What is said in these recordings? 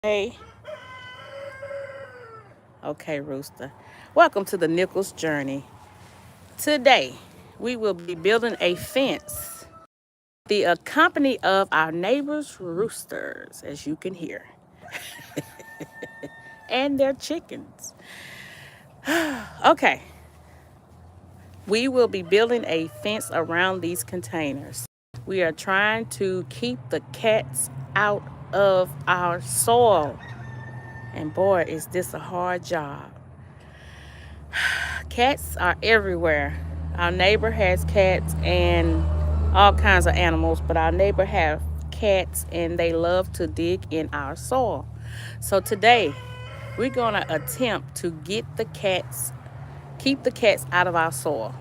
Hey, okay, Rooster. Welcome to the Nichols journey. Today, we will be building a fence, the company of our neighbors' roosters, as you can hear, and their chickens. Okay, we will be building a fence around these containers. We are trying to keep the cats out of our soil. And boy, is this a hard job. Cats are everywhere. Our neighbor has cats and all kinds of animals, but our neighbor have cats and they love to dig in our soil. So today, we're going to attempt to keep the cats out of our soil.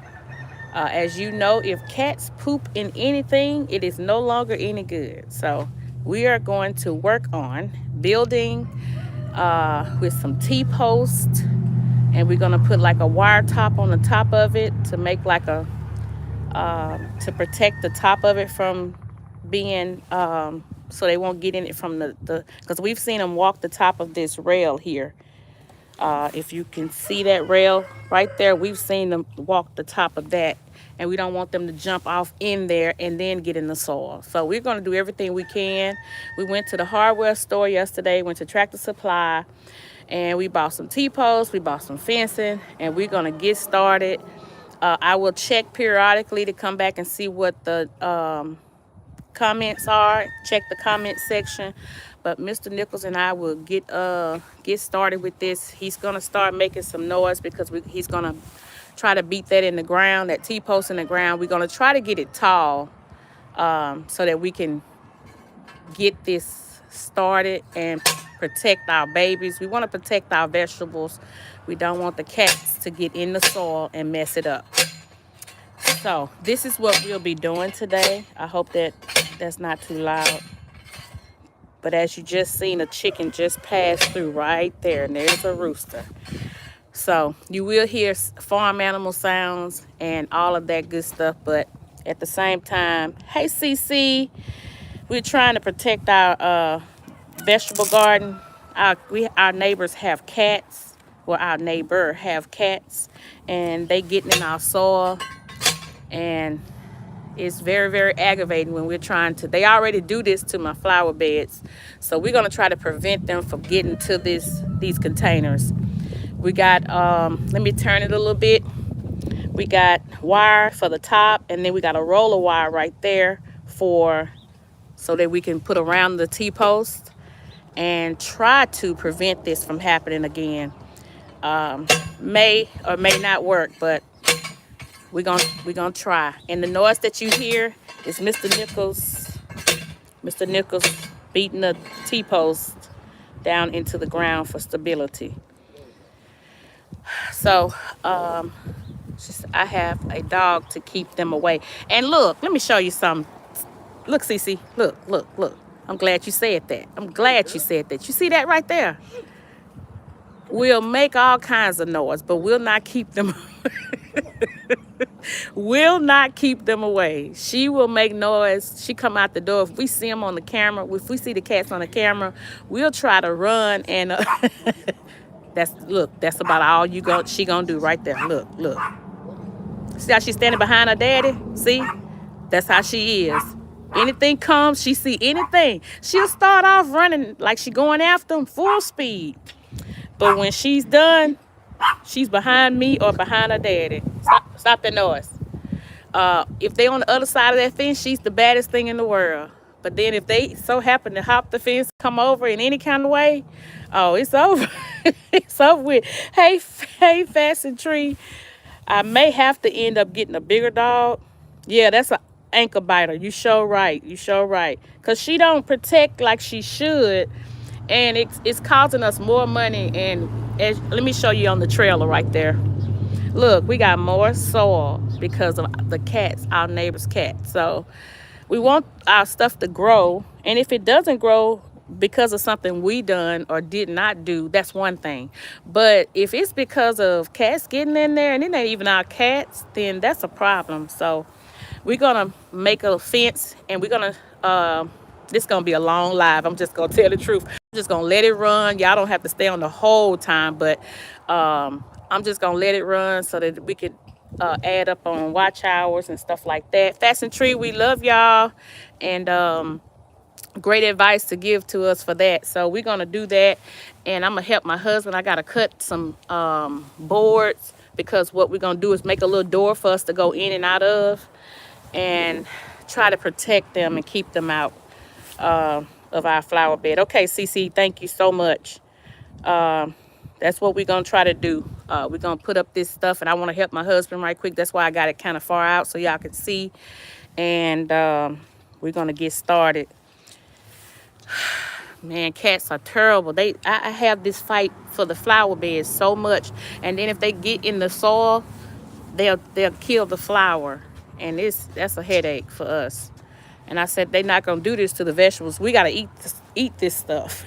As you know, if cats poop in anything, it is no longer any good. So we are going to work on building with some T-posts, and we're gonna put like a wire top on the top of it to make like a to protect the top of it from being so they won't get in it from the because we've seen them walk the top of this rail here. If you can see that rail right there, we've seen them walk the top of that, and we don't want them to jump off in there and then get in the soil. So we're going to do everything we can. We went to the hardware store yesterday, went to Tractor Supply, and we bought some T-posts, we bought some fencing, and we're going to get started. I will check periodically to come back and see what the comments are, check the comment section. But Mr. Nichols and I will get started with this. He's gonna start making some noise because he's gonna try to beat that in the ground, that T-post in the ground. We're gonna try to get it tall so that we can get this started and protect our babies. We want to protect our vegetables. We don't want the cats to get in the soil and mess it up. So this is what we'll be doing today. I hope that that's not too loud. But as you just seen, a chicken just passed through right there, and there's a rooster. So you will hear farm animal sounds and all of that good stuff. But at the same time, hey, CC, we're trying to protect our vegetable garden. Our neighbors have cats. Well, our neighbor have cats, and they getting in our soil, and it's very, very aggravating when we're trying to. They already do this to my flower beds, so we're gonna try to prevent them from getting to these containers. We got let me turn it a little bit. We got wire for the top, and then we got a roller wire right there so that we can put around the T-post and try to prevent this from happening again. May or may not work, but we're gonna try. And the noise that you hear is Mr. Nichols beating the T-post down into the ground for stability. So I have a dog to keep them away. And look, let me show you something. Look, Cece, look. I'm glad you said that. I'm glad you said that. You see that right there? We'll make all kinds of noise, but we'll not keep them will not keep them away. She will make noise. She come out the door. If we see them on the camera, if we see the cats on the camera, we'll try to run, and that's about all she gonna do right there. Look. See how she's standing behind her daddy? See? That's how she is. Anything comes, she see anything, she'll start off running like she going after them full speed. But when she's done, she's behind me or behind her daddy. Stop that noise. If they on the other side of that fence, she's the baddest thing in the world. But then if they so happen to hop the fence, come over in any kind of way, oh, it's over. It's over with. Hey, Fasten Tree. I may have to end up getting a bigger dog. Yeah, that's an ankle biter. You sure right. Because she don't protect like she should. And it's causing us more money. And let me show you on the trailer right there. Look, we got more soil because of the cats, our neighbor's cats. So we want our stuff to grow. And if it doesn't grow because of something we done or did not do, that's one thing. But if it's because of cats getting in there and it ain't even our cats, then that's a problem. So we're gonna make a fence, and we're gonna this is gonna be a long live. I'm just gonna tell the truth. just gonna let it run. Y'all don't have to stay on the whole time, but I'm just gonna let it run so that we could add up on watch hours and stuff like that. Fashion Tree, we love y'all, and great advice to give to us for that. So we're gonna do that, and I'm gonna help my husband. I gotta cut some boards because what we're gonna do is make a little door for us to go in and out of, and try to protect them and keep them out of our flower bed. Okay, CC, thank you so much. That's what we're gonna try to do. We're gonna put up this stuff, and I want to help my husband right quick. That's why I got it kind of far out so y'all can see, and we're gonna get started. Man, cats are terrible. I have this fight for the flower beds so much, and then if they get in the soil, they'll kill the flower, and that's a headache for us. And I said they're not gonna do this to the vegetables. We gotta eat this stuff.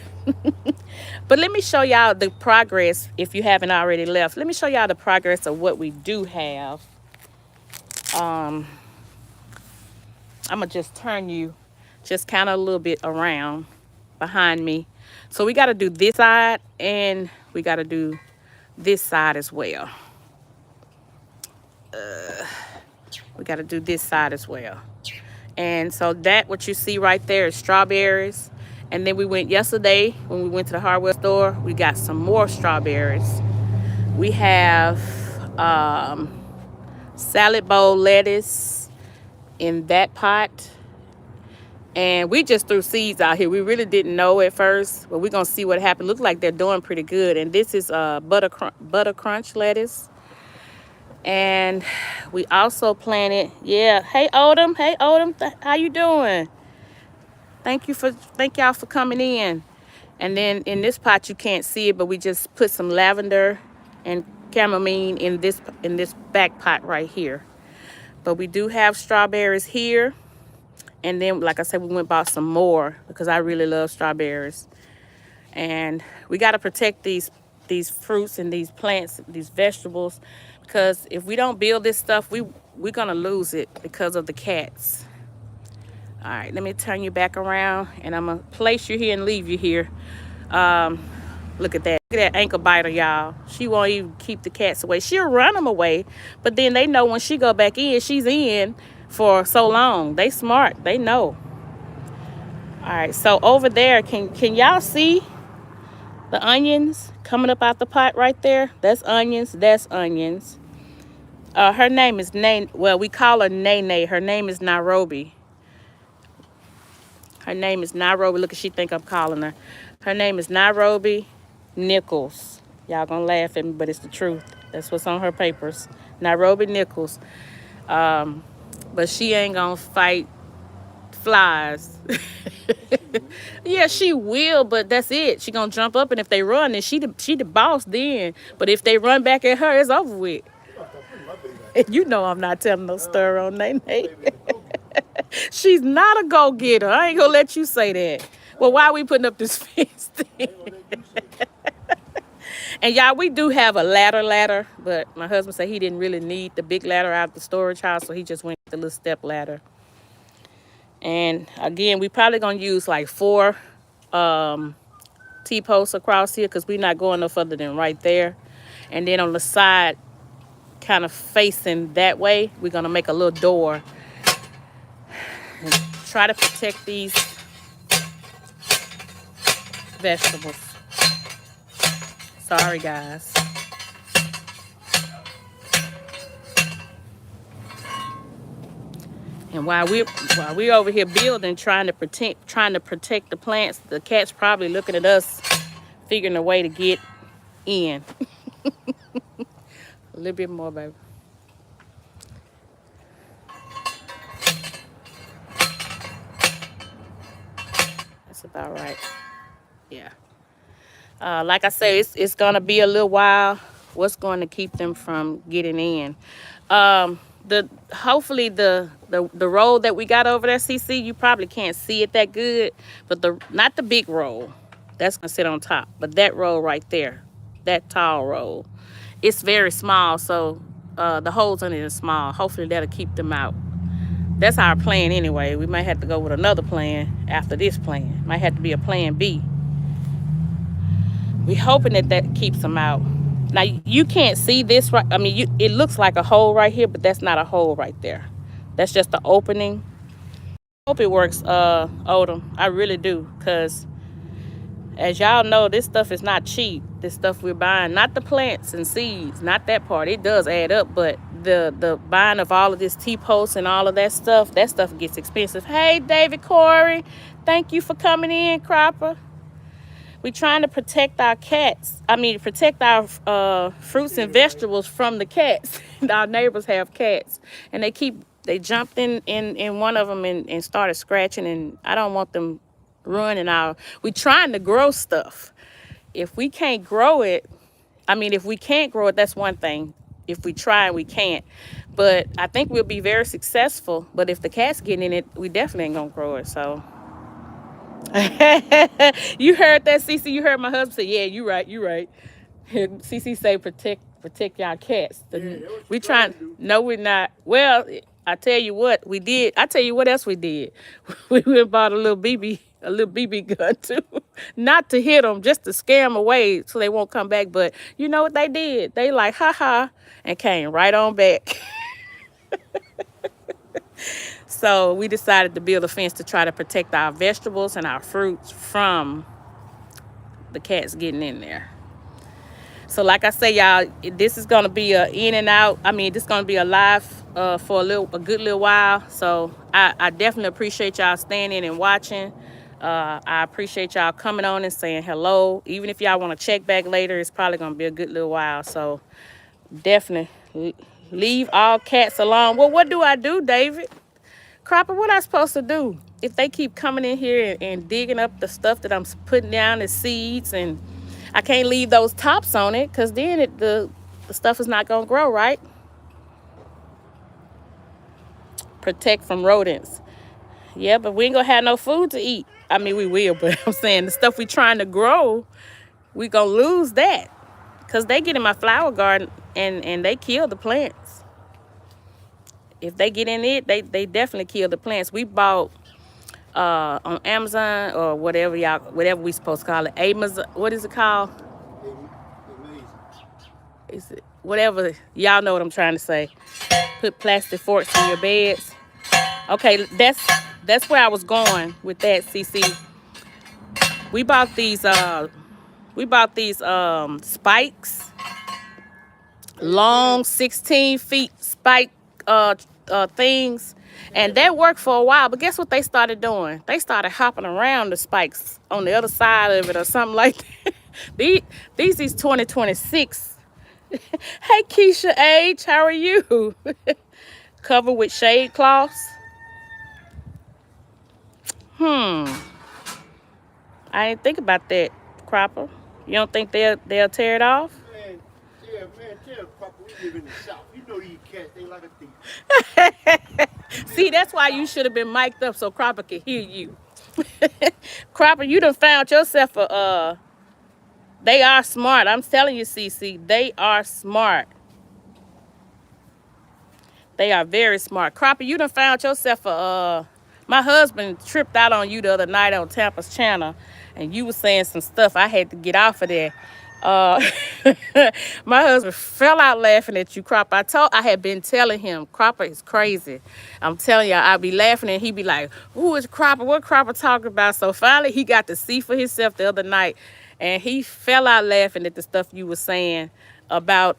But let me show y'all the progress. If you haven't already left, let me show y'all the progress of what we do have. I'm gonna just turn you just kind of a little bit around behind me. So we got to do this side, and we got to do this side as well. We got to do this side as well. And so that what you see right there is strawberries. And then we went yesterday when we went to the hardware store, we got some more strawberries. We have salad bowl lettuce in that pot. And we just threw seeds out here. We really didn't know at first, but we're going to see what happened. Looks like they're doing pretty good. And this is butter crunch lettuce. And we also planted, yeah. Hey, Odom. Hey, Odom. How you doing? Thank y'all for coming in. And then in this pot, you can't see it, but we just put some lavender and chamomile in this back pot right here. But we do have strawberries here. And then, like I said, we went and bought some more because I really love strawberries. And we got to protect these fruits and these plants, these vegetables, because if we don't build this stuff, we're going to lose it because of the cats. All right, let me turn you back around, and I'm going to place you here and leave you here. Look at that. Look at that ankle biter, y'all. She won't even keep the cats away. She'll run them away, but then they know when she go back in, she's in for so long. They smart. They know. All right, so over there, can y'all see the onions coming up out the pot right there? That's onions. That's onions. Her name is Nay. Well, we call her Nene. Her name is Nairobi. Her name is Nairobi. Look, she think I'm calling her. Her name is Nairobi Nichols. Y'all gonna laugh at me, but it's the truth. That's what's on her papers. Nairobi Nichols. But she ain't gonna fight flies. Yeah, she will, but that's it. She gonna jump up, and if they run, then she the boss then. But if they run back at her, it's over with. You know I'm not telling no story on Nene. She's not a go-getter. I ain't gonna let you say that. Well, why are we putting up this fence thing? And y'all, we do have a ladder, but my husband said he didn't really need the big ladder out of the storage house, so he just went with the little step ladder. And again, we probably gonna use like 4 T-posts across here because we're not going no further than right there. And then on the side, kind of facing that way, we're gonna make a little door and try to protect these vegetables. Sorry, guys. And while we're over here building, trying to protect the plants, the cat's probably looking at us, figuring a way to get in. A little bit more, baby. That's about right. Yeah. Like I say, it's gonna be a little while. What's going to keep them from getting in? Hopefully the roll that we got over there, CC, you probably can't see it that good, but not the big roll. That's gonna sit on top, but that roll right there, that tall roll, it's very small, so the holes in it are small. Hopefully that'll keep them out. That's our plan anyway. We might have to go with another plan after this plan. Might have to be a plan B. We hoping that that keeps them out. Now you can't see this right. I mean, it looks like a hole right here, but that's not a hole right there. That's just the opening. Hope it works, Odom. I really do, cause as y'all know, this stuff is not cheap. This stuff we're buying, not the plants and seeds, not that part. It does add up, but the buying of all of this T-post and all of that stuff gets expensive. Hey, David Corey, thank you for coming in, Cropper. We're trying to protect our cats. I mean, protect our fruits and vegetables from the cats. Our neighbors have cats, and they jumped in one of them and started scratching, and I don't want them ruining our. We're trying to grow stuff. If we can't grow it, I mean, if we can't grow it, that's one thing. If we try and we can't, but I think we'll be very successful. But if the cats get in it, we definitely ain't gonna grow it. So you heard that, Cece? You heard my husband say, "Yeah, you right, you right." Cece say, "Protect y'all cats." Yeah, We trying? No, we're not. Well, I tell you what we did. I tell you what else we did. We went and bought a little BB gun too, not to hit them, just to scare them away so they won't come back. But you know what they did? They like, ha ha, and came right on back. So we decided to build a fence to try to protect our vegetables and our fruits from the cats getting in there. So like I say, y'all, this is gonna be a in and out. I mean, this is gonna be a live for a good little while. So I definitely appreciate y'all staying in and watching. I appreciate y'all coming on and saying hello. Even if y'all want to check back later, it's probably gonna be a good little while. So definitely leave all cats alone. Well, what do I do, David? Cropper, what I supposed to do if they keep coming in here and digging up the stuff that I'm putting down as seeds, and I can't leave those tops on it because then the stuff is not gonna grow right. Protect from rodents. Yeah, but we ain't gonna have no food to eat. I mean, we will, but I'm saying the stuff we trying to grow, we gonna lose that because they get in my flower garden and they kill the plants. If they get in it, they definitely kill the plants. We bought on Amazon or whatever we supposed to call it. Amazon, what is it called? Is it whatever? Y'all know what I'm trying to say. Put plastic forks in your beds. Okay, that's where I was going with that, CC. We bought these spikes, long 16 feet spike things, and that worked for a while. But guess what they started doing? They started hopping around the spikes on the other side of it or something like that. These is 2026. Hey Keisha H, how are you? Covered with shade cloths. I didn't think about that, Cropper. You don't think they'll tear it off? Man, yeah, man, tell Papa we live in the South. You know these cats, they like a thief. See, that's why you should have been mic'd up so Cropper could hear you. Cropper, you done found yourself a they are smart. I'm telling you, CC, they are smart. They are very smart. Cropper, you done found yourself a my husband tripped out on you the other night on Tampa's channel, and you was saying some stuff. I had to get off of there. Uh, my husband fell out laughing at you, Cropper. I had been telling him, Cropper is crazy. I'm telling y'all, I'd be laughing and he'd be like, who is Cropper? What Cropper talking about? So finally he got to see for himself the other night, and he fell out laughing at the stuff you were saying about,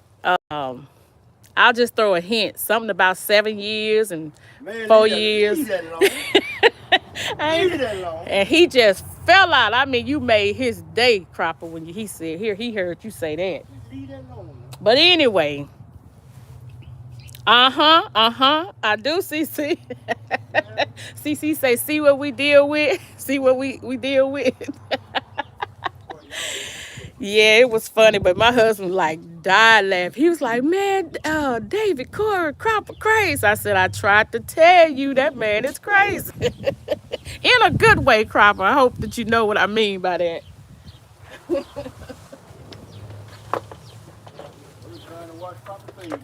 I'll just throw a hint, something about 7 years and Man, 4 years. Leave that alone. Leave that alone. And he just fell out. I mean, you made his day, Cropper, when he said, here, he heard you say that. Leave that alone. But anyway, I do, CC. CC say, see what we deal with? See what we deal with? Yeah, it was funny, but my husband like died laughing. He was like, man, David Corey, Cropper crazy. I said, I tried to tell you that man is crazy. In a good way, Cropper. I hope that you know what I mean by that. I'm trying to watch Papa things.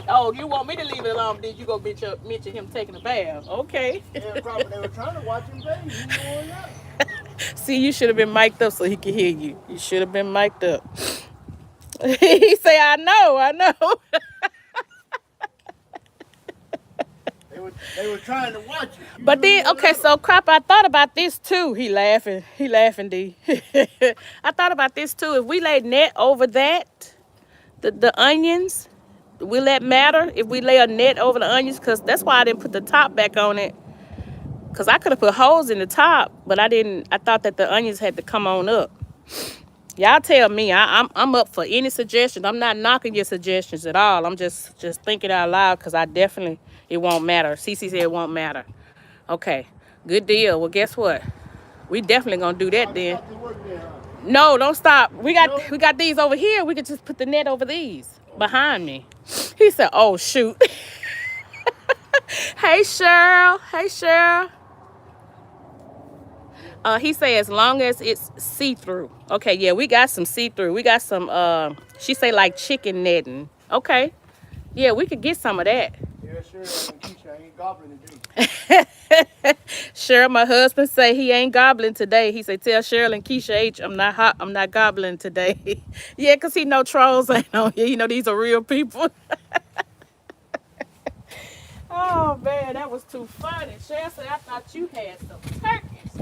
Oh, you want me to leave it alone? Did you go mention him taking a bath? Okay. Yeah, Papa, they were trying to watch him bathe. You know that. See, you should have been mic'd up so he could hear you. You should have been mic'd up. He say, I know, I know. They were trying to watch you. You But knew you then, wouldn't okay, let them. so Crop, I thought about this too. He laughing. He laughing, D. I thought about this too. If we lay net over that, the onions, will that matter if we lay a net over the onions? Because that's why I didn't put the top back on it. Because I could have put holes in the top, but I didn't. I thought that the onions had to come on up. Y'all tell me. I'm up for any suggestions. I'm not knocking your suggestions at all. I'm just thinking out loud because I definitely, it won't matter. Cece said it won't matter. Okay, good deal. Well, guess what? We definitely gonna do that Y'all then. stopped the work there, huh? No, don't stop. We got No? we got these over here. We could just put the net over these Oh, behind me. He said, "Oh shoot." Hey Cheryl. Hey Cheryl. He say as long as it's see through. Okay, yeah, we got some see through. We got some. She say like chicken netting. Okay, yeah, we could get some of that. yeah, sure. And Keisha ain't gobbling today. Cheryl, my husband say he ain't gobbling today. He say tell Cheryl and Keisha H I'm not hot. I'm not gobbling today. Yeah, cause he know trolls ain't on here. You know these are real people. Oh man, that was too funny. Cheryl said I thought you had some turkeys.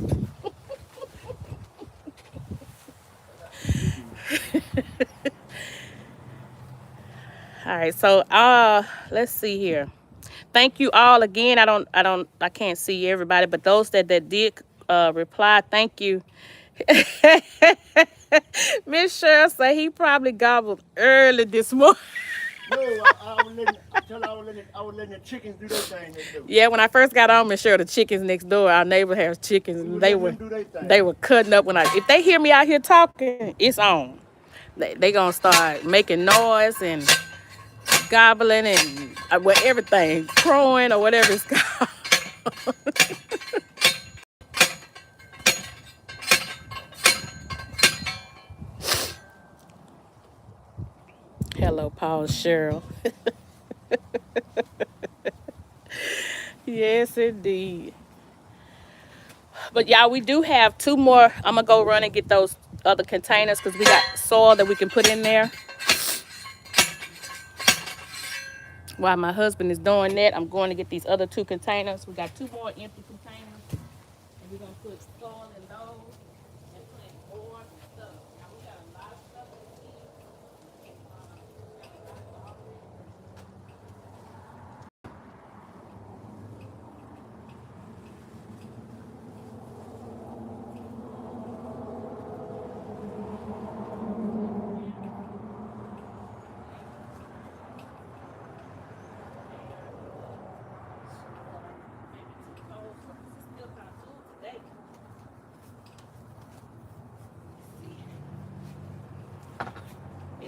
All right, so let's see here. Thank you all again. I can't see everybody, but those that did reply, thank you. Miss Cheryl say he probably gobbled early this morning. No, I was letting the chickens do their thing. They do. Yeah, when I first got on, Miss Cheryl, the chickens next door, our neighbor has chickens, We and was they letting were them do their they thing. were cutting up when I if they hear me out here talking, it's on. They gonna start making noise and gobbling and well everything, crowing or whatever it's called. Hello, Paul Cheryl. Yes, indeed. But y'all, we do have two more. I'm gonna go run and get those other containers because we got soil that we can put in there. While my husband is doing that, I'm going to get these other two containers. We got two more empty containers, and we're gonna put soil in those and plant more stuff. Now we got a lot of stuff in here.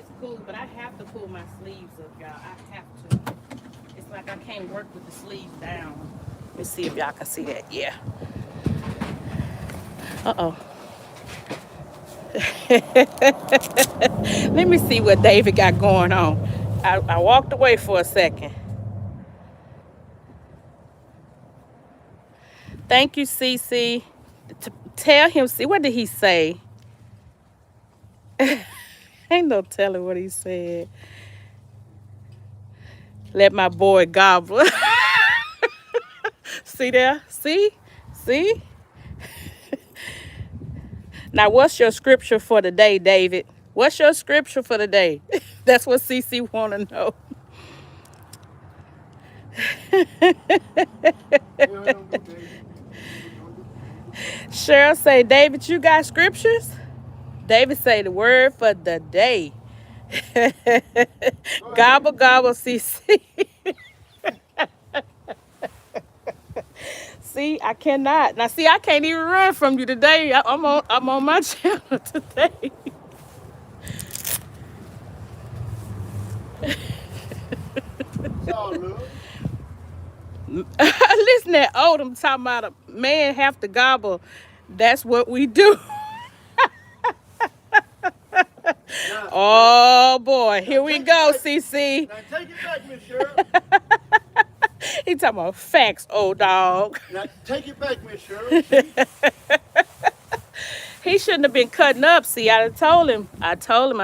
It's cool, but I have to pull my sleeves up, y'all. I have to. It's like I can't work with the sleeves down. Let me see if y'all can see that. Yeah. Uh-oh. Let me see what David got going on. I walked away for a second. Thank you, Cece. Tell him, see, what did he say? Ain't no telling what he said. Let my boy gobble. See there? See? See? Now, what's your scripture for the day, David? What's your scripture for the day? That's what CC want to know. Yeah, don't do David. Don't do Cheryl say, David, you got scriptures? David say the word for the day. Go ahead. Gobble, gobble, CC. See, I cannot. Now, see, I can't even run from you today. I'm on my channel today. It's all love. Listen to Odom talking about a man have to gobble. That's what we do. Now, Oh boy, now here we take it go, back. CC. Now take it back, Miss Cheryl. He talking about facts, old dog. Now take it back, Miss Cheryl. See? He shouldn't have been cutting up. See, I told him. I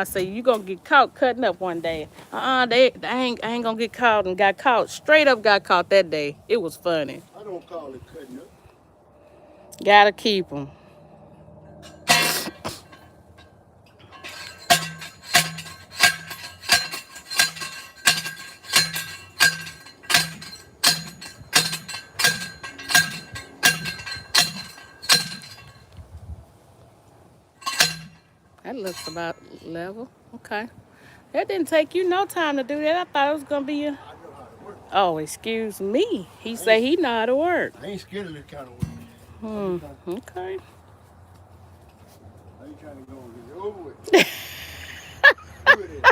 said, you gonna get caught cutting up one day. I ain't gonna get caught, and got caught. Straight up got caught that day. It was funny. I don't call it cutting up. Gotta keep him. That looks about level. Okay. That didn't take you no time to do that. I thought it was gonna be a. I know how to work. Oh, excuse me. He I say ain't, he know how to work. I ain't scared of this kind of work. Okay. I ain't trying to go and get it over with. Do it is.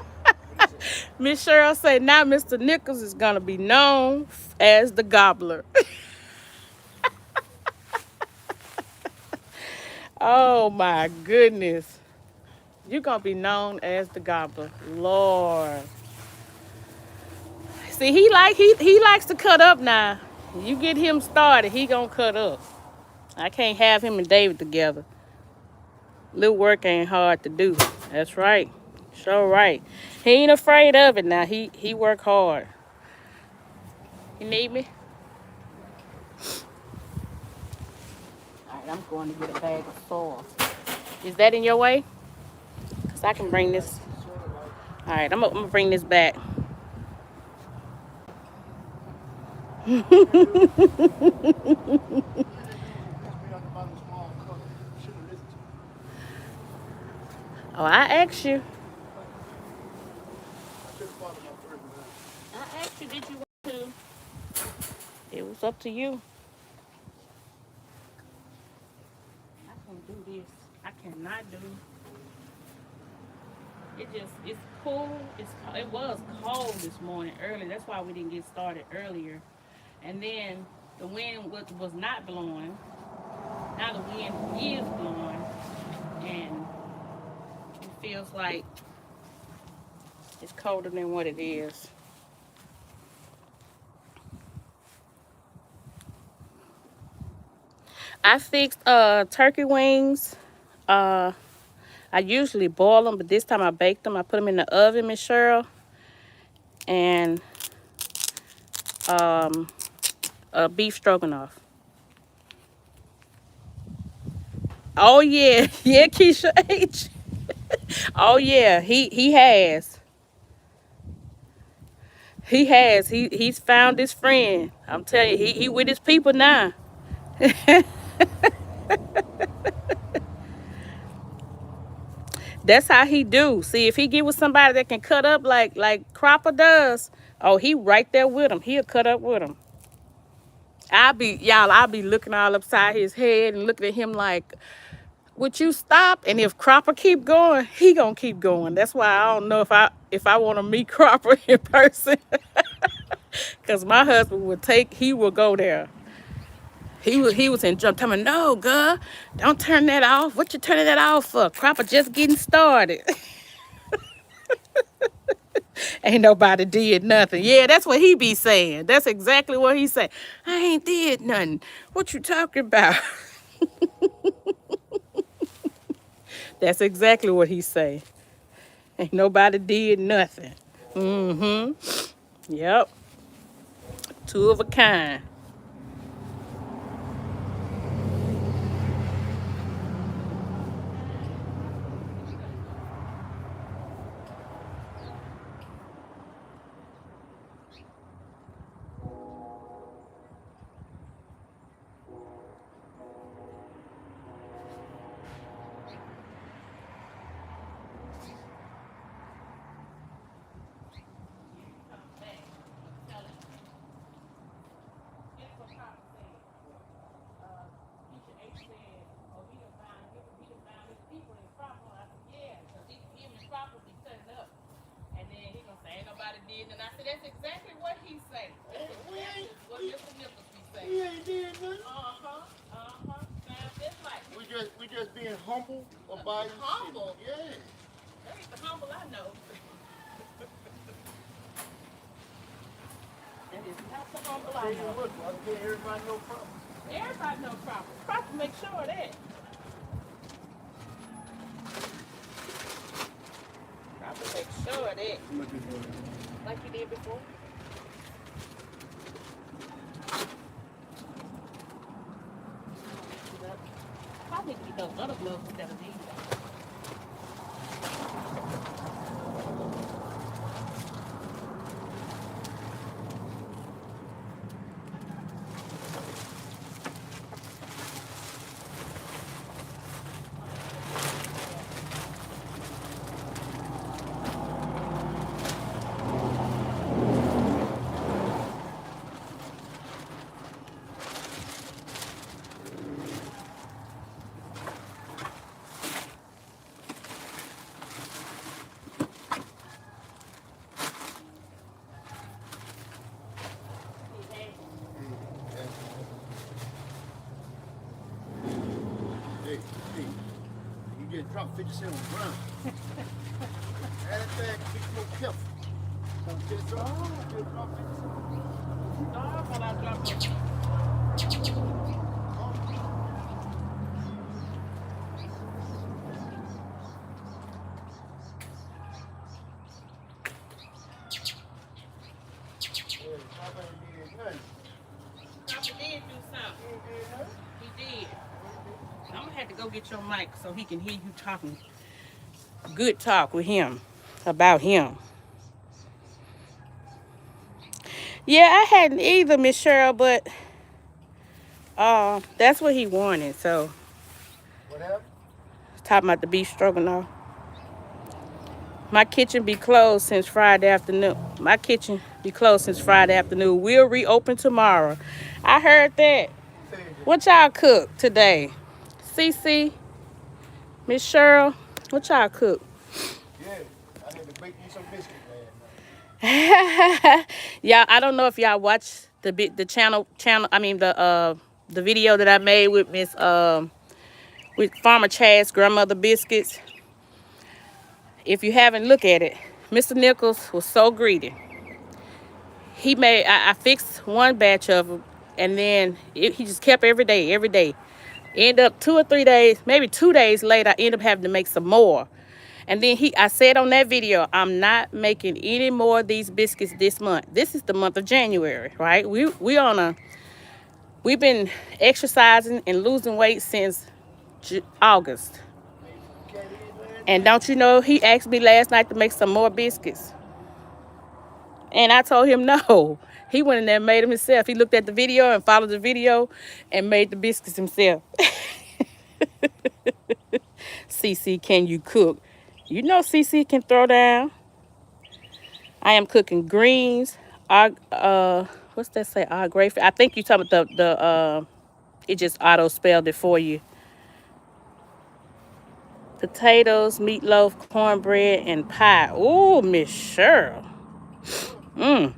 What is it? Miss Cheryl say now Mr. Nichols is gonna be known as the gobbler. Oh my goodness. You're gonna be known as the gobbler. Lord. See, he likes to cut up now. You get him started, he gonna cut up. I can't have him and David together. Little work ain't hard to do. That's right. Sure right. He ain't afraid of it now. He work hard. You need me? Alright, I'm going to get a bag of soil. Is that in your way? Cause I can bring this. Sort of like, Alright, I'm gonna bring this back. what you do? Must be on the bottom small color. Should have listened to me. Oh, I asked you. I should have followed my first man. I asked you, did you want to? It was up to you. I can do this. I cannot do. It's cool. It was cold this morning early. That's why we didn't get started earlier. And then the wind was not blowing. Now the wind is blowing, and it feels like it's colder than what it is. I fixed turkey wings. Uh, I usually boil them, but this time I baked them. I put them in the oven, Miss Cheryl, and um, beef stroganoff. Oh yeah, yeah, Keisha H. Oh yeah, he has. He has. He's found his friend. I'm telling you, he with his people now. That's how he do. See, if he get with somebody that can cut up like Cropper does, oh, he right there with him. He'll cut up with him. I'll be looking all upside his head and looking at him like, would you stop? And if Cropper keep going, he gonna keep going. That's why I don't know if I want to meet Cropper in person, cause my husband he will go there. He was in jump telling me, no, girl, don't turn that off. What you turning that off for? Cropper just getting started. Ain't nobody did nothing. Yeah, that's what he be saying. That's exactly what he say. I ain't did nothing. What you talking about? That's exactly what he say. Ain't nobody did nothing. Mm-hmm. Yep. Two of a kind. And I said, that's exactly what he say. That's exactly what Mr. Nichols be saying. We ain't did nothing. Sounds just like We just being humble about it. humble. Yeah. That ain't the humble I know. That is not the humble Tell I you know. what, I tell everybody no problem. Everybody know proper. Proper make sure of that. that How much is butter? like you did before. Probably need those other gloves instead of these. Hey, hey, you just dropped 50 cents on the ground. Add it back, be more careful. Just drop 50 cents. Oh, when I drop it. Papa did do something. He did. I'm gonna have to go get your mic so he can hear you talking. Good talk with him about him. Yeah, I hadn't either, Miss Cheryl, but that's what he wanted. So What happened? talking about the beef stroganoff. My kitchen be closed since Friday afternoon. My kitchen be closed since Friday afternoon. We'll reopen tomorrow. I heard that. Who said that? What y'all cook today? Cece, Miss Cheryl, what y'all cook? Yeah, I had to bake me some biscuits last Y'all, I don't know if y'all watch the channel. I mean the video that I made with with Farmer Chad's grandmother biscuits. If you haven't looked at it, Mr. Nichols was so greedy. He made I fixed one batch of them, and then he just kept every day, every day. End up 2 or 3 days, maybe 2 days later, I end up having to make some more. And then I said on that video, I'm not making any more of these biscuits this month. This is the month of January, right? We've been exercising and losing weight since August. night. Made some cat ears last And night. don't you know, he asked me last night to make some more biscuits. And I told him no. He went in there and made them himself. He looked at the video and followed the video and made the biscuits himself. CC, can you cook? You know CC can throw down. I am cooking greens. What's that say? Great. I think you talking about it just auto spelled it for you. Potatoes, meatloaf, cornbread, and pie. Ooh, Miss Cheryl. Mm.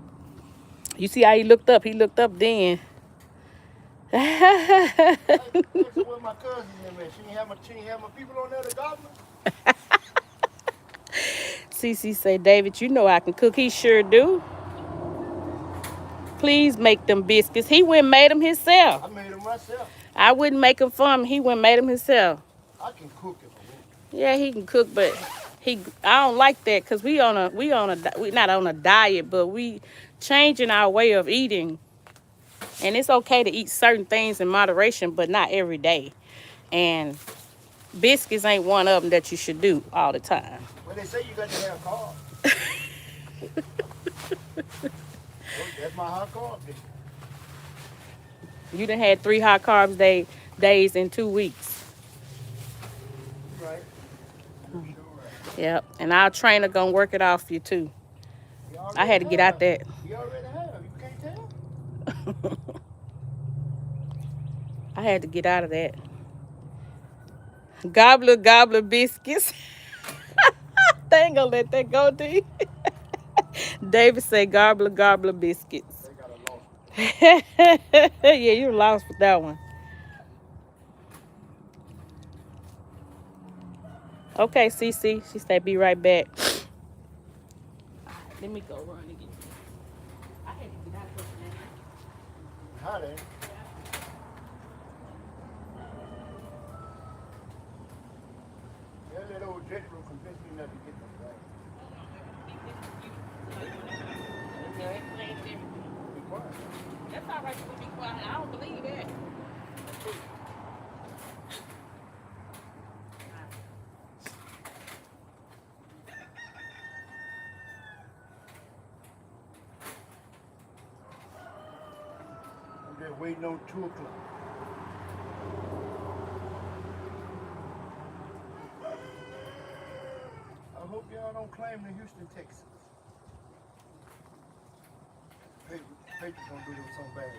You see how he looked up? He looked up then. Ask her where my cousin them at. She ain't have my people on there, the goblin. CC say, David, you know I can cook. He sure do. Please make them biscuits. He went and made them himself. I made them myself. I wouldn't make them for him. He went and made them himself. I can cook if I want. Yeah, he can cook, but I don't like that because we not on a diet, but we changing our way of eating. And it's okay to eat certain things in moderation, but not every day. And biscuits ain't one of them that you should do all the time. Well, they say you got to have carbs. Well, that's my high carb day. You done had 3 high carbs days in 2 weeks. You right. You sure right. Yep. And our trainer gonna work it off for you too. You I had to get out that. You already have. You can't tell. I had to get out of that. Gobbler, gobbler biscuits. They ain't gonna let that go, do you? David said gobbler, gobbler biscuits. They got a loss. Yeah, you lost with that one. Okay, Cece. She said be right back. Let me go run again. I had to get out of there. How then? That little old jet room convinced me not to get them back. This is you. So you want to know explain everything. Be quiet. That's all right. You can be quiet. I don't believe that. Let's see. I'm just waiting on 2 o'clock. I hope y'all don't claim the Houston Texans. Patriots gonna do them so bad.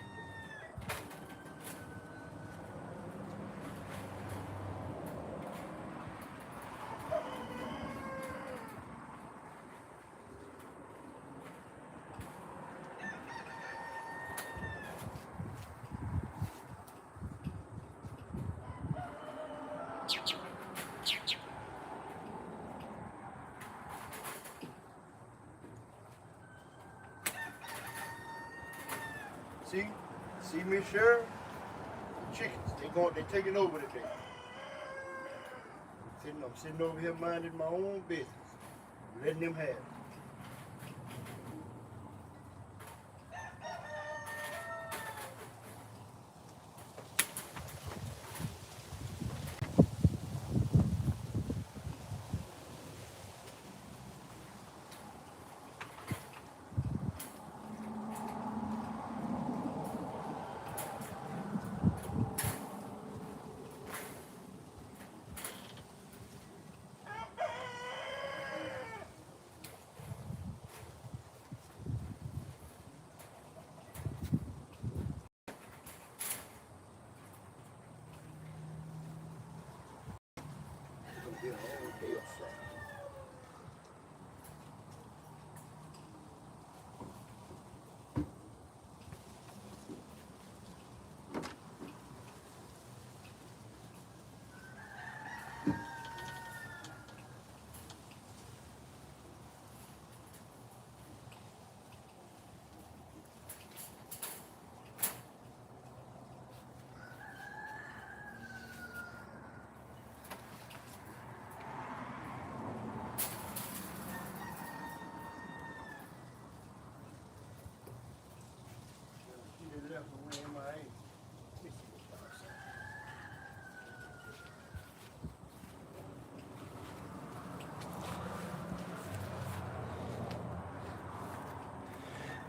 See, Miss Cheryl? The chickens, they taking over today. I'm sitting over here minding my own business, letting them have it.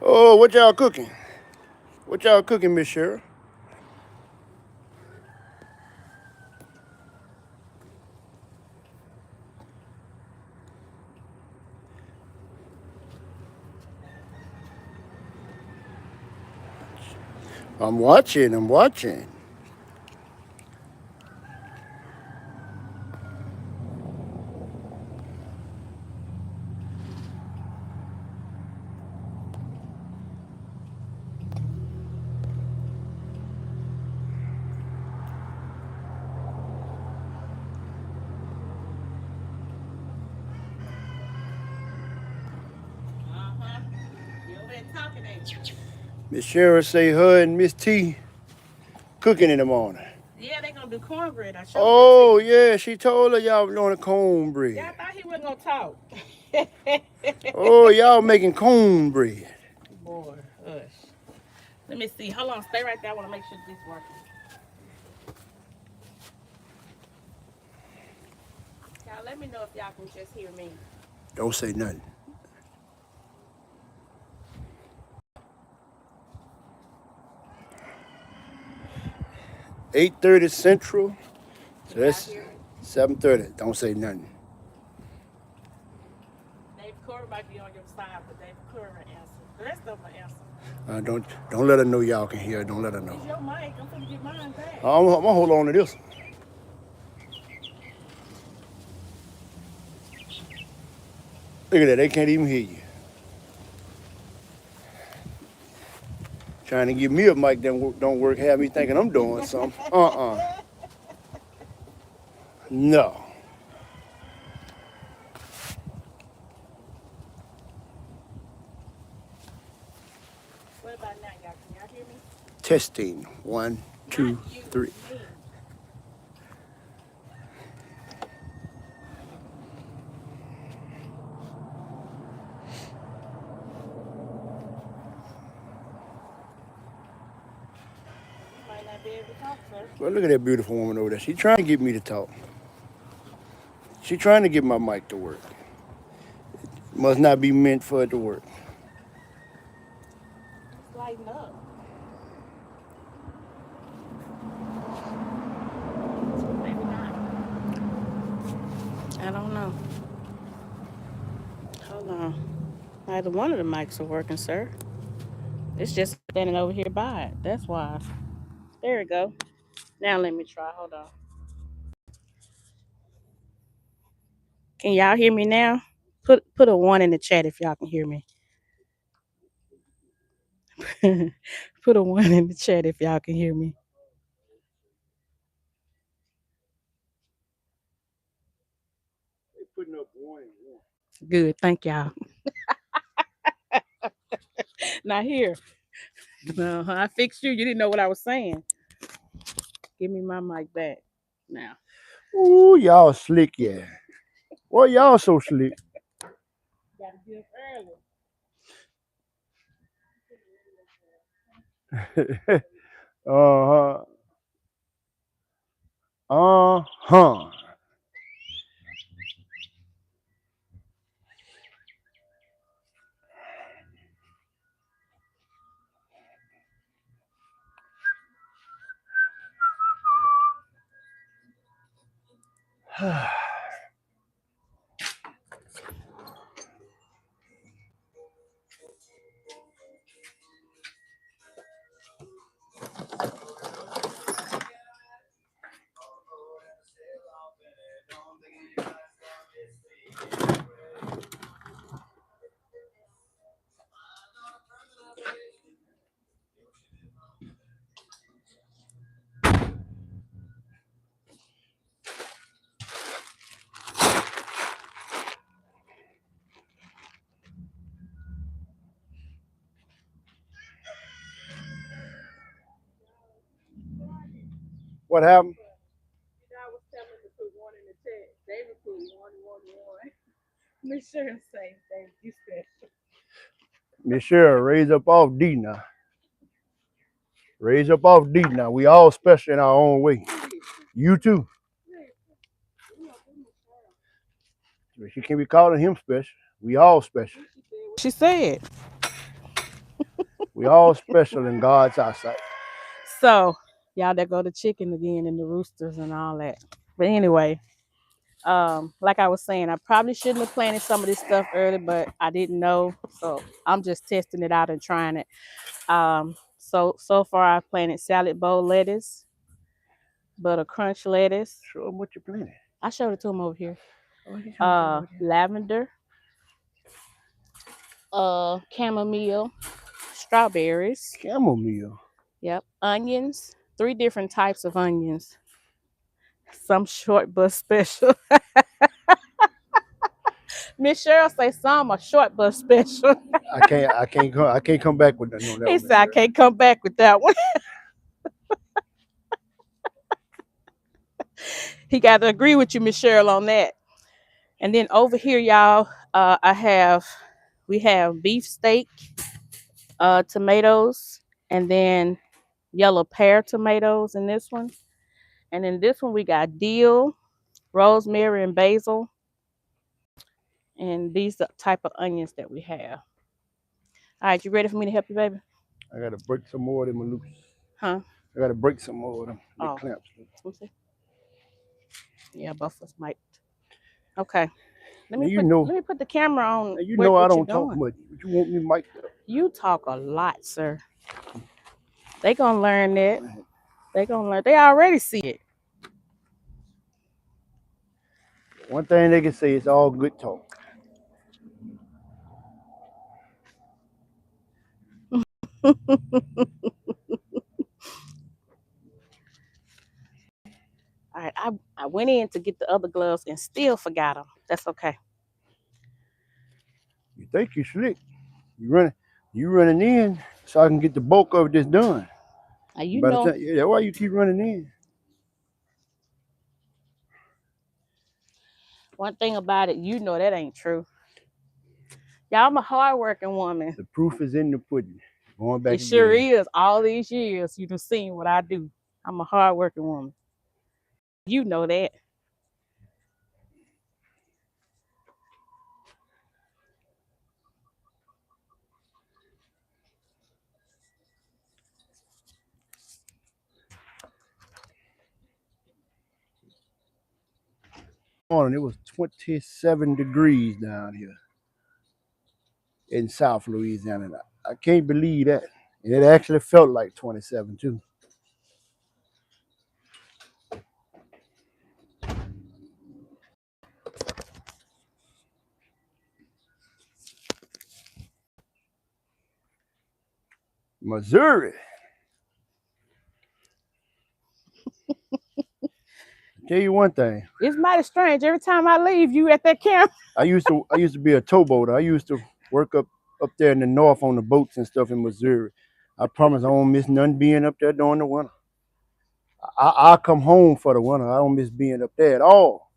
Oh, what y'all cooking? What y'all cooking, Miss Cheryl? I'm watching. I'm watching. You over there talking, ain't you? Miss Cheryl say her and Miss T cooking in the morning. Yeah, they gonna do cornbread. I showed that to Oh you. yeah, she told her y'all doing a Yeah, I cornbread. thought he wasn't gonna talk. Oh, y'all making cornbread. Boy, hush. Let me see. Hold on, stay right there. I want to make sure this working. Y'all, let me know if y'all can just hear me. Don't say nothing. 8:30 Central. Can So y'all that's hear me? 7:30. Don't say nothing. Dave Curry might be on your side, but Dave Curry answer. The rest of them answer. Don't let her know y'all can hear. Don't let her know. It's your mic. I'm gonna get mine back. I'm gonna hold on to this. Look at that. They can't even hear you. Trying to give me a mic that don't work. Have me thinking I'm doing something. No. What about now, y'all? Can y'all hear me? Testing. One, Not two, you, three. me. Well, look at that beautiful woman over there. She trying to get me to talk. She trying to get my mic to work. Must not be meant for it to work. It's lighting up. Maybe not. I don't know. Hold on. Neither one of the mics are working, sir. It's just standing over here by it. That's why. There we go. Now let me try. Hold on. Can y'all hear me now? Put a one in the chat if y'all can hear me. Put a one in the chat if y'all can hear me. They putting up one and one. Good. Thank y'all. Not here. No, I fixed you. You didn't know what I was saying. Give me my mic back now. Ooh, y'all slick, yeah. Well, y'all so slick. Gotta get up early. Uh-huh. Uh-huh. What happened? I was telling them to put one in the chat. David put one. Miss Sharon say thank you special. Miss Cheryl, raise up off D now. Raise up off D now. We all special in our own way. You too. She can't be calling him special. We all special. She said. We all special in God's eyesight. So y'all that go to chicken again and the roosters and all that. But anyway, like I was saying, I probably shouldn't have planted some of this stuff early, but I didn't know. So I'm just testing it out and trying it. So far I planted salad bowl lettuce, butter crunch lettuce. Show them what you planted. I showed it to him over here. Oh, Lavender, chamomile, strawberries. chamomile. Yep, onions. 3 different types of onions. Some short but special. Miss Cheryl say some are short but special. I can't come back with that. No, that He one, Miss said I Cheryl. can't come back with that one. He got to agree with you, Miss Cheryl, on that. And then over here, y'all, we have beef steak, tomatoes, and then yellow pear tomatoes in this one. And in this one, we got dill, rosemary, and basil. And these are the type of onions that we have. All right, you ready for me to help you, baby? I gotta break some more of them loose. Huh? I gotta break some more of them. The Oh, clamps. let me see. Yeah, both of us might. Okay. Let Now me you put know. let me put the camera on Now you know I what you're don't talk doing. much. But you want me mic'd up. You talk a lot, sir. They gonna learn that. They gonna learn. They already see it. One thing they can say is all good talk. All right. I went in to get the other gloves and still forgot them. That's okay. You think you slick. You running in so I can get the bulk of this done. Now you By the know time, yeah, why you keep running in? one thing about it. You know that ain't true. Y'all, I'm a hardworking woman. The proof is in the pudding. Going back It sure again. is. All these years, you done seen what I do. I'm a hard working woman. You know that. Morning, it was 27 degrees down here in South Louisiana. I can't believe that. And it actually felt like 27 too. Missouri. Tell you one thing. It's mighty strange. Every time I leave, you at that camp. I used to be a towboater. I used to work up there in the north on the boats and stuff in Missouri. I promise I won't miss none being up there during the winter. I'll come home for the winter. I don't miss being up there at all.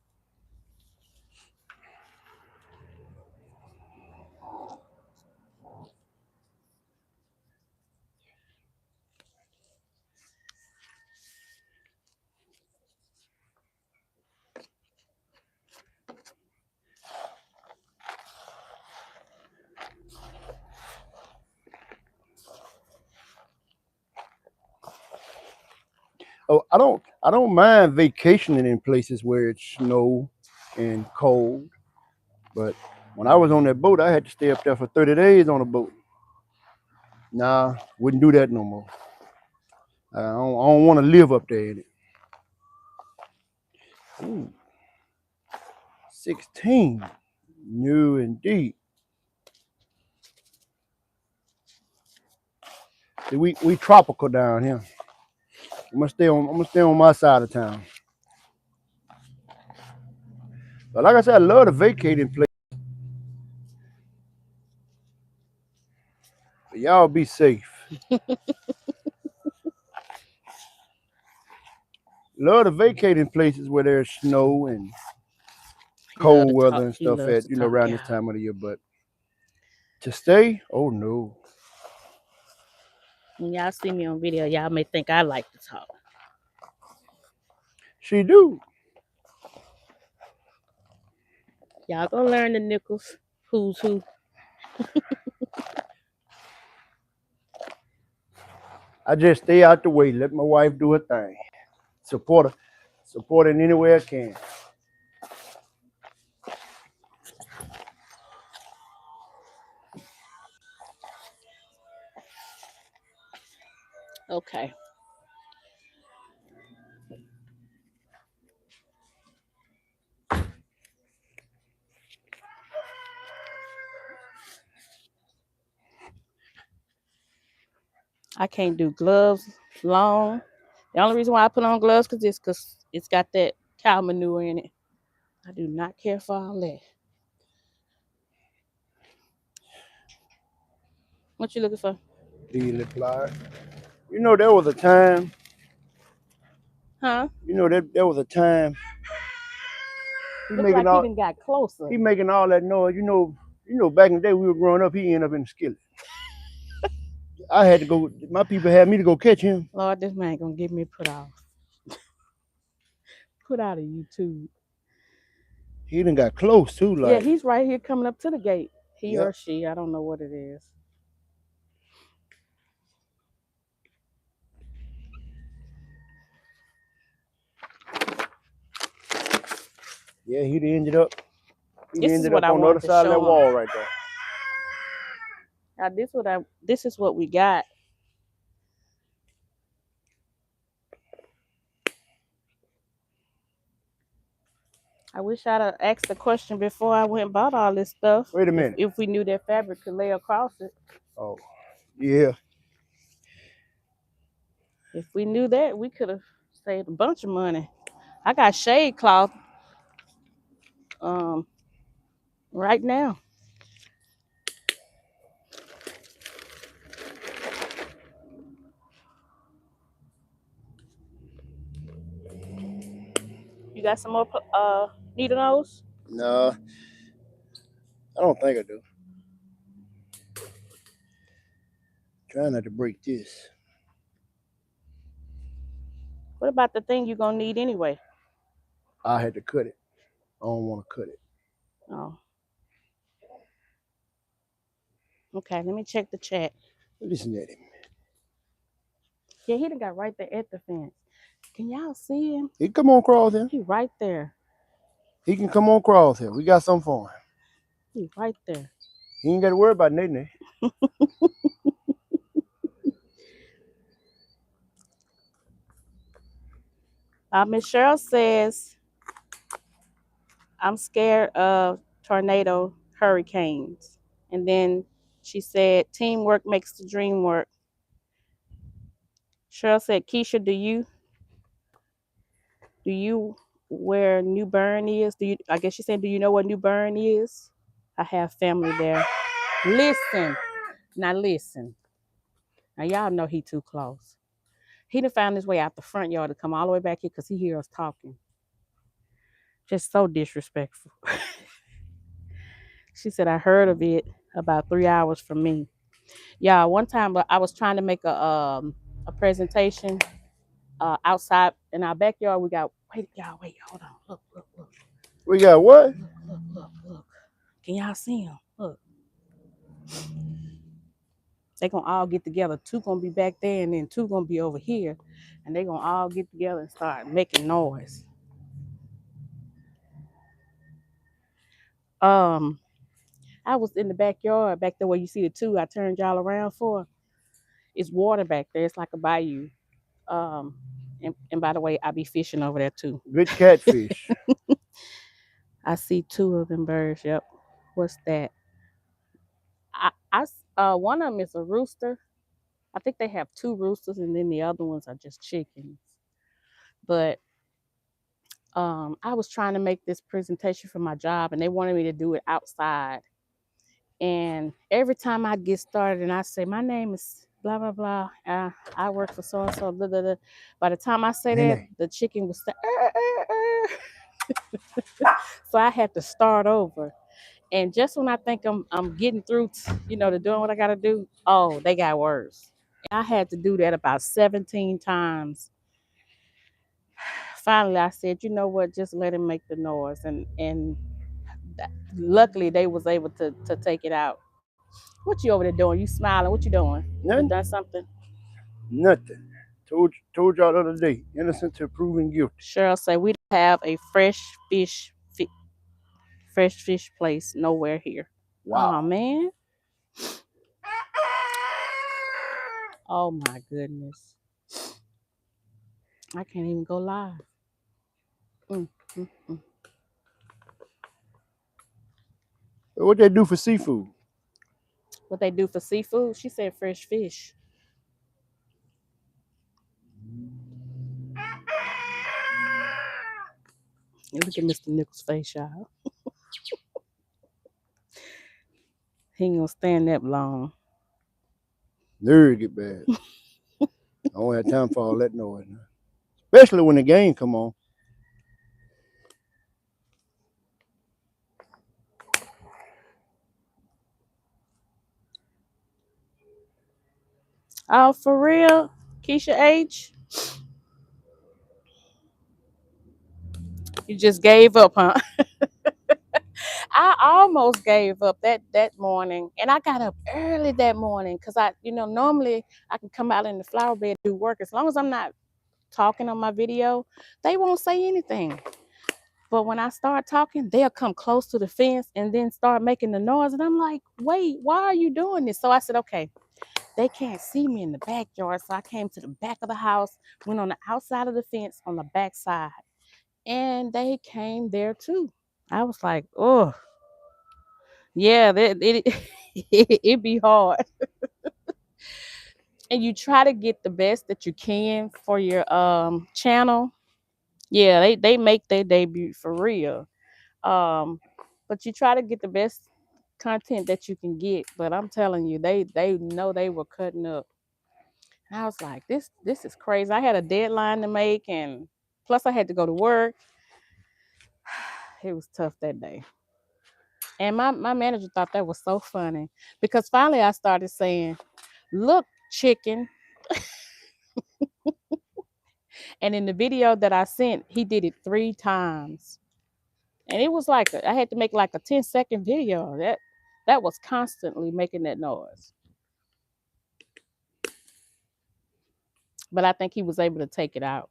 Oh, I don't mind vacationing in places where it's snow and cold. But when I was on that boat, I had to stay up there for 30 days on a boat. Nah, wouldn't do that no more. I don't want to live up there in it. Ooh, 16. New indeed. See, we tropical down here. I'm gonna stay on my side of town. But like I said, I love the vacating place. But y'all be safe. Love the vacating places where there's snow and He love to cold talk. weather and He stuff loves at to talk, around this y'all. time of the year. But to stay, oh no. When y'all see me on video, y'all may think I like to talk. She do. Y'all gonna learn the Nichols who's who. I just stay out the way. Let my wife do her thing. Support her. Support her in any way I can. Okay. I can't do gloves long. The only reason why I put on gloves because it's got that cow manure in it. I do not care for all that. What you looking for? Dealy pliers. You know, there was a time. Huh? You know that there was a time. He Look making like he all done got closer. he making all that noise. You know. Back in the day, we were growing up. He ended up in the skillet. I had to go. My people had me to go catch him. Lord, this man gonna get me put out of YouTube. He done got close too. Yeah, Like, he's right here coming up to the gate. He yep. or she, I don't know what it is. Yeah, he'd ended up. He This is ended what up I on the other wanted to side of that show him. wall right there. Now this is what we got. I wish I'd have asked the question before I went and bought all this stuff. Wait a If minute. if we knew that fabric could lay across it. Oh, yeah. If we knew that, we could have saved a bunch of money. I got shade cloth um right now. You got some more needle nose? No, I don't think I do. Trying not to break this. What about the thing you're gonna need anyway? I had to cut it. I don't want to cut it. Oh, okay. Let me check the chat. Listen at him. Yeah, he done got right there at the fence. Can y'all see him? He can come on across here. He right there. He can come on across here. We got something for him. He right there. He ain't got to worry about nothing. Miss Cheryl says I'm scared of tornado hurricanes. And then she said teamwork makes the dream work. Cheryl said, Keisha, do you where New Bern is? Do you I guess she said, do you know what New Bern is? I have family there. Listen. Now listen. Now y'all know he too close. He done found his way out the front yard to come all the way back here because he hear us talking. Just so disrespectful. She said I heard of it about 3 hours from me. Yeah, one time I was trying to make a presentation outside in our backyard. We got wait, y'all wait, hold on, look, We got what? look. Can y'all see them? Look, they gonna all get together. Two gonna be back there, and then two gonna be over here, and they gonna all get together and start making noise. Um, I was in the backyard back there where you see the two I turned y'all around for. It's water back there. It's like a bayou. Um, and by the way, I be fishing over there too. Good catfish. I see two of them birds. Yep. What's that? One of them is a rooster. I think they have two roosters, and then the other ones are just chickens. But I was trying to make this presentation for my job, and they wanted me to do it outside. And every time I get started, and I say my name is blah blah blah, I work for so and so. Blah, blah, blah. By the time I say that, Nene. the chicken was so I had to start over. And just when I think I'm getting through, to doing what I gotta do, oh, they got worse. I had to do that about 17 times. Finally, I said, you know what, just let him make the noise, and luckily they was able to take it out. What you over there doing? You smiling? What you doing? You done Nothing. done something? Nothing. Told y'all the other day. Innocent to proven guilty. Cheryl say we don't have a fresh fish place nowhere here. Oh Wow. man. Oh my goodness. I can't even go live. Mm, mm, mm. What they do for seafood? What they do for seafood? She said fresh fish. And look at Mr. Nichols' face, y'all. He ain't gonna stand that long. Nerve get bad. I don't have time for all that noise. Especially when the game come on. Oh, for real? Keisha H? You just gave up, huh? I almost gave up that morning, and I got up early that morning because normally I can come out in the flower bed and do work as long as I'm not talking on my video. They won't say anything, but when I start talking, they'll come close to the fence and then start making the noise, and I'm like, wait, why are you doing this? So I said, okay, they can't see me in the backyard, so I came to the back of the house, went on the outside of the fence on the back side, and they came there too. I was like, oh. Yeah, it be hard, and you try to get the best that you can for your channel. Yeah, they make their debut for real. Um, but you try to get the best content that you can get. But I'm telling you, they know they were cutting up. And I was like, this is crazy. I had a deadline to make, and plus I had to go to work. It was tough that day. And my manager thought that was so funny because finally I started saying, look, chicken. And in the video that I sent, he did it 3 times. And it was like I had to make like a 10-second video. That was constantly making that noise. But I think he was able to take it out.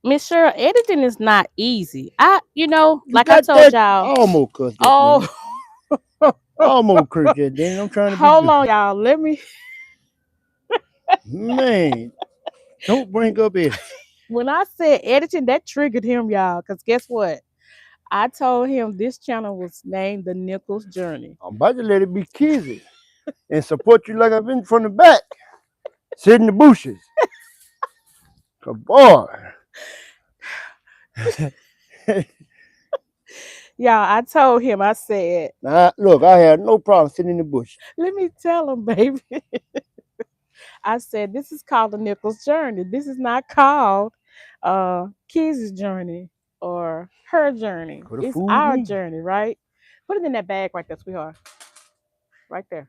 Miss Cheryl, editing is not easy. You Like I got told that? I y'all. almost cussed that thing. Oh, I almost cursed that thing. I'm trying to be hold good. on, y'all. Let me. Man, don't bring up editing. When I said editing, that triggered him, y'all. Because guess what? I told him this channel was named the Nichols Journey. I'm about to let it be kizzy and support you like I've been from the back. Sit in the bushes. Boy. Y'all, I told him, I said, Now, look, I had no problem sitting in the bush. let me tell him, baby. I said, this is called the Nichols Journey. This is not called Kiz's Journey or her journey. Could have It's fooled our me. journey, right? Put it in that bag right there, sweetheart. Right there.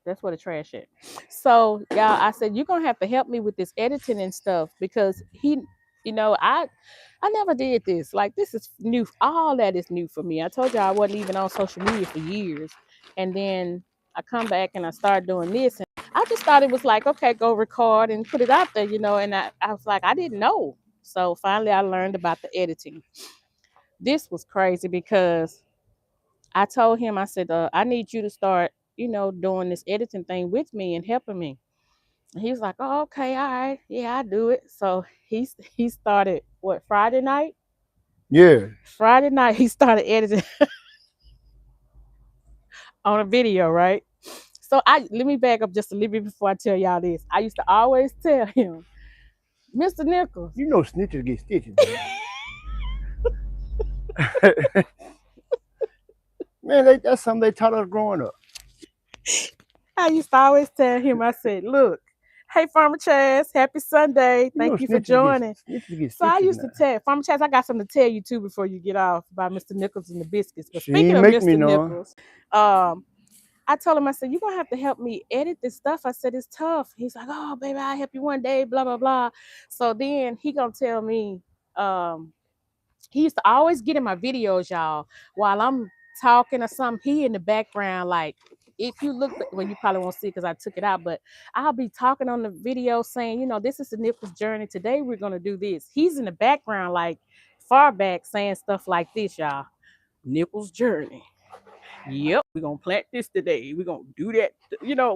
That's where the trash at. So, y'all, I said, you're going to have to help me with this editing and stuff because I never did this. Like, this is new. All that is new for me. I told you I wasn't even on social media for years. And then I come back and I start doing this. And I just thought it was like, okay, go record and put it out there, And I was like, I didn't know. So finally, I learned about the editing. This was crazy because I told him, I said, I need you to start, doing this editing thing with me and helping me. And he was like, oh, okay, all right. Yeah, I do it. So he started what, Friday night? Yeah. Friday night he started editing on a video, right? So I let me back up just a little bit before I tell y'all this. I used to always tell him, Mr. Nichols. You know snitches get stitches, man. Man, that's something they taught us growing up. I used to always tell him, I said, look, hey, Farmer Chaz, happy Sunday. You know Thank you for joining. snitches get So I stitches used now. to tell Farmer Chaz, I got something to tell you too before you get off about Mr. Nichols and the biscuits. But She speaking ain't of make me Mr. none. Nichols, I told him, I said, you're gonna have to help me edit this stuff. I said, it's tough. He's like, oh baby, I'll help you one day, blah, blah, blah. So then he gonna tell me, he used to always get in my videos, y'all, while I'm talking or something. He in the background, like if you look, well, you probably won't see because I took it out, but I'll be talking on the video saying, this is the Nichols journey. Today we're gonna do this. He's in the background, like far back, saying stuff like this, y'all. Nichols journey. Yep, we're gonna plant this today. We're gonna do that.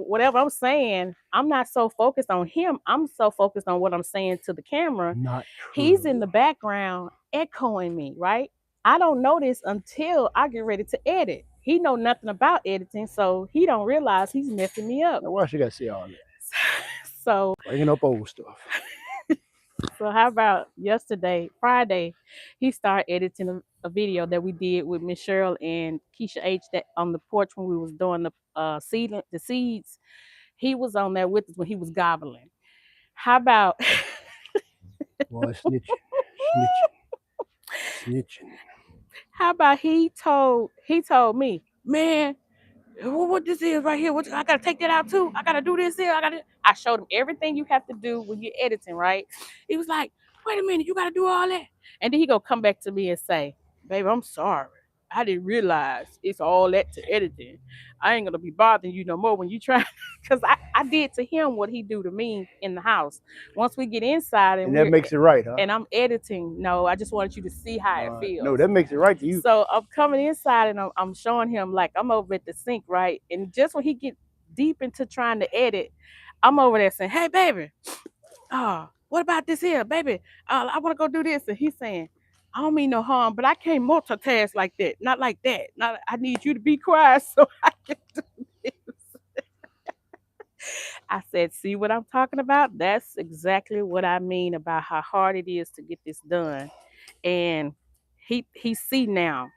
Whatever I'm saying, I'm not so focused on him. I'm so focused on what I'm saying to the camera. Not He's in true. the background echoing me, right? I don't notice until I get ready to edit. He know nothing about editing, so he don't realize he's messing me up. Now, why she got to say all that? So, Bringing up old stuff. so how about yesterday, Friday, he started editing a video that we did with Miss Cheryl and Keisha H that on the porch when we was doing the seeds. He was on there with us when he was gobbling. How about Boy, snitching. Snitching. Snitching. how about he told me, man, what this is right here? What I gotta take that out too? I gotta do this here. I showed him everything you have to do when you're editing, right? He was like, wait a minute, you gotta do all that. And then he gonna come back to me and say, baby, I'm sorry. I didn't realize it's all that to editing. I ain't gonna be bothering you no more when you try because I did to him what he do to me in the house. Once we get inside And that makes it right, huh? and I'm editing, no, I just wanted you to see how it No, feels. that makes it right to you. So I'm coming inside and I'm showing him like I'm over at the sink, right? And just when he get deep into trying to edit, I'm over there saying, "Hey, baby, what about this here, baby? I want to go do this." And he's saying, "I don't mean no harm, but I can't multitask like that. Not like that. Not. I need you to be quiet so I can do this." I said, "See what I'm talking about? That's exactly what I mean about how hard it is to get this done." And he see now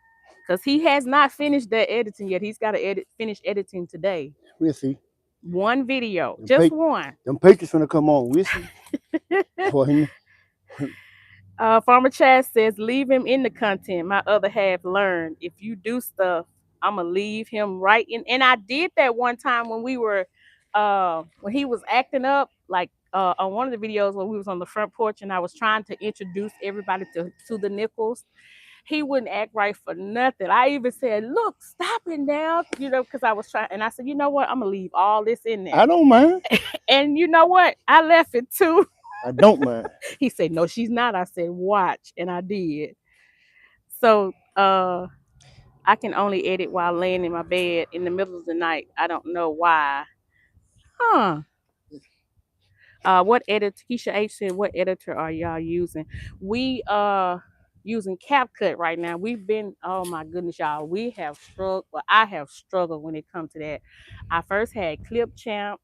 because he has not finished that editing yet. He's got to finish editing today. We'll see. One video, Them, just one. them pictures gonna come on. We'll see. Boy, Farmer Chad says, leave him in the content. My other half learned. If you do stuff, I'ma leave him right in. And I did that one time when we were when he was acting up, like on one of the videos when we was on the front porch and I was trying to introduce everybody to the Nichols. He wouldn't act right for nothing. I even said, look, stop it now, because I was trying, and I said, you know what, I'm gonna leave all this in there. I don't mind. And you know what? I left it too. I don't mind. He said, no, she's not. I said, watch. And I did. So I can only edit while laying in my bed in the middle of the night. I don't know why. Huh. What editor Keisha H said, what editor are y'all using? We using CapCut right now. We've been, oh my goodness, y'all. We have struggled, well, I have struggled when it comes to that. I first had ClipChamp.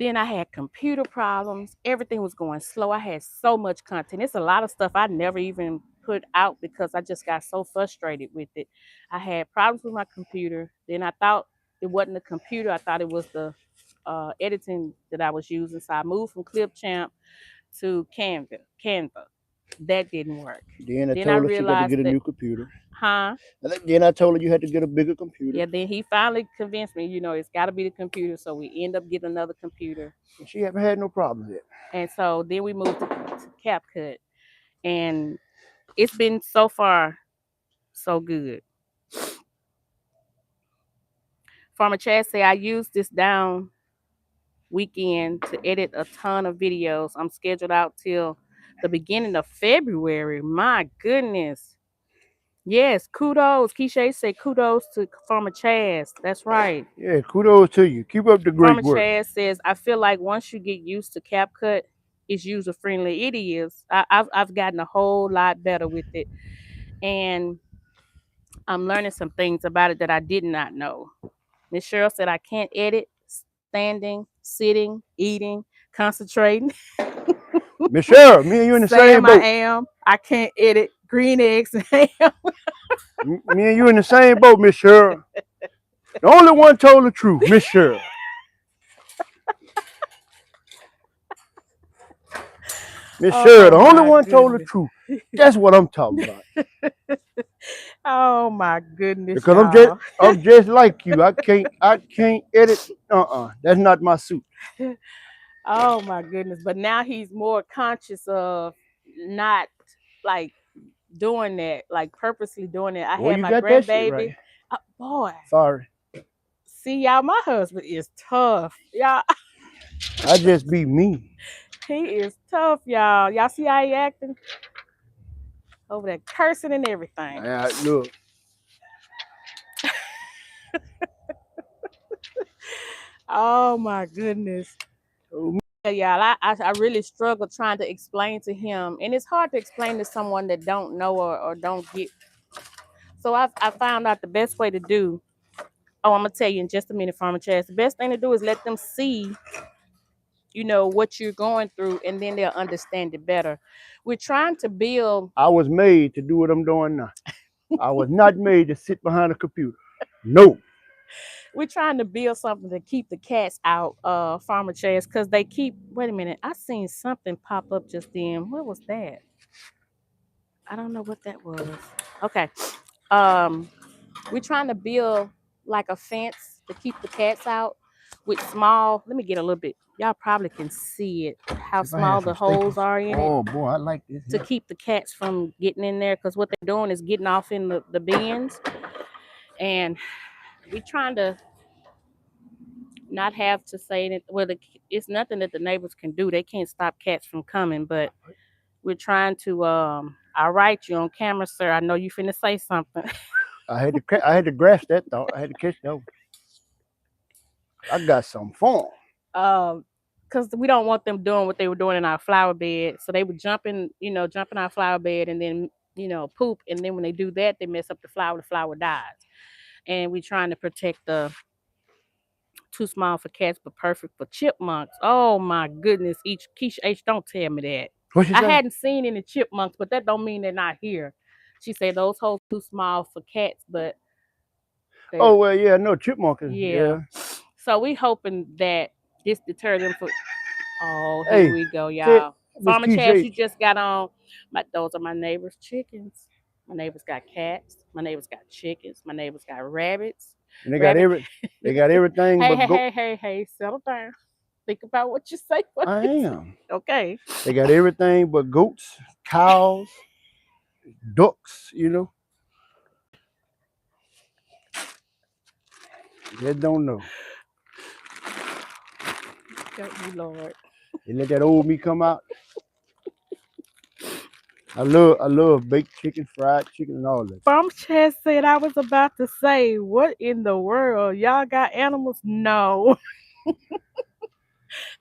Then I had computer problems. Everything was going slow. I had so much content. It's a lot of stuff I never even put out because I just got so frustrated with it. I had problems with my computer. Then I thought it wasn't the computer. I thought it was the editing that I was using. So I moved from ClipChamp to Canva. That didn't work. Then I Then I told her she got to realized get a that, new computer. huh? Then I told her you had to get a bigger computer. Yeah, then he finally convinced me, it's got to be the computer. So we end up getting another computer. And she haven't had no problems yet. And so then we moved to CapCut. And it's been so far so good. Farmer Chad say I used this down weekend to edit a ton of videos. I'm scheduled out till the beginning of February. My goodness. Yes, kudos. Keisha said kudos to Farmer Chaz. That's right. Yeah, kudos to you. Keep up the great Farmer work. Chaz says, I feel like once you get used to CapCut, it's user friendly. It is. I've gotten a whole lot better with it. And I'm learning some things about it that I did not know. Miss Cheryl said I can't edit standing, sitting, eating, concentrating. Miss Cheryl, me and you in the same Sam, I boat. am. I can't edit green eggs and ham. Me and you in the same boat, Miss Cheryl. The only one told the truth, Miss Cheryl. Miss Cheryl, Oh the only my one told the goodness. truth. That's what I'm talking about. Oh my goodness, Because y'all. I'm just like you. I can't edit. That's not my suit. Oh my goodness. But now he's more conscious of not like doing that, like purposely doing it. I Boy, had you my got that shit grandbaby. right. Boy, Sorry. see y'all, my husband is tough. Y'all, I just be me. he is tough, y'all. Y'all see how he acting? Over there cursing and everything. Look. Oh my goodness. Oh, Yeah, y'all, I really struggle trying to explain to him. And it's hard to explain to someone that don't know or don't get. So I found out the best way to do. Oh, I'm gonna tell you in just a minute, Farmer Chaz. The best thing to do is let them see, what you're going through, and then they'll understand it better. We're trying to build. I was made to do what I'm doing now. I was not made to sit behind a computer. No. We're trying to build something to keep the cats out, Farmer Chaz, because they keep. Wait a minute, I seen something pop up just then. What was that? I don't know what that was. Okay. Um, we're trying to build like a fence to keep the cats out with small. Let me get a little bit. Y'all probably can see it, how If I had small the some staples. holes are in it Oh boy, I like this to here. keep the cats from getting in there. Because what they're doing is getting off in the bins. And we're trying to not have to say it. Well, it's nothing that the neighbors can do. They can't stop cats from coming, but we're trying to. I'll write you on camera, sir. I know you finna say something. I had to grasp that thought. I had to catch that one. I got some form. Because we don't want them doing what they were doing in our flower bed. So they would jump in our flower bed and then, poop. And then when they do that, they mess up the flower dies. And we're trying to protect the too small for cats, but perfect for chipmunks. Oh my goodness. Keisha H, don't tell me that. What you I say? hadn't seen any chipmunks, but that don't mean they're not here. She said those holes too small for cats, but Oh they, well, yeah, no chipmunk. yeah. Yeah. So we hoping that this deter them for. Oh, here Hey, we go, tell y'all. Miss Farmer Chaz, Keisha, you just got on. Those are my neighbors' chickens. My neighbors got cats. My neighbors got chickens. My neighbors got rabbits. and they got Rabbit. they got everything Hey, but hey, goat. hey, hey, hey, settle down. Think about what you say. What I you say. am. Okay. They got everything but goats, cows, ducks. They don't know. Help me, Lord. They let that old meat come out. I love baked chicken, fried chicken, and all that. Farmer Chaz said I was about to say, what in the world? Y'all got animals? No.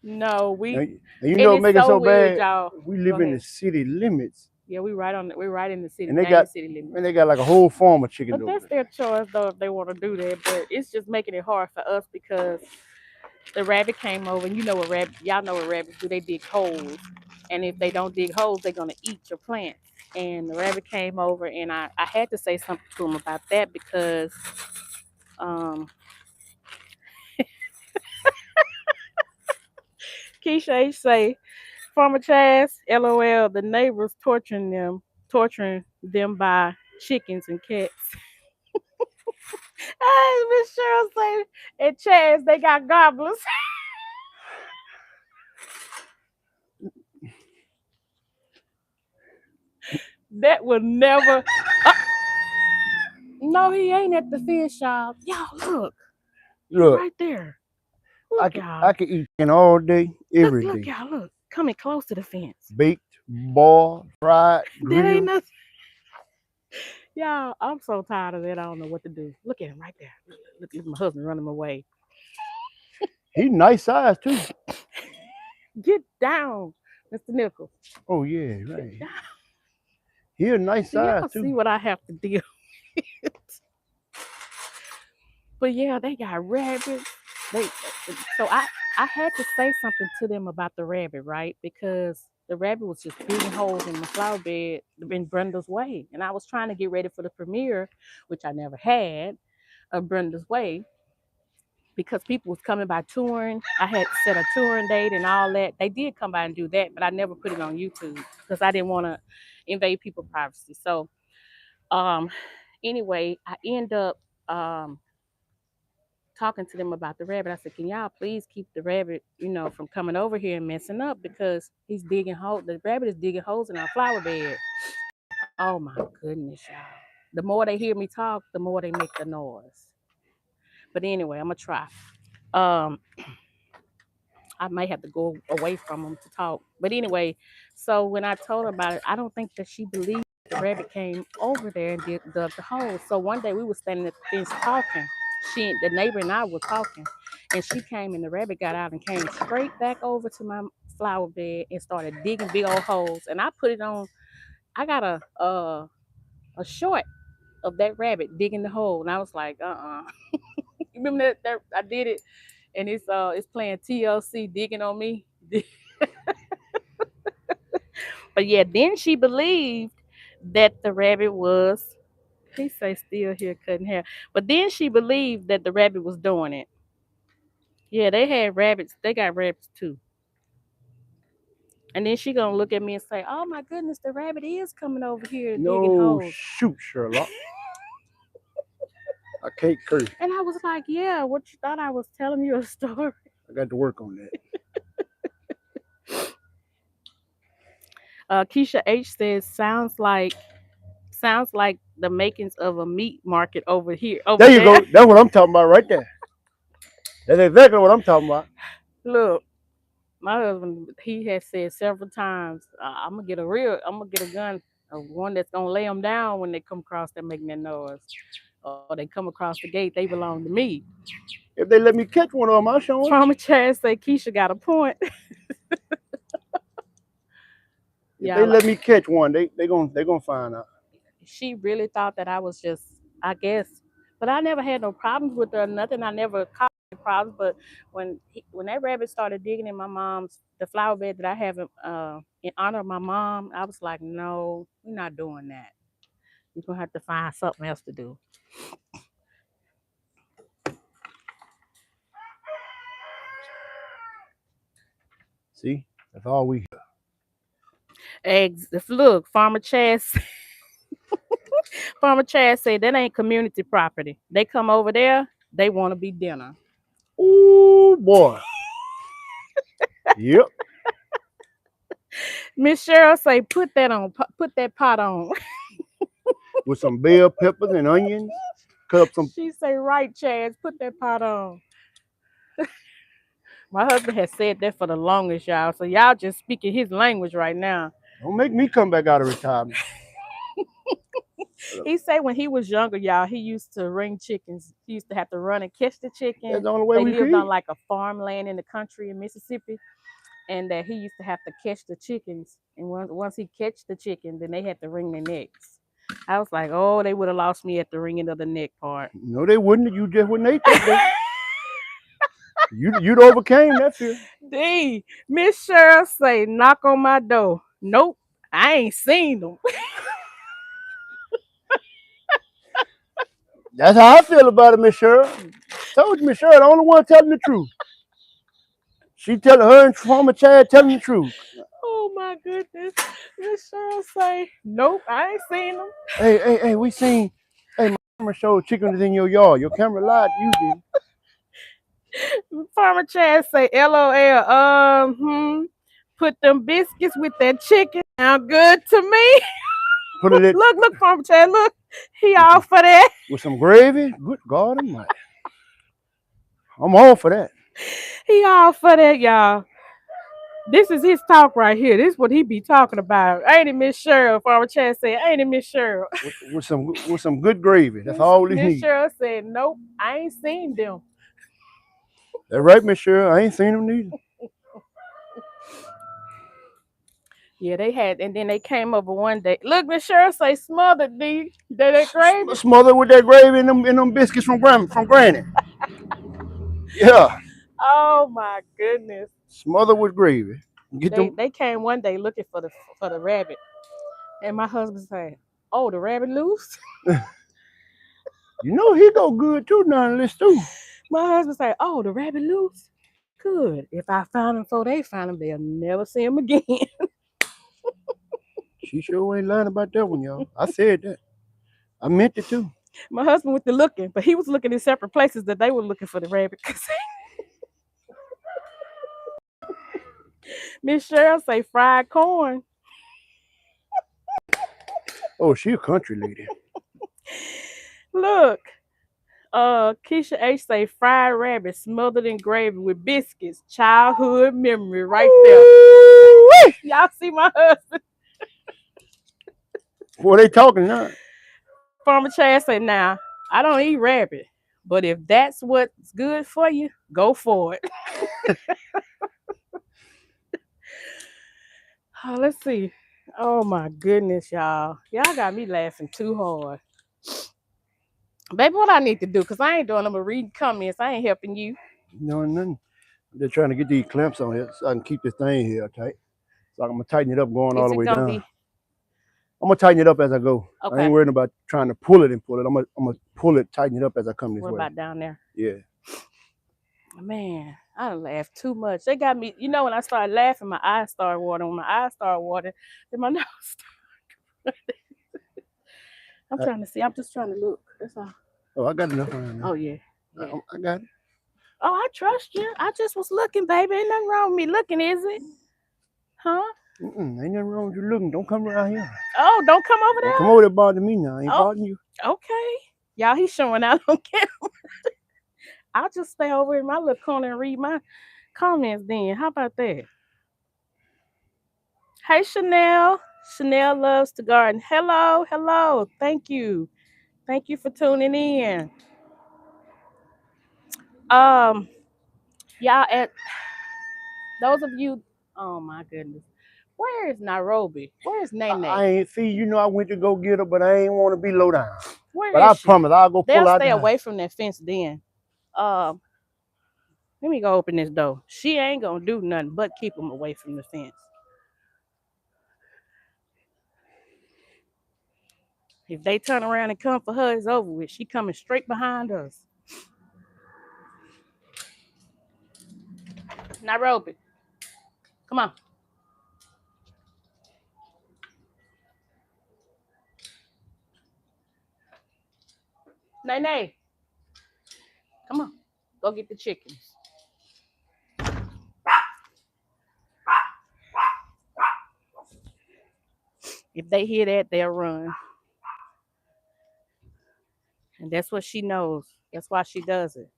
No, we And you and know what it's make it so so weird, bad? y'all. We Go live in the ahead. city limits, Yeah, we're right in the city, and they right in the got city limits. man, they got like a whole farm of chickens But over that's there. their choice though if they want to do that. But it's just making it hard for us because the rabbit came over and you know what rabbit y'all know what rabbits do, they dig holes. And if they don't dig holes, they're gonna eat your plants. And the rabbit came over and I had to say something to him about that because um Keisha H say, Farmer Chaz, LOL, the neighbors torturing them by chickens and cats. Hey, Miss Cheryl say, and Chaz, they got goblins. That would never. No, he ain't at the fish shop. Y'all, look. He Look, right there. I Look, can I y'all. can eat chicken all day, every Look, day. y'all, look. Coming close to the fence. Baked, boiled, fried, That ain't grilled. nothing. Y'all, I'm so tired of that. I don't know what to do. Look at him right there. Look, my husband running away. He's nice size too. Get down, Mr. Nichols. Oh yeah, Get right. down. He a nice Do size y'all too. see what I have to deal with? But yeah, they got rabbits. They so I had to say something to them about the rabbit, right? Because the rabbit was just digging holes in the flower bed in Brenda's Way, and I was trying to get ready for the premiere, which I never had of Brenda's Way because people was coming by touring. I had to set a touring date and all that. They did come by and do that, but I never put it on YouTube because I didn't want to invade people's privacy. So um anyway, I end up um talking to them about the rabbit. I said, "Can y'all please keep the rabbit, from coming over here and messing up because he's digging holes. The rabbit is digging holes in our flower bed." Oh my goodness, y'all! The more they hear me talk, the more they make the noise. But anyway, I'm gonna try. Um, I may have to go away from them to talk. But anyway, so when I told her about it, I don't think that she believed the rabbit came over there and dug the hole. So one day we were standing at the fence talking. The neighbor and I were talking, and she came and the rabbit got out and came straight back over to my flower bed and started digging big old holes. And I put it on. I got a short of that rabbit digging the hole, and I was like, You remember that I did it, and it's playing TLC digging on me. But yeah, then she believed that the rabbit was. He say still here cutting hair, but then she believed that the rabbit was doing it. Yeah, they had rabbits. They got rabbits too. And then she gonna look at me and say, "Oh my goodness, the rabbit is coming over here digging No holes." shoot, Sherlock. I can't curse. And I was like, "Yeah, what you thought I was telling you a story?" I got to work on that. Keisha H says, "Sounds like the makings of a meat market over here, over There you there." go. That's what I'm talking about right there. That's exactly what I'm talking about. Look, my husband, he has said several times, I'm gonna get a gun, one that's gonna lay them down when they come across there making that noise, or they come across the gate, they belong to me. If they let me catch one of them, I'll show them. Trauma Chad say Keisha got a point. If they Yeah, let me catch one, they gonna find out. she really thought that I was just, I guess, but I never had no problems with her, or nothing. I never caused any problems. But when that rabbit started digging in the flower bed that I have in honor of my mom, I was like, no, we're not doing that. You're gonna have to find something else to do. See, that's all we. Eggs. Look, Farmer Chad said that ain't community property. They come over there, they want to be dinner. Ooh boy. Yep. Miss Cheryl say, put that pot on. With some bell peppers and onions. Cut up some. She say, right, Chaz, put that pot on. My husband has said that for the longest, y'all. So y'all just speaking his language right now. Don't make me come back out of retirement. He said when he was younger, y'all, he used to ring chickens. He used to have to run and catch the That's chicken. the only way They we could lived on eat. like a farmland in the country in Mississippi, and that he used to have to catch the chickens. And once he catch the chicken, then they had to wring their necks. I was like, oh, they would have lost me at the ringing of the neck part. No, they wouldn't. You just wouldn't eat that day. You'd overcame that fear. D, Miss Cheryl say, knock on my door. Nope, I ain't seen them. That's how I feel about it, Miss Cheryl. Told you, Miss Cheryl, the only one telling the truth. She telling her and Farmer Chad telling the truth. Oh my goodness. Miss Cheryl say, nope, I ain't seen them. Hey, we seen. Hey, my camera showed chickens in your yard. Your camera lied to you, did. Farmer Chad say, LOL, put them biscuits with that chicken. Sound good to me. Put it in Look, Farmer Chad, look. He with all some, for that. with some gravy. Good God Almighty. I'm all for that. He all for that, y'all. This is his talk right here. This is what he be talking about. Ain't it, Miss Cheryl? Farmer Chad said, ain't it, Miss Cheryl? With some good gravy. That's all we Miss need. Cheryl said, nope, I ain't seen them. That's right, Miss Cheryl. I ain't seen them neither. Yeah, they had, and then they came over one day. Look, Miss Cheryl say smothered D. That gravy. Smothered with that gravy and them biscuits from Granny. Yeah, Oh my goodness. smothered with gravy. Get They them. they came one day looking for the rabbit. And my husband said, oh, the rabbit loose? You know he go good too now in this too. My husband said, oh, the rabbit loose? Good. If I found him before they found him, they'll never see him again. She sure ain't lying about that one, y'all. I said that. I meant it too. My husband went to looking, but he was looking in separate places that they were looking for the rabbit. Miss Cheryl say fried corn. Oh, she a country lady. Look, Keisha H say fried rabbit smothered in gravy with biscuits. Childhood memory right there. Ooh-wee! Y'all see my husband. Boy, they talking now. Farmer Chad say, now, I don't eat rabbit, but if that's what's good for you, go for it. Oh, let's see. Oh my goodness, y'all. Y'all got me laughing too hard. Baby, what I need to do, because I ain't doing them but reading comments. I ain't helping you. No, nothing. They're trying to get these clamps on here so I can keep this thing here tight. So I'm gonna tighten it up going all Is the it way gonna down. be I'm gonna tighten it up as I go. I ain't okay? worried about trying to pull it and pull it. I'm gonna pull it, tighten it up as I come this What way. about down there? Yeah. Man, I done laughed too much. They got me, when I started laughing, my eyes started watering. When my eyes started watering, then my nose started. I'm I, trying to see. I'm just trying to look. That's all. oh, I got enough right now. Oh yeah. Yeah. I got it. Oh, I trust you. I just was looking, baby. Ain't nothing wrong with me looking, is it? Huh? Ain't nothing wrong with you looking. Don't come around here. Oh, don't come over Don't come there. over there bothering me now. I ain't Oh, bothering you. okay. Y'all, he's showing out on camera. I'll just stay over in my little corner and read my comments then. How about that? Hey, Chanel. Chanel loves to garden. Hello, hello. Thank you. Thank you for tuning in. Um, y'all, at those of you, oh my goodness. Where is Nairobi? Where is I Nene? ain't see. You know I went to go get her, but I ain't want to be low down. Where But is I she? promise I'll go pull They'll out stay the house. away from that fence then. Um, Let me go open this door. She ain't gonna do nothing but keep them away from the fence. If they turn around and come for her, it's over with. She coming straight behind us. Nairobi, come on. Nay Nay, come on, go get the chickens. If they hear that, they'll run, and that's what she knows. That's why she does it.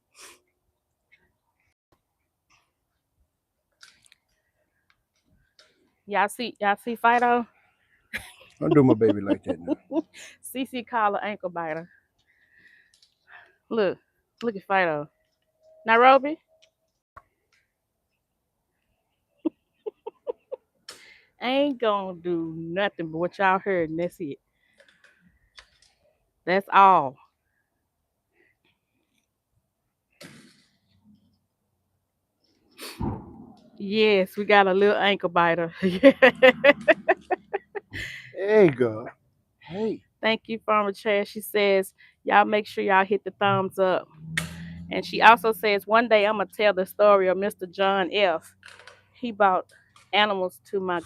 Y'all see Fido. Don't do my baby like that now. CC call her ankle biter. Look, look at Fido. Nairobi ain't gonna do nothing but what y'all heard, and that's it. That's all. Yes, we got a little ankle biter. Hey, God. Hey. Thank you, Farmer Chad. She says, y'all make sure y'all hit the thumbs up. And she also says, one day I'm gonna tell the story of Mr. John F. He bought animals to my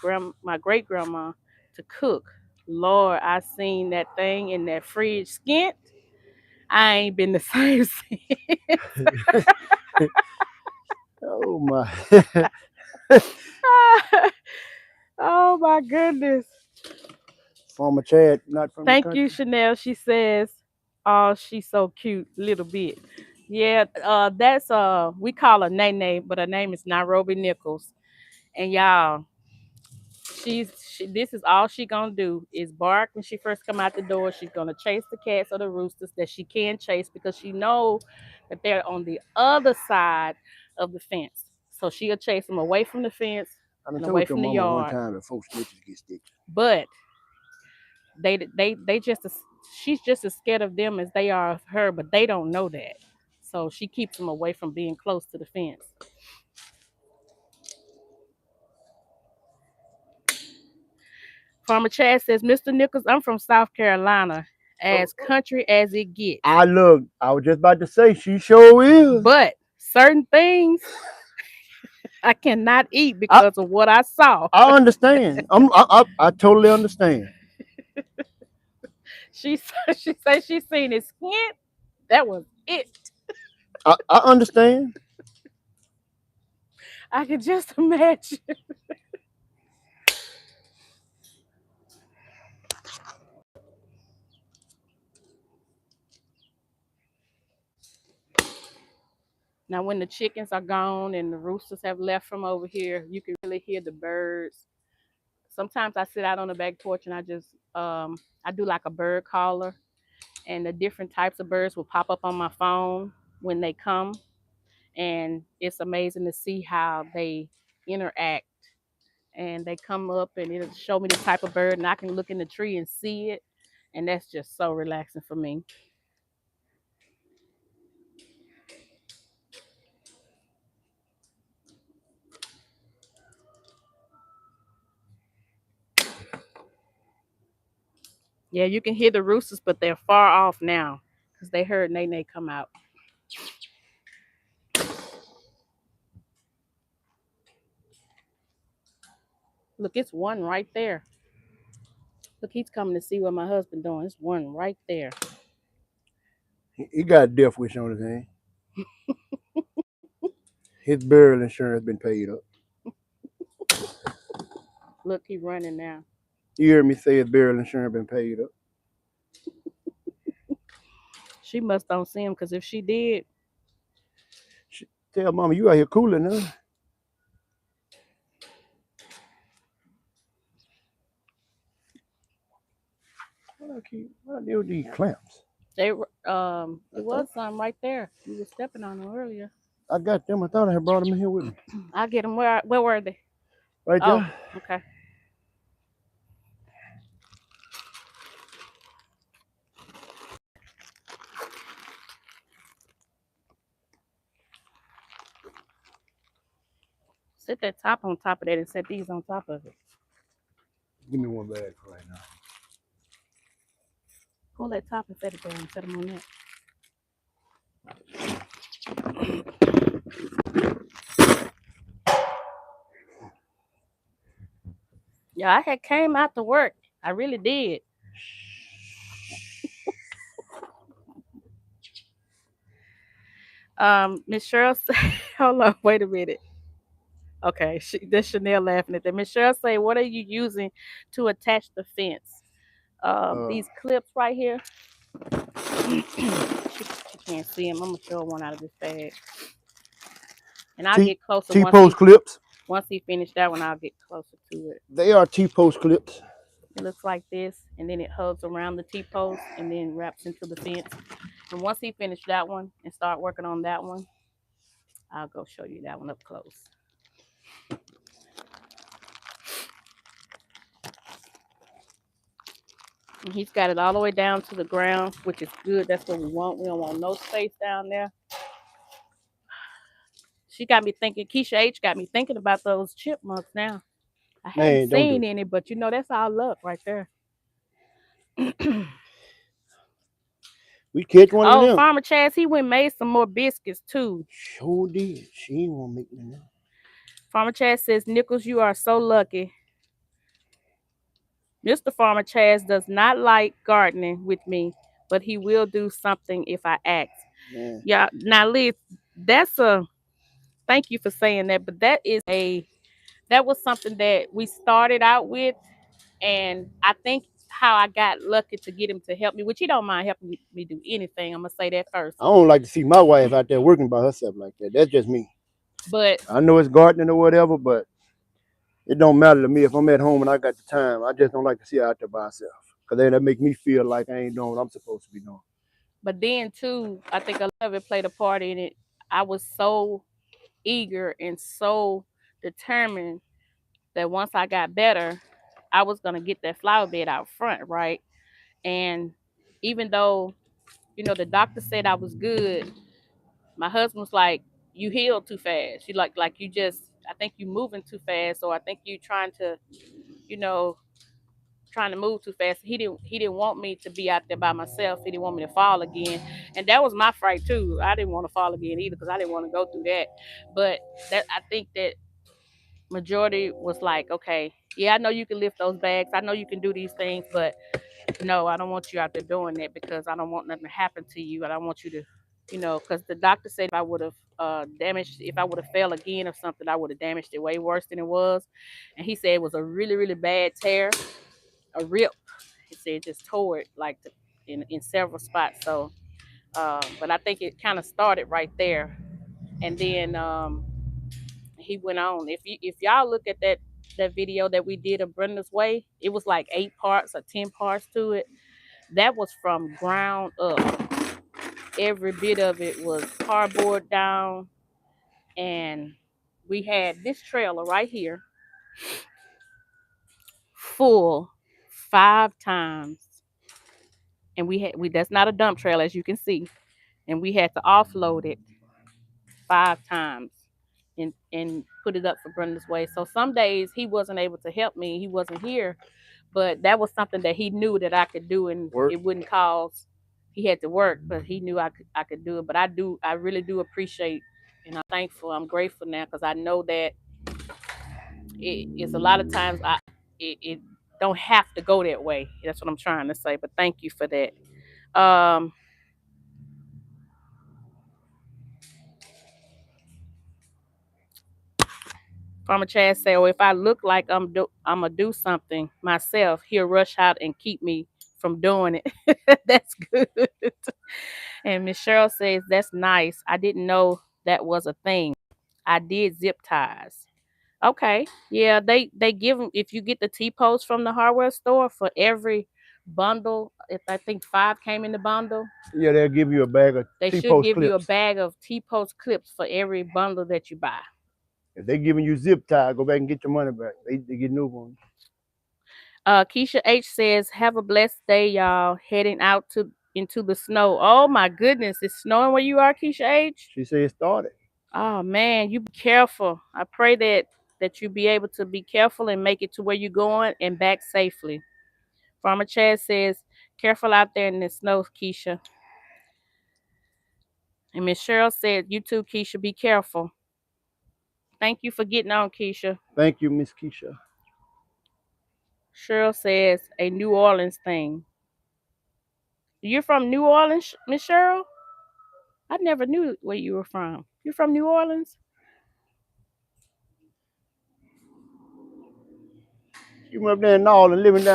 great grandma to cook. Lord, I seen that thing in that fridge skint. I ain't been the same since. Oh, my. Oh my goodness. Former Chad, not from the Thank you, country. Chanel. She says, "Oh, she's so cute, little bit." Yeah, that's we call her Nene, but her name is Nairobi Nichols. And y'all, this is all she gonna do is bark when she first come out the door. She's gonna chase the cats or the roosters that she can chase because she know that they're on the other side of the fence. So she'll chase them away from the fence I done and away told your from the mama one yard. time that folks snitches get stitches. But they just she's just as scared of them as they are of her, but they don't know that. So she keeps them away from being close to the fence. Farmer Chad says, Mr. Nichols, I'm from South Carolina, Oh, as country as it gets. I look. I was just about to say she sure is. But certain things I cannot eat I because of what I saw. I understand. I totally understand. She she says she seen his skin. That was it. I understand. I can just imagine. Now, when the chickens are gone and the roosters have left from over here, you can really hear the birds. Sometimes I sit out on the back porch and I do like a bird caller, and the different types of birds will pop up on my phone when they come, and it's amazing to see how they interact. And they come up and it'll show me the type of bird, and I can look in the tree and see it, and that's just so relaxing for me. Yeah, you can hear the roosters, but they're far off now because they heard Nene come out. Look, it's one right there. Look, he's coming to see what my husband doing. It's one right there. He got a death wish on his hand. His burial insurance been paid up. Look, he running now. You hear me say his burial insurance been paid up. She must don't see him because if she did, Tell mama you out here cooling, huh? What I do with these clamps? they I it was thought some right there. You were stepping on them earlier. I got them. I thought I had brought them in here with me. I get them. Where were they? Right Oh, there. okay. Set that top on top of that and set these on top of it. Give me one bag for right now. Pull that top and set it there and set them on that. Yeah, I had came out to work. I really did. Miss Cheryl, hold on, wait a minute. Okay, this Chanel laughing at that. Miss Cheryl say, "What are you using to attach the fence?" Uh, These clips right here. She can't see them. I'm gonna show her one out of this bag, and I'll T get closer T post clips. once he finished that one. I'll get closer to it. They are T post clips. It looks like this, and then it hugs around the T post, and then wraps into the fence. And once he finished that one and start working on that one, I'll go show you that one up close. And he's got it all the way down to the ground, which is good. That's what we want. We don't want no space down there. She got me thinking. Keisha H got me thinking about those chipmunks now. I hadn't Man, don't do seen it. any, but that's our luck right there. We catch one of Oh, them. Farmer Chaz, he went and made some more biscuits too. Sure did. She ain't gonna make me now. Farmer Chaz says, Nichols, you are so lucky. Mr. Farmer Chaz does not like gardening with me, but he will do something if I ask. Man, Yeah, now Liz, that's a thank you for saying that, but that was something that we started out with, and I think how I got lucky to get him to help me, which he don't mind helping me do anything. I'm gonna say that first. I don't like to see my wife out there working by herself like that. That's just me. But I know it's gardening or whatever, but it don't matter to me if I'm at home and I got the time. I just don't like to see her out there by herself. Cause then that make me feel like I ain't doing what I'm supposed to be doing. then too, I think a lot of it played a part in it. I was so eager and so determined that once I got better, I was gonna get that flower bed out front, right? And even though, the doctor said I was good, my husband was like, "You healed too fast. You like you just I think you moving too fast, or I think you you know, trying to move too fast." He didn't want me to be out there by myself. He didn't want me to fall again. And that was my fright too. I didn't want to fall again either because I didn't want to go through that. But that I think that majority was like, okay, yeah, I know you can lift those bags. I know you can do these things, but no, I don't want you out there doing that because I don't want nothing to happen to you. I don't want you to, because the doctor said if I would have if I would have fell again or something, I would have damaged it way worse than it was. And he said it was a really, really bad tear, a rip. He said it just tore it like in several spots. So, but I think it kind of started right there. And then he went on. If y'all look at that video that we did of Brenda's Way, it was like 8 parts or 10 parts to it. That was from ground up. Every bit of it was cardboard down, and we had this trailer right here full 5 times, and we that's not a dump trailer as you can see, and we had to offload it 5 times and put it up for Brenda's Way. So some days he wasn't able to help me, he wasn't here, but that was something that he knew that I could do, and Work. it wouldn't cause he had to work, but he knew I could do it. But I really do appreciate, and I'm thankful, I'm grateful now because I know that it is a lot of times it don't have to go that way. That's what I'm trying to say. But thank you for that. Um, Farmer Chad say, "Oh, if I look like I'm gonna do something myself, he'll rush out and keep me from doing it." That's good. And Miss Cheryl says, "That's nice. I didn't know that was a thing. I did zip ties." Okay, yeah, they give them if you get the T post from the hardware store for every bundle. If I think 5 came in the bundle, Yeah, they'll give you a bag of they T should post give you a clips. bag of T post clips for every bundle that you buy. If they giving you zip tie, go back and get your money back. They get new ones. Keisha H says, "Have a blessed day, y'all. Heading out to into the snow." Oh my goodness, it's snowing where you are, Keisha H. She said it started. Oh man, you be careful. I pray that you be able to be careful and make it to where you're going and back safely. Farmer Chad says, "Careful out there in the snow, Keisha." And Miss Cheryl said, "You too, Keisha. Be careful." Thank you for getting on, Keisha. Thank you, Miss Keisha. Cheryl says, "A New Orleans thing." You're from New Orleans, Miss Cheryl? I never knew where you were from. You're from New Orleans? You went up there in all and I'm living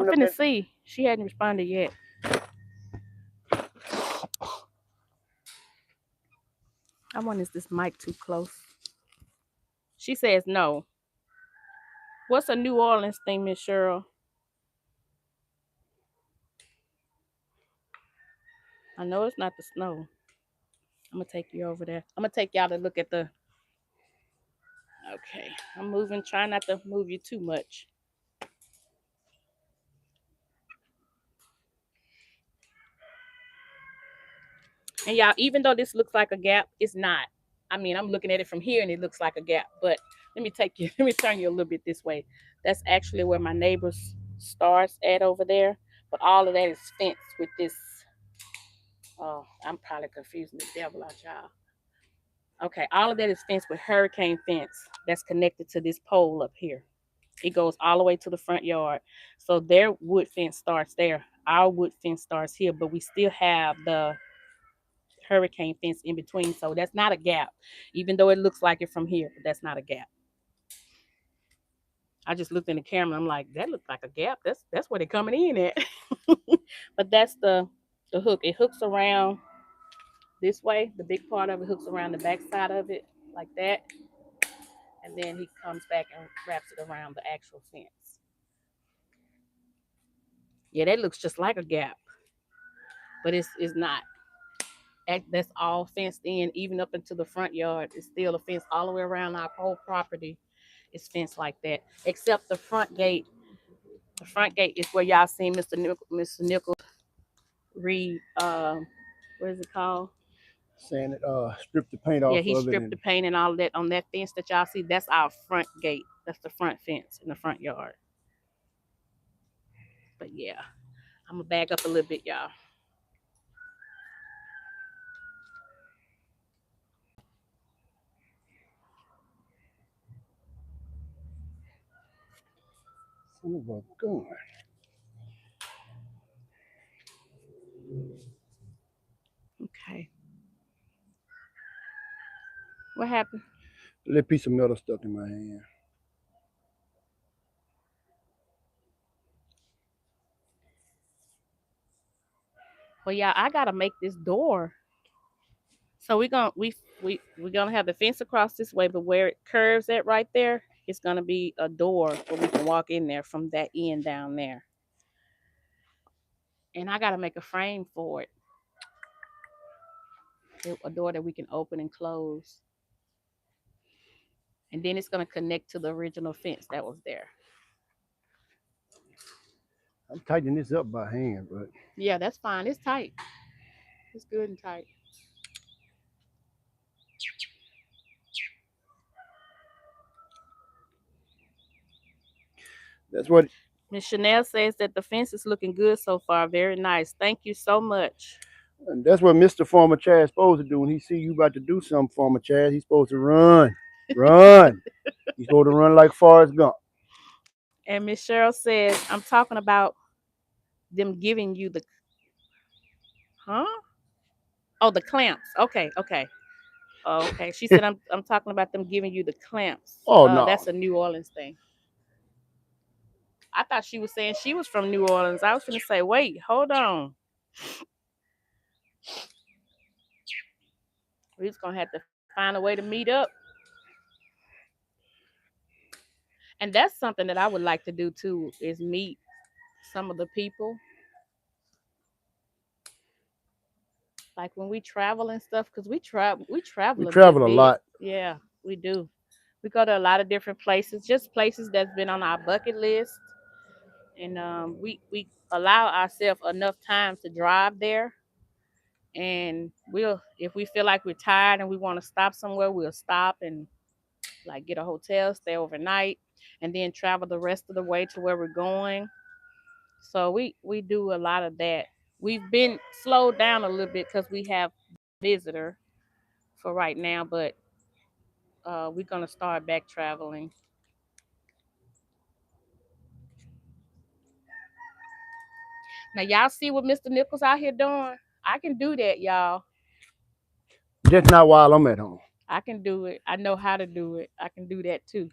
up finna there. see. She hadn't responded yet. I wonder is this mic too close? She says no. What's a New Orleans thing, Miss Cheryl? I know it's not the snow. I'm gonna take you over there. I'm gonna take y'all to look at the. Okay, I'm moving. Try not to move you too much. And y'all, even though this looks like a gap, it's not. I mean, I'm looking at it from here and it looks like a gap. But let me take you. Let me turn you a little bit this way. That's actually where my neighbor's starts at over there. But all of that is fenced with this. Oh, I'm probably confusing the devil out y'all. Okay, all of that is fenced with hurricane fence that's connected to this pole up here. It goes all the way to the front yard. So their wood fence starts there. Our wood fence starts here, but we still have the hurricane fence in between. So that's not a gap, even though it looks like it from here, but that's not a gap. I just looked in the camera. I'm like, that looks like a gap. That's where they're coming in at. But that's the hook. It hooks around this way. The big part of it hooks around the back side of it like that, and then he comes back and wraps it around the actual fence. Yeah, that looks just like a gap, but it's not. That's all fenced in, even up into the front yard. It's still a fence all the way around our whole property. It's fenced like that, except the front gate. The front gate is where y'all seen Mr. Nichols read. What is it called? Saying it strip the paint Yeah, off he of it stripped the and paint and all of that on that fence that y'all see. That's our front gate. That's the front fence in the front yard. But yeah, I'm gonna back up a little bit, y'all. son of a gun. Okay. What happened? A little piece of metal stuck in my hand. Well, yeah, I gotta make this door. So we're gonna have the fence across this way, but where it curves at right there, it's gonna be a door where we can walk in there from that end down there. And I gotta make a frame for it, a door that we can open and close. And then it's gonna connect to the original fence that was there. I'm tightening this up by hand, but Yeah, that's fine. It's tight. It's good and tight. that's what Miss Chanel says that the fence is looking good so far. Very nice. Thank you so much. that's what Mr. Former Chad's supposed to do. When he see you about to do something, Former Chad, he's supposed to run, run. He's supposed to run like Forrest Gump. And Miss Cheryl says, I'm talking about them giving you the huh? Oh, the clamps. Okay, okay. Oh, okay. She said I'm talking about them giving you the clamps. Oh no, That's a New Orleans thing. I thought she was saying she was from New Orleans. I was gonna say, wait, hold on. We're just gonna have to find a way to meet up. And that's something that I would like to do too, is meet some of the people. Like when we travel and stuff, because we we travel a good travel a bit. lot. Yeah, we do. We go to a lot of different places, just places that's been on our bucket list. And we allow ourselves enough time to drive there. And we'll, if we feel like we're tired and we want to stop somewhere, we'll stop and like get a hotel, stay overnight, and then travel the rest of the way to where we're going. So we do a lot of that. We've been slowed down a little bit because we have visitor for right now, but we're gonna start back traveling. Now y'all see what Mr. Nichols out here doing? I can do that, y'all. Just not while I'm at home. I can do it. I know how to do it. I can do that too.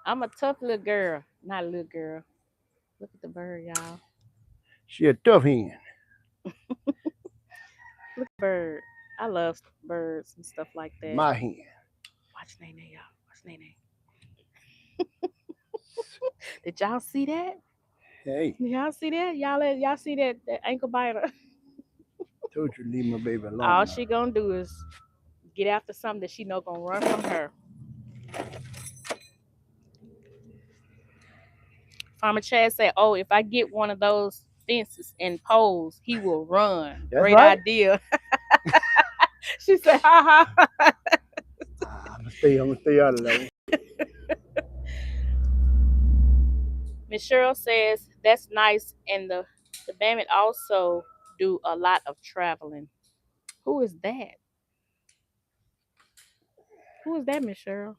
I'm a tough little girl. Not a little girl. Look at the bird, y'all. She a tough hen. Look at the bird. I love birds and stuff like that. My hen. Watch Nene, y'all. Watch Nene. Did y'all see that? Hey, Did y'all see that? Y'all see that ankle biter? told you to leave my baby All alone now. she gonna do is get after something that she know gonna run from her. Farmer Chad said, "Oh, if I get one of those fences and poles, he will run." That's Great right. idea. She said, "Ha ha." I'm gonna stay out of that one. Miss Cheryl says that's nice, and the Bandit also do a lot of traveling. Who is that? Who is that, Miss Cheryl?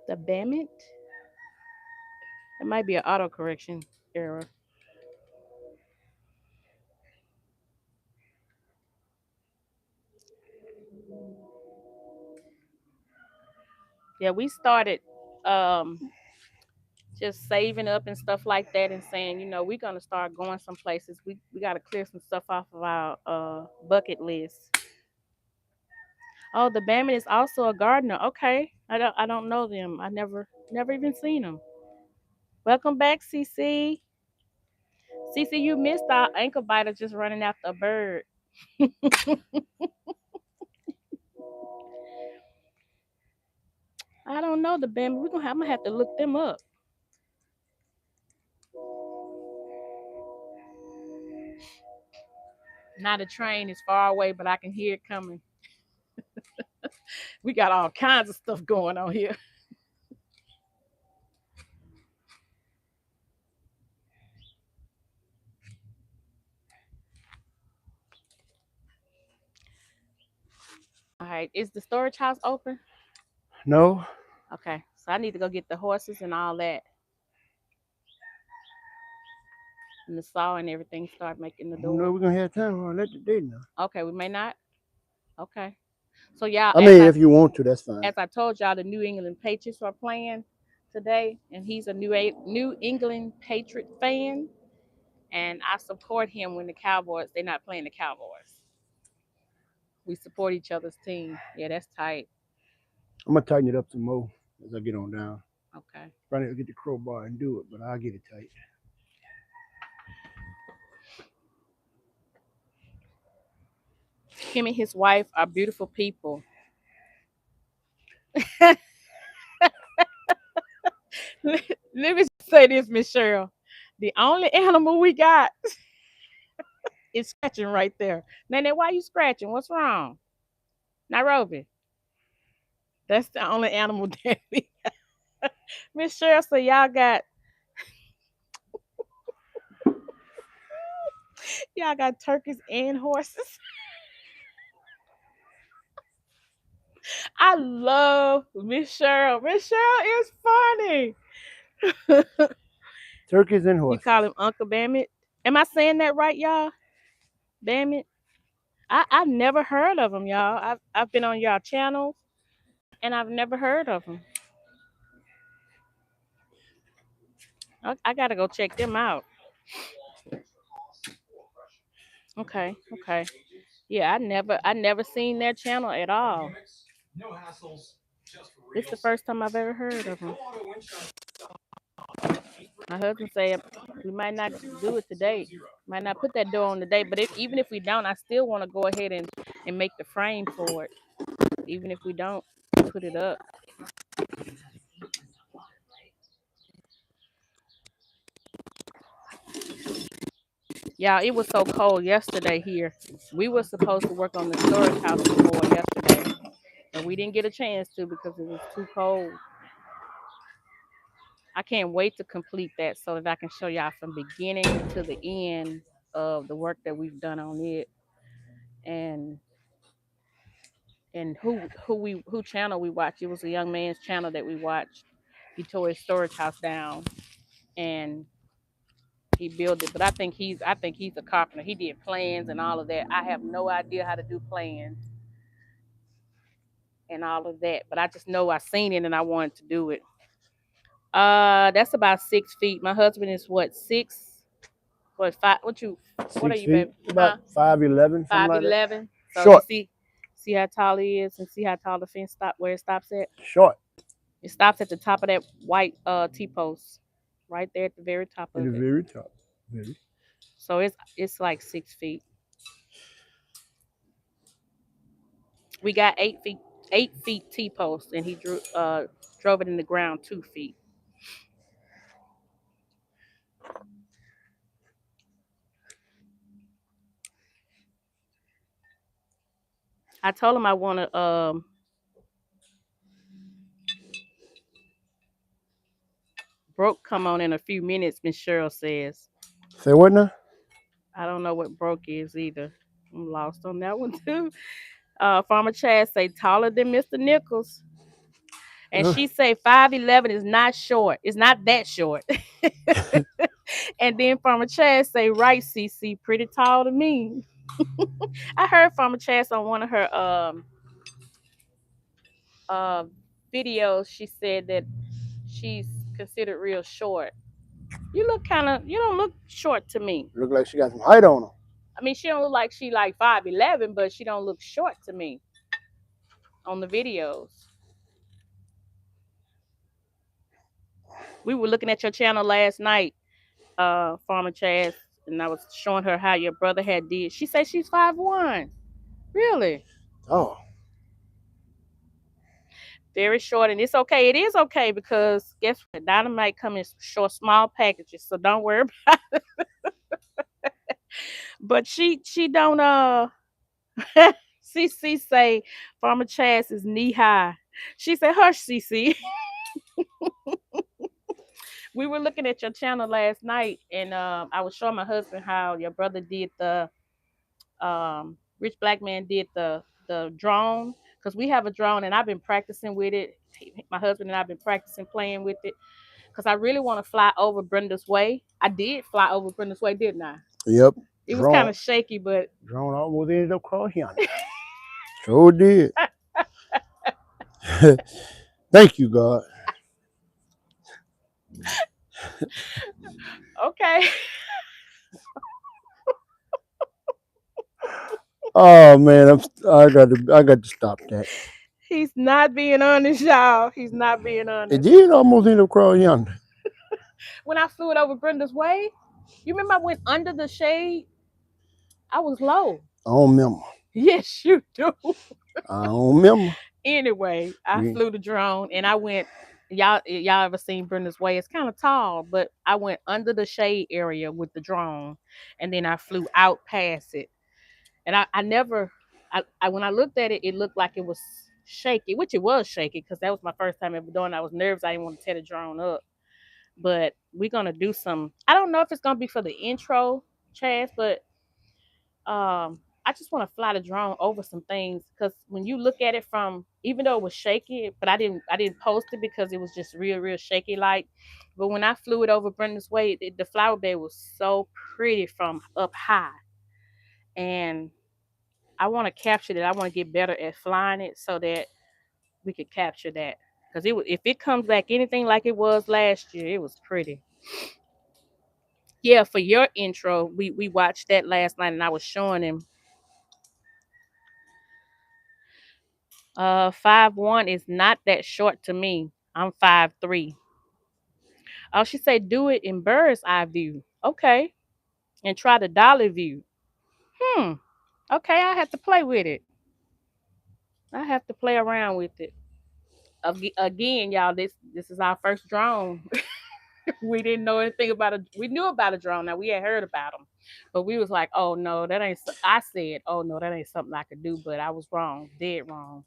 The Bandit? It might be an autocorrection error. Yeah, we started um just saving up and stuff like that, and saying, we're gonna start going some places. We gotta clear some stuff off of our bucket list. Oh, the Bandit is also a gardener. Okay, I don't know them. I never even seen them. Welcome back, CC. CC, you missed our ankle biter just running after a bird. I don't know the Bandit. I'm gonna have to look them up. Now the train is far away, but I can hear it coming. We got all kinds of stuff going on here. All right, is the storage house open? No, Okay, so I need to go get the horses and all that, and the saw and everything. Start making the I don't know if door. we're gonna have time for all that today now. Okay, we may not. Okay, so y'all, I mean, if you want to, that's fine. as I told y'all, the New England Patriots are playing today, and he's a New England Patriot fan, and I support him when the Cowboys. They're not playing the Cowboys. We support each other's team. Yeah, that's tight. I'm gonna tighten it up some more as I get on down. Okay. Probably get the crowbar and do it, but I'll get it tight. Him and his wife are beautiful people. Let me say this, Miss Cheryl. The only animal we got is scratching right there. Nene, why you scratching? What's wrong? Nairobi. That's the only animal that we Miss Cheryl, so y'all got turkeys and horses. I love Miss Cheryl. Miss Cheryl is funny. Turkeys and You horses. call him Uncle Bammit. Am I saying that right, y'all? Bammit? I've never heard of him, y'all. I've been on y'all channels and I've never heard of him. I gotta go check them out. Okay, okay. Yeah, I never seen their channel at all. This is the first time I've ever heard of them. My husband said we might not do it today. Might not put that door on today, but even if we don't, I still want to go ahead and make the frame for it. Even if we don't put it up. Yeah, it was so cold yesterday here. We were supposed to work on the storage house some more yesterday, and we didn't get a chance to because it was too cold. I can't wait to complete that so that I can show y'all from beginning to the end of the work that we've done on it, and who channel we watched. It was a young man's channel that we watched. He tore his storage house down, and he built it. But I think he's a carpenter. He did plans and all of that. I have no idea how to do plans and all of that. But I just know I seen it and I wanted to do it. That's about 6 feet. My husband is what, 6? What, 5? What are 6 you, feet, baby? about Huh? 5'11", something Five like that. eleven. So you Short, see how tall he is, and see how tall the fence stop where it stops at. short It stops at the top of that white T post, right there at the very top at the of it. very top. Very. So it's like 6 feet. We got 8 feet, 8 feet T post, and he drove it in the ground 2 feet. I told him I want to broke come on in a few minutes. Miss Cheryl says. Say what now? I don't know what broke is either. I'm lost on that one too. Farmer Chad say taller than Mr. Nichols. And Uh, she say 5'11" is not short. It's not that short. And then Farmer Chad say, right, CC, pretty tall to me. I heard Farmer Chad on one of her uh videos. She said that she's considered real short. You don't look short to me. Look like she got some height on her. I mean, she don't look like she like 5'11", but she don't look short to me on the videos. We were looking at your channel last night, Farmer Chaz, and I was showing her how your brother had did. She said she's 5'1". Really? Oh, Very short, and it's okay. It is okay because guess what? Dynamite come in short, small packages, so don't worry. But she don't CC say Farmer Chaz is knee high. She said, "Hush, CC." We were looking at your channel last night, and I was showing my husband how your brother did the rich black man did the drone because we have a drone, and I've been practicing with it. My husband and I've been practicing playing with it because I really want to fly over Brenda's Way. I did fly over Brenda's Way, didn't I? yep. It was kind Drone, of shaky, but drone almost ended up across yonder. Sure did. Thank you, God. okay. Oh man, I got to stop that. He's not being honest, y'all. He's not being It honest. did almost end up across yonder. When I flew it over Brenda's Way, you remember I went under the shade? I was low. I don't remember. Yes, you do. I don't remember. Anyway, I We, flew the drone and I went. Y'all ever seen Brenda's Way? It's kind of tall, but I went under the shade area with the drone, and then I flew out past it. And I never, when I looked at it, it looked like it was shaky, which it was shaky because that was my first time ever doing it. I was nervous. I didn't want to tear the drone up. But we're gonna do some. I don't know if it's gonna be for the intro, Chaz, but I just want to fly the drone over some things because when you look at it from, even though it was shaky, but I didn't post it because it was just real shaky like. But when I flew it over Brenda's Way, the flower bed was so pretty from up high, and I want to capture that. I want to get better at flying it so that we could capture that. Because if it comes back anything like it was last year, it was pretty. Yeah, for your intro, we watched that last night, and I was showing him. 5'1" is not that short to me. I'm 5'3". Oh, she said do it in bird's eye view. Okay. And try the dolly view. Hmm. Okay, I have to play with it. I have to play around with it. Again, y'all, this is our first drone. We didn't know anything about it. We knew about a drone. Now we had heard about them, but we was like, oh no, that ain't. I said, oh no, that ain't something I could do. But I was wrong, dead wrong.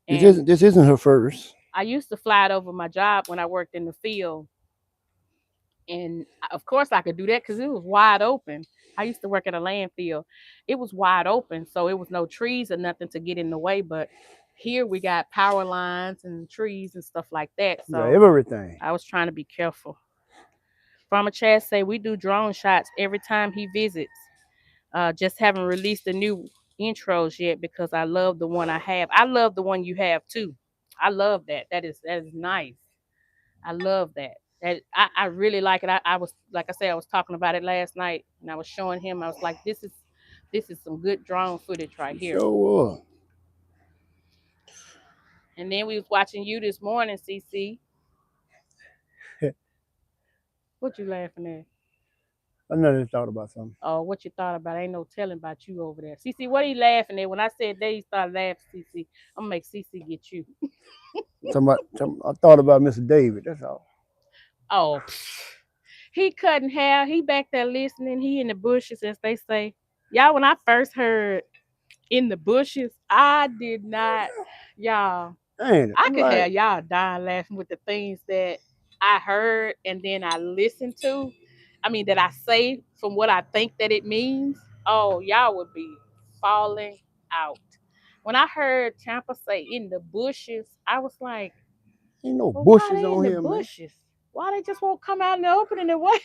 this And isn't this isn't her first. I used to fly it over my job when I worked in the field, and of course I could do that because it was wide open. I used to work at a landfill. It was wide open, so it was no trees or nothing to get in the way. But here we got power lines and trees and stuff like that. You got So everything. I was trying to be careful. Farmer Chad say we do drone shots every time he visits. Just haven't released the new intros yet because I love the one I have. I love the one you have too. I love that. That is nice. I love that. I really like it. I was like I said, I was talking about it last night and I was showing him. I was like, this is some good drone footage right It here. sure was. And then we was watching you this morning, CC. What you laughing at? I never thought about something. Oh, what you thought about? Ain't no telling about you over there. CC, what are you laughing at? When I said that, you started laughing, CC. I'm gonna make CC get you. I thought about Mr. David. That's all. Oh, he cutting hair. He back there listening. He in the bushes, as they say. Y'all, when I first heard in the bushes, I did not, y'all. Ain't it? I I'm could like, have y'all dying laughing with the things that I heard and then I listened to. I mean, that I say from what I think that it means. Oh, y'all would be falling out. When I heard Tampa say in the bushes, I was like, ain't no well, why bushes they in on the here, man. bushes? Why they just won't come out in the open in the way?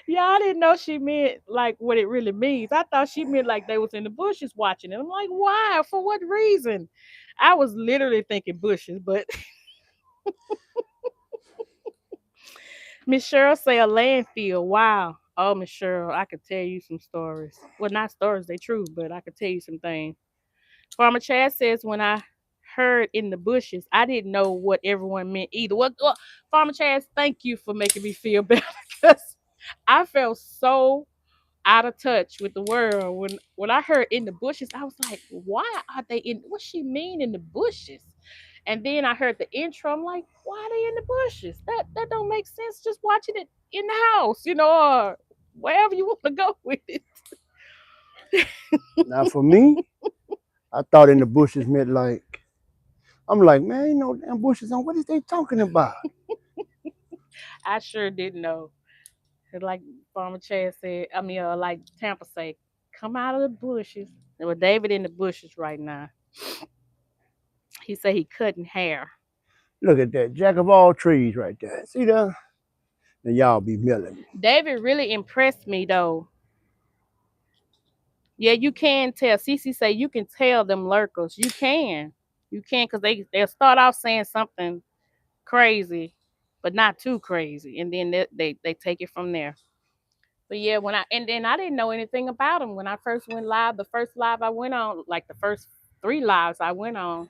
Yeah, I didn't know she meant like what it really means. I thought she meant like they was in the bushes watching it. I'm like, why? For what reason? I was literally thinking bushes, but Miss Cheryl say a landfill. Wow. Oh, Miss Cheryl, I could tell you some stories. Well, not stories, they true, but I could tell you some things. Farmer Chad says when I heard in the bushes, I didn't know what everyone meant either. What Farmer Chad, thank you for making me feel better because I felt so out of touch with the world. When I heard in the bushes, I was like, why are they in what she mean in the bushes? And then I heard the intro. I'm like, why are they in the bushes? That don't make sense. Just watching it in the house, or wherever you want to go with it. Now for me, I thought in the bushes meant like I'm like, man, ain't no damn bushes on. What is they talking about? I sure didn't know. Like Farmer Chad said, I mean, like Tampa say, come out of the bushes. Well, David in the bushes right now. He said he cutting hair. Look at that, jack of all trades right there. See that? And y'all be milling. David really impressed me though. Yeah, you can tell. Cece say you can tell them lurkers. You can, because they'll start off saying something crazy, but not too crazy, and then they take it from there. But yeah, and then I didn't know anything about them when I first went live. The first live I went on, like the first three lives I went on,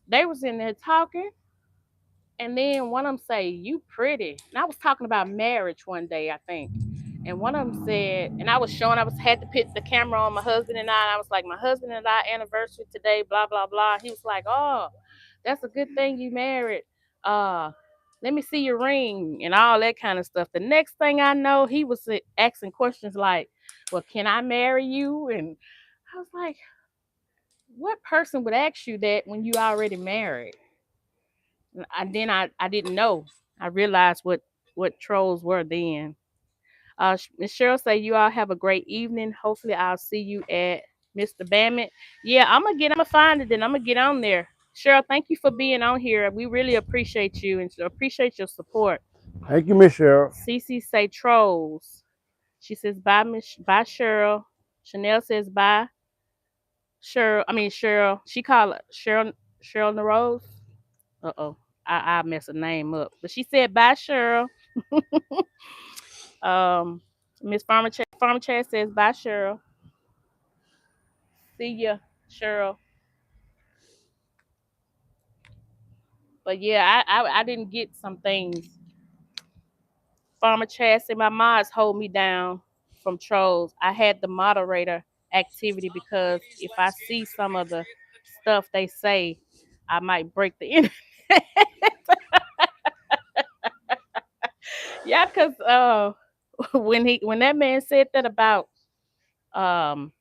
they was in there talking, and then one of them say, "You pretty." And I was talking about marriage one day, I think. And one of them said, and I was showing, had to put the camera on my husband and I. And I was like, my husband and I anniversary today, blah blah blah. He was like, oh, that's a good thing you married. Uh, Let me see your ring and all that kind of stuff. The next thing I know, he was asking questions like, well, can I marry you? And I was like, what person would ask you that when you already married? And then I didn't know. I realized what trolls were then. Miss Cheryl say you all have a great evening. Hopefully I'll see you at Mr. Bammett. Yeah, I'ma find it and I'm gonna get on there. Cheryl, thank you for being on here. We really appreciate you and appreciate your support. Thank you, Miss Cheryl. Cece say trolls. She says bye Cheryl. Chanel says bye Cheryl. I mean Cheryl. She called it Cheryl Narose. Uh-oh. I mess a name up. But she said bye Cheryl. Um Miss Farmer Chad says bye Cheryl. See ya, Cheryl. But yeah, I didn't get some things. Farmer Chad said my mods hold me down from trolls. I had the moderator activity because if I see some of the stuff they say, I might break the internet. Yeah, because when that man said that about um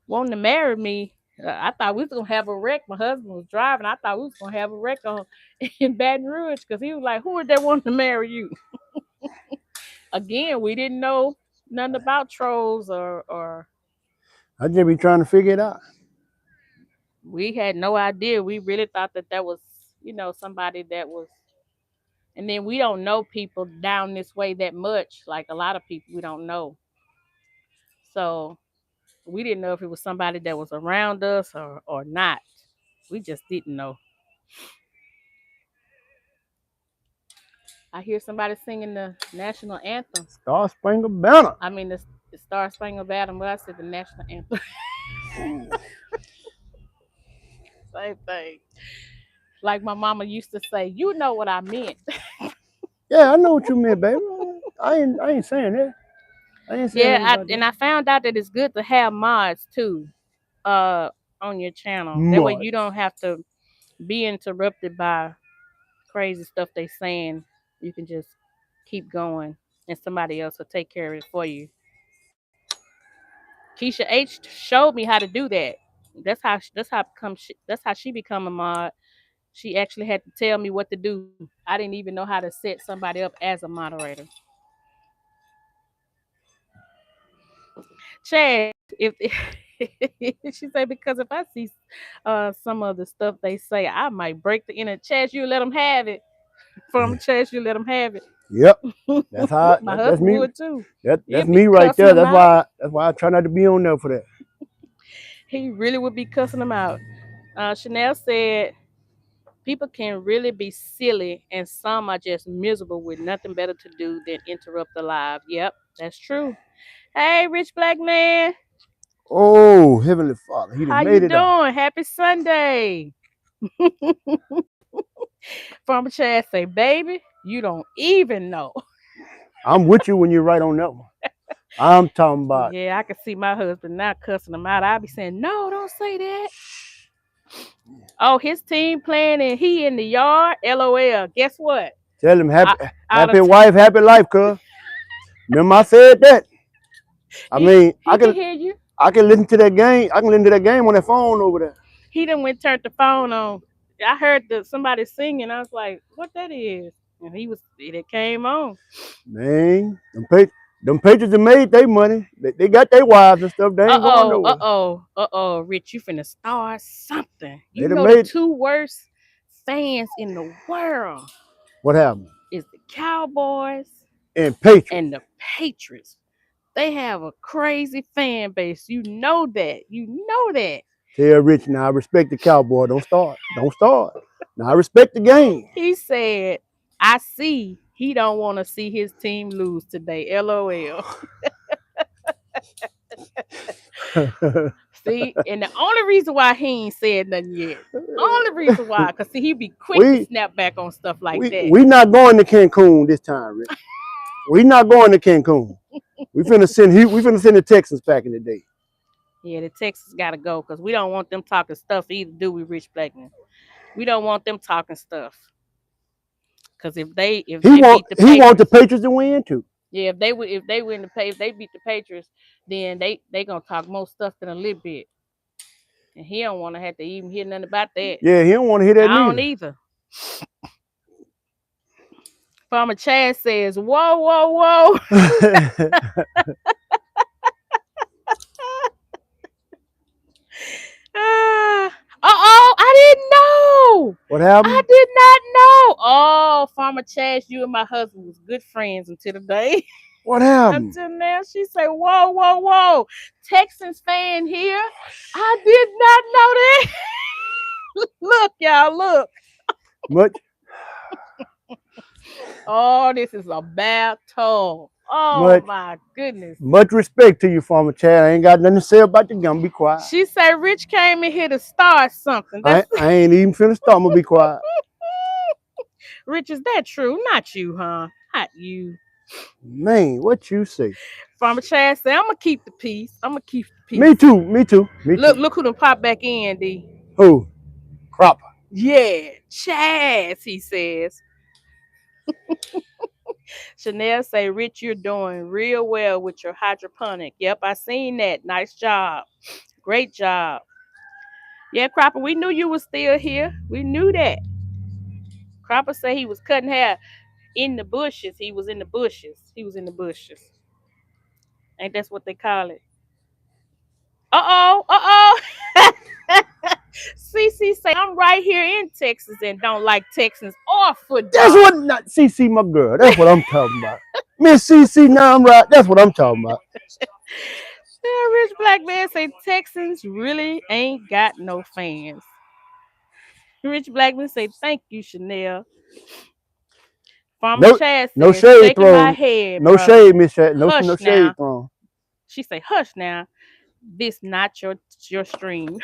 wanting to marry me, I thought we was gonna have a wreck. My husband was driving. I thought we was gonna have a wreck on in Baton Rouge because he was like, "Who is that wanting to marry you?" Again, we didn't know nothing about trolls or I just be trying to figure it out. we had no idea. We really thought that was somebody that was. And then we don't know people down this way that much. Like a lot of people, we don't know. So we didn't know if it was somebody that was around us or not. We just didn't know. I hear somebody singing the national anthem. Star Spangled Banner. I mean, the Star Spangled Banner, but I said the national anthem. Same thing. Like my mama used to say, you know what I meant. Yeah, I know what you meant, baby. I ain't saying that. I ain't saying nothing Yeah, about and that. I found out that it's good to have mods too, uh, on your channel. That way you Mods. don't have to be interrupted by crazy stuff they saying. You can just keep going, and somebody else will take care of it for you. Keisha H showed me how to do that. That's how she become a mod. She actually had to tell me what to do. I didn't even know how to set somebody up as a moderator. Chad, if she said because if I see some of the stuff they say, I might break the internet. Chad, you let them have it. From Chad, you let them have it. Yep. That's how. My That's husband me. would too. That's He'd be me right cussing there. them That's out. why. That's why I try not to be on there for that. He really would be cussing them out. Chanel said people can really be silly, and some are just miserable with nothing better to do than interrupt the live. Yep, that's true. Hey, rich black man, Oh, Heavenly Father, He done how you made it off. doing? Happy Sunday. Farmer Chad say, baby, you don't even know. I'm with you when you're right on that one. I'm talking about. Yeah, I can see my husband now cussing him out. I'll be saying, no, don't say that. Oh, his team playing and he in the yard. LOL. Guess what? Tell him happy, I, out of happy wife, happy life, cuz. Remember I said that. I mean, he can hear you. I can listen to that game. I can listen to that game on that phone over there. He done went turned the phone on. I heard somebody singing. I was like, what that is? And it came on. Man, them Patriots have made their money. They got their wives and stuff. They ain't going nowhere. Rich, you finna start something. They You done know the made. two worst fans in the world What happened? is the Cowboys And Patriots. and the Patriots. They have a crazy fan base. You know that. You know that. Tell Rich now I respect the Cowboy. Don't start. Don't start. Now I respect the game. He said, I see he don't want to see his team lose today. LOL. See, and the only reason why he ain't said nothing yet. Only reason why, because see, he be quick to we snap back on stuff like we that. we not going to Cancun this time, Rich. We not going to Cancun. We finna send the Texans back in the day. Yeah, the Texas gotta go because we don't want them talking stuff either, do we, Rich Blackman? We don't want them talking stuff. Cause if He they want beat the he want the Patriots, Patriots to win too. yeah, if they win the pay if they beat the Patriots, then they gonna talk more stuff than a little bit. And he don't wanna have to even hear nothing about that. Yeah, he don't want to hear that I don't neither. either. Farmer Chad says, whoa, whoa, whoa. I didn't know. What I happened? did not know. Oh, Farmer Chad, you and my husband was good friends until today. What happened? Until now, she said, whoa, whoa, whoa. Texans fan here. I did not know that. Look, y'all, look. Much Oh, this is a battle. Oh much my goodness. much respect to you, Farmer Chad. I ain't got nothing to say about the gun. Be quiet. She said Rich came in here to start something. I That's I ain't even finna start. I'm gonna be quiet. Rich, is that true? Not you, huh? Not you. Man, what you say? Farmer Chad said, I'm gonna keep the peace. I'm gonna keep the Me peace. too. Me too. Me too. Look who done popped back in, D. Who? Cropper. Yeah, Chaz, he says. Chanel say, Rich, you're doing real well with your hydroponic. Yep, I seen that. Nice job. Great job. Yeah, Cropper, we knew you was still here. We knew that. Cropper said he was cutting hair in the bushes. He was in the bushes. He was in the bushes. Ain't that's what they call it? Uh oh. CC say I'm right here in Texas and don't like Texans or That's football. what not CC, my girl. That's what I'm talking about. Miss CC, now I'm right. That's what I'm talking about. The rich black man say Texans really ain't got no fans. Rich black man say thank you, Chanel. Farmer No, Chad no says shade shaking my thrown. head, No brother. shade, Miss Chat. No Hush shade now. thrown. She say hush now. This not your stream.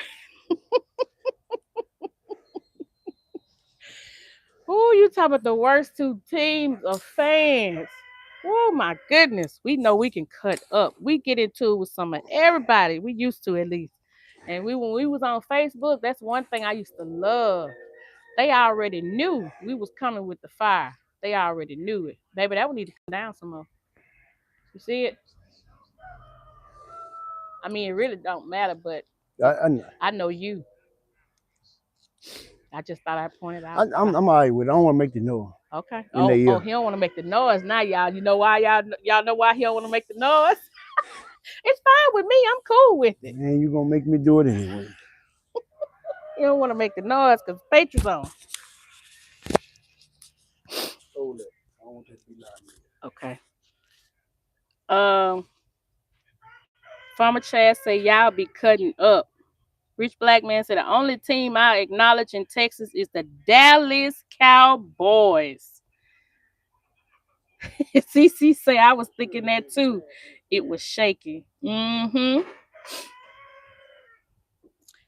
Who you talking about the worst two teams of fans? Oh my goodness. We know we can cut up. We get into it with some of everybody. We used to at least. And we when we was on Facebook, that's one thing I used to love. They already knew we was coming with the fire. They already knew it. Baby, that would need to come down some more. You see it? I mean, it really don't matter, but I, I know you. I just thought I'd point it I, out. I'm all right with it. I don't want to make the noise Okay. in the Oh, ear. he don't want to make the noise now, y'all. You know why y'all know why he don't want to make the noise? It's fine with me. I'm cool with it. Man, you gonna make me do it anyway. He don't want to make the noise because Patriots on. Hold it. I don't want that to be loud. Okay. Um, Farmer Chad say y'all be cutting up. Rich Black Man said the only team I acknowledge in Texas is the Dallas Cowboys. CC say I was thinking that too. It was shaky. Mm-hmm.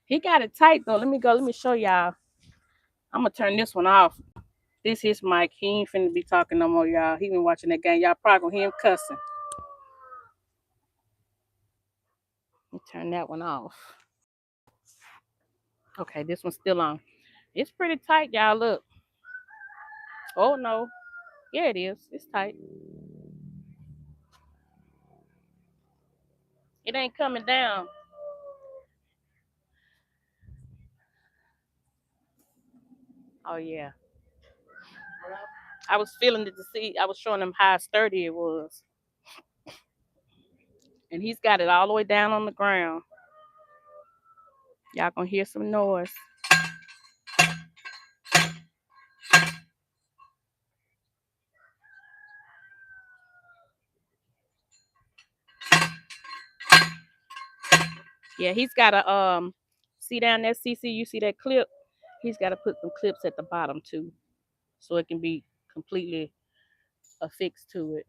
He got it tight though. Let me go. Let me show y'all. I'm gonna turn this one off. This his mic. He ain't finna be talking no more, y'all. He been watching that game. Y'all probably gonna hear him cussing. Let me turn that one off. Okay, this one's still on. It's pretty tight, y'all. Look. Oh no. Yeah, it is. It's tight. It ain't coming down. Oh yeah. I was feeling it to see. I was showing him how sturdy it was, and he's got it all the way down on the ground. Y'all gonna hear some noise. Yeah, he's got a see down there, CC. You see that clip? He's got to put some clips at the bottom too, so it can be completely affixed to it.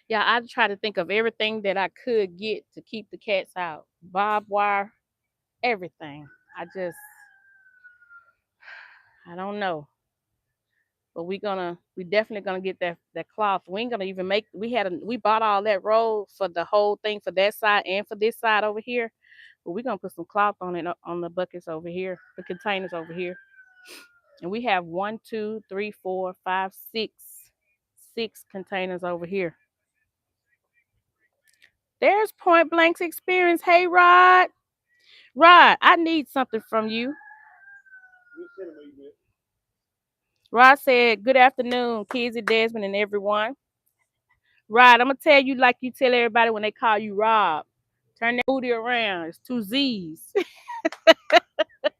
Yeah, I try to think of everything that I could get to keep the cats out. Barbed wire, everything. I don't know. But we definitely gonna get that cloth. We ain't gonna even make we bought all that roll for the whole thing for that side and for this side over here. But we're gonna put some cloth on it on the buckets over here, the containers over here. And we have one, two, three, four, five, six containers over here. There's Point Blank's experience. Hey Rod. Rod, I need something from you. Rod said, good afternoon, Kizzy, Desmond, and everyone. Rod, I'm gonna tell you like you tell everybody when they call you Rob. Turn that booty around. It's two Z's.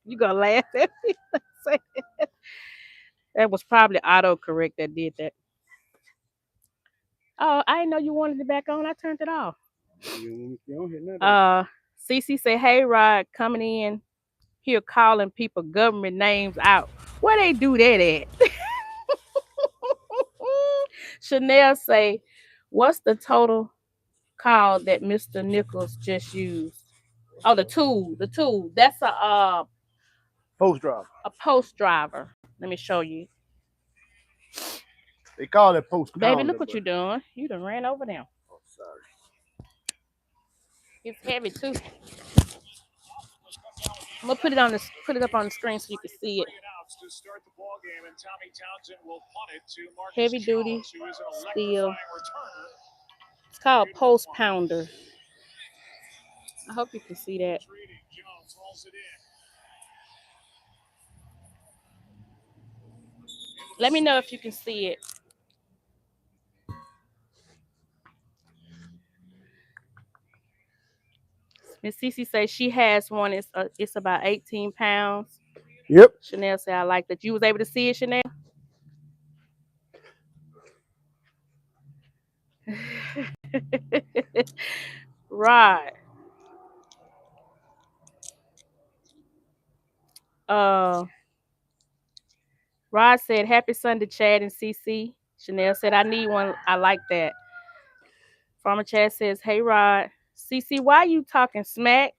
You gonna laugh at me? That was probably autocorrect that did that. Oh, I didn't know you wanted it back on. I turned it off. You don't hit nothing. Cece said, "Hey, Rod, coming in here calling people government names out. Where they do that at?" Chanel say, "What's the total call that Mr. Nichols just used?" Oh, the tool. That's Post driver. a post driver. Let me show you. They call it post Baby, pounder, look what but you're doing. You done ran over them. oh, sorry. It's heavy too. I'm gonna put it up on the screen so you can see it. Heavy duty steel. It's called post pounder. I hope you can see that. Let me know if you can see it. Miss Cece says she has one. It's about 18 pounds. Yep. Chanel said I like that. You was able to see it, Chanel. Right. Uh, Rod said happy Sunday, Chad and CC. Chanel said I need one. I like that. Farmer Chad says, hey Rod. CC, why you talking smack?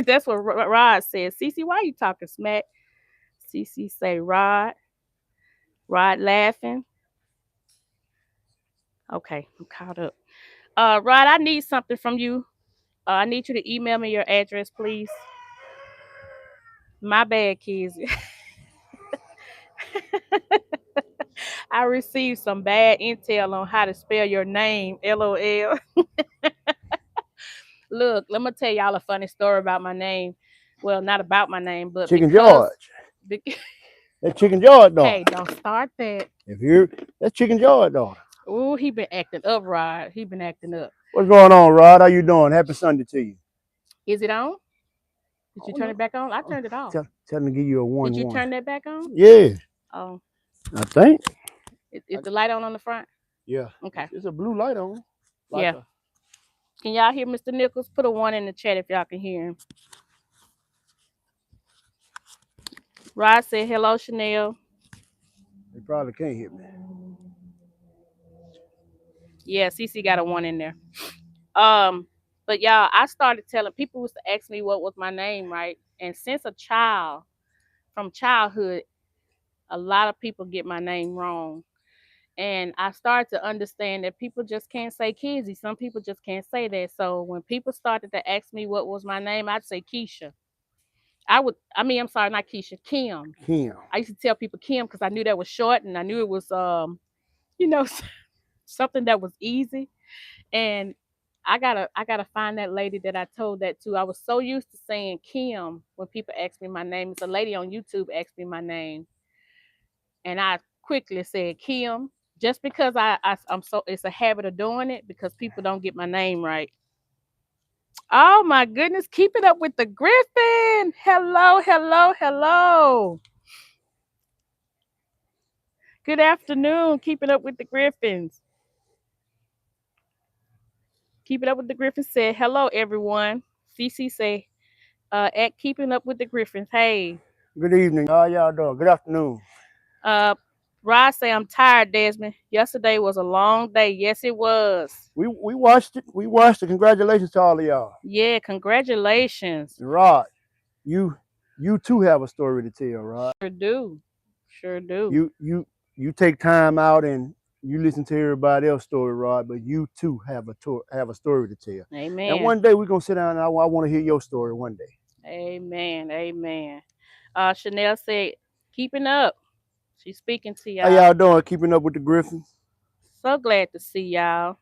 That's what Rod says. CC, why you talking smack? CC say Rod. Rod laughing. Okay, I'm caught up. Rod, I need something from you. I need you to email me your address, please. My bad, kids. I received some bad intel on how to spell your name. LOL. Look, let me tell y'all a funny story about my name. Well, not about my name, but Chicken because. George. That Chicken George daughter. Hey, don't start that. If you That's Chicken George daughter. Ooh, he been acting up, Rod. He been acting up. What's going on, Rod? How you doing? Happy Sunday to you. Is it on? Did I you don't turn know. it back on? I turned it off. Tell him to give you a Did you 1-1. turn that back on? Yeah, Oh, I think. is the light on the front? Yeah, Okay. it's a blue light on. Like Yeah. a Can y'all hear Mr. Nichols? Put a one in the chat if y'all can hear him. Rod said, hello, Chanel. They probably can't hit me. Yeah, CC got a one in there. Um, but y'all, I started telling people used to ask me what was my name, right? And since a child, from childhood, a lot of people get my name wrong. And I started to understand that people just can't say Kizzy. Some people just can't say that. So when people started to ask me what was my name, I'd say Keisha. I'm sorry, not Keisha, Kim. Kim. I used to tell people Kim because I knew that was short and I knew it was, you know, something that was easy. And I gotta find that lady that I told that to. I was so used to saying Kim when people ask me my name. It's a lady on YouTube asked me my name, and I quickly said Kim, just because I'm so it's a habit of doing it because people don't get my name right. Oh my goodness, keep it up with the Griffin. Hello, hello, hello. Good afternoon. Keep it up with the Griffins. Keep it up with the Griffins said, hello everyone. CC say, at keeping up with the Griffins. Hey. Good evening. How y'all doing? Good afternoon. Uh Rod say I'm tired, Desmond. Yesterday was a long day. Yes, it was. We watched it. We watched it. Congratulations to all of y'all. Yeah, congratulations. And Rod, you you too have a story to tell, Rod. Sure do. Sure do. You take time out and you listen to everybody else's story, Rod, but you too have a story to tell. And Amen. one day we're gonna sit down and I want to hear your story one day. Amen. Amen. Chanel said, keeping up. She's speaking to How y'all. y'all doing? Keeping up with the Griffins? So glad to see y'all.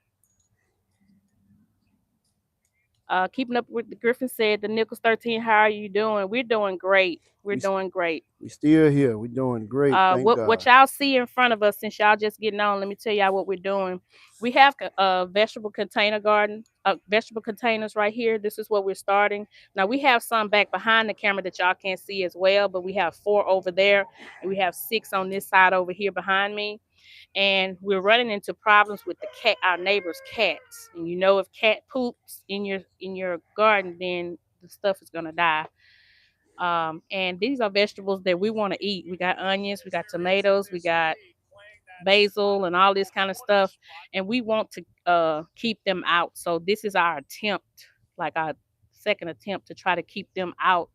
Keeping up with the Griffin said, the Nichols 13, how are you doing? We're doing great. We're We doing great. we still here. We're doing great. Thank What God. y'all see in front of us, since y'all just getting on, let me tell y'all what we're doing. We have a vegetable container garden, vegetable containers right here. This is what we're starting. Now we have some back behind the camera that y'all can't see as well, but we have 4 over there, and we have 6 on this side over here behind me. And we're running into problems with the cat, our neighbor's cats. And you know, if cat poops in your garden, then the stuff is gonna die. And these are vegetables that we want to eat. We got onions, we got tomatoes, we got basil, and all this kind of stuff. And we want to keep them out. So this is our attempt, like our second attempt to try to keep them out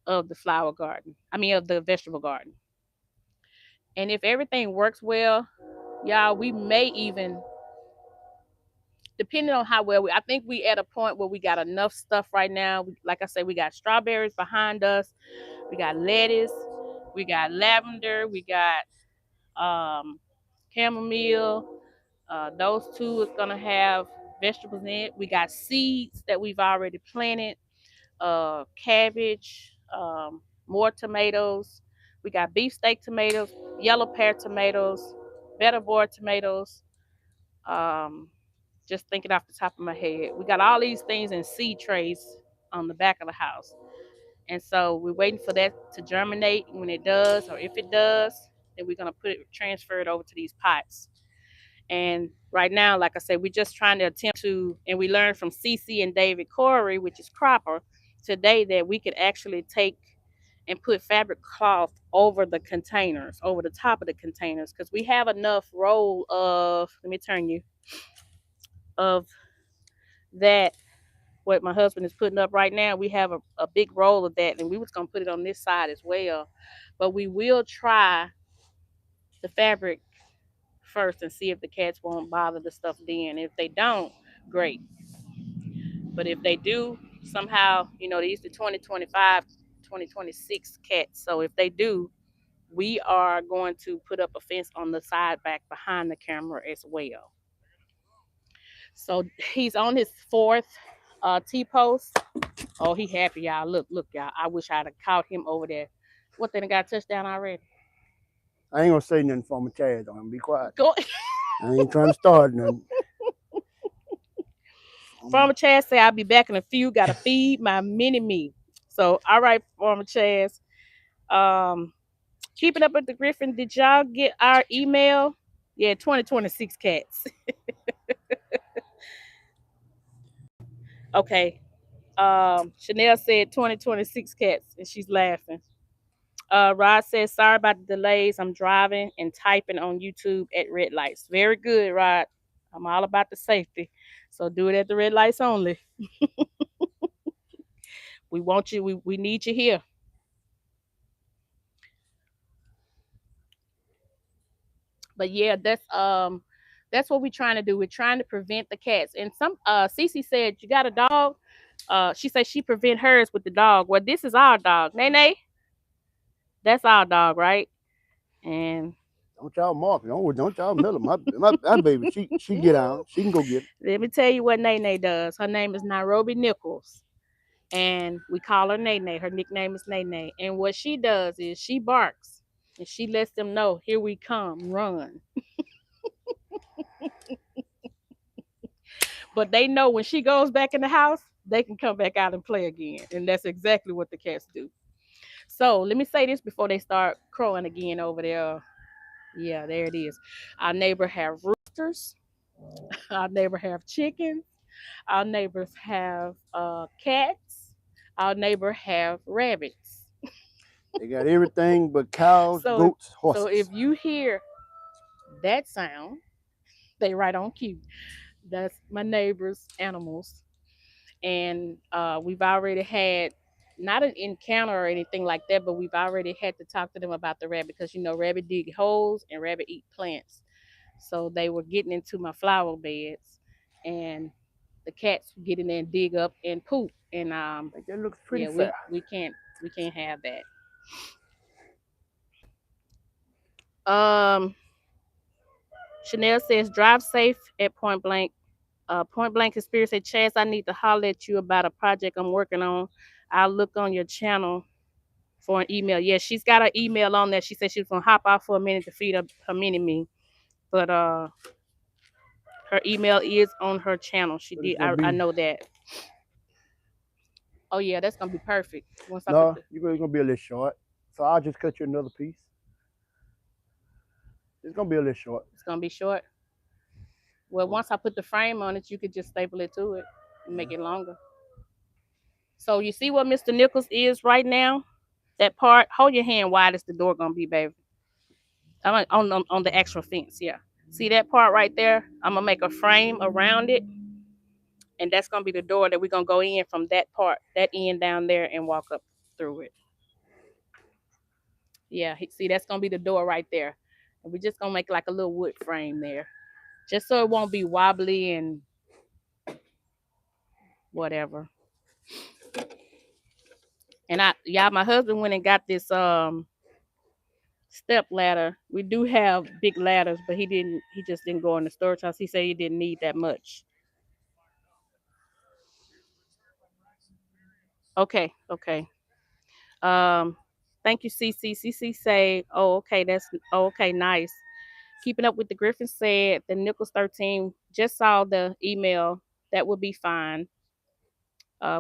of the flower garden. I mean, of the vegetable garden. And if everything works well, y'all, we may even, depending on how well I think we at a point where we got enough stuff right now. Like I said, we got strawberries behind us, we got lettuce, we got lavender, we got chamomile. Those two is gonna have vegetables in it. We got seeds that we've already planted, cabbage, more tomatoes. We got beefsteak tomatoes, yellow pear tomatoes, better board tomatoes. Um, just thinking off the top of my head, we got all these things in seed trays on the back of the house, and so we're waiting for that to germinate. When it does, or if it does, then we're gonna transfer it over to these pots. And right now, like I said, we're just trying to attempt to, and we learned from Cece and David Corey, which is Cropper, today that we could actually take and put fabric cloth over the containers, over the top of the containers, because we have enough roll of, let me turn you, of that, what my husband is putting up right now. We have a big roll of that, and we was going to put it on this side as well. But we will try the fabric first and see if the cats won't bother the stuff then. If they don't, great. But if they do, somehow, these are 2025, 2026 cats. So if they do, we are going to put up a fence on the side back behind the camera as well. So he's on his fourth T post. Oh, he happy, y'all. Look, y'all. I wish I'd have caught him over there. What, then got a touchdown already? I ain't gonna say nothing for my Chaz on him. Be quiet. Go. I ain't trying to start nothing. Farmer Chaz say I'll be back in a few. Gotta feed my mini me. So all right, Farmer Chaz. Um, keeping up with the Griffin. Did y'all get our email? Yeah, 2026 cats. Okay. Chanel said 2026 cats, and she's laughing. Rod says sorry about the delays. I'm driving and typing on YouTube at red lights. Very good, Rod. I'm all about the safety, so do it at the red lights only. We want you. We need you here. But yeah, that's what we're trying to do. We're trying to prevent the cats. And some Cece said, you got a dog? She said she prevent hers with the dog. Well, this is our dog. Nene, that's our dog, right? And Don't y'all mark it. Don't y'all middle it. My baby, she get out. She can go get it. let me tell you what Nene does. Her name is Nairobi Nichols. And we call her Nene. Her nickname is Nene. And what she does is she barks and she lets them know, here we come, run. But they know when she goes back in the house, they can come back out and play again. And that's exactly what the cats do. So let me say this before they start crowing again over there. Yeah, there it is. Our neighbor have roosters. Our neighbor have chickens. Our neighbors have cats. Our neighbor have rabbits. They got everything but cows, So goats, so if horses. you hear that sound, they right on cue. That's my neighbor's animals. And we've already had not an encounter or anything like that, but we've already had to talk to them about the rabbit because rabbit dig holes and rabbit eat plants. So they were getting into my flower beds, and the cats would get in there and dig up and poop. And I think that looks pretty yeah, fair. we can't have that. Um, Chanel says drive safe at Point Blank. Point Blank Conspiracy, Chance, I need to holler at you about a project I'm working on. I'll look on your channel for an email. Yeah, she's got her email on there. She said she was gonna hop off for a minute to feed her mini me, but her email is on her channel. She But it's did. gonna I be know that. Oh yeah, that's gonna be perfect. Once I put no, the, you're gonna be a little short. So I'll just cut you another piece. It's gonna be a little short. it's gonna be short. Well, Oh, once I put the frame on it, you could just staple it to it and yeah. make it longer. So you see what Mr. Nichols is right now? That part. Hold your hand wide as the door gonna be, baby. I'm on the actual fence. Yeah. See that part right there? I'm gonna make a frame around it, and that's gonna be the door that we're gonna go in from that part, that end down there, and walk up through it. Yeah. See, that's gonna be the door right there, and we're just gonna make like a little wood frame there, just so it won't be wobbly and whatever. And yeah, my husband went and got this step ladder. We do have big ladders, but he didn't. He just didn't go in the storage house. He said he didn't need that much. Okay, okay. Um, Thank you, CC. CC say, oh, okay, okay, nice. Keeping up with the Griffin said the Nichols 13 just saw the email. That will be fine.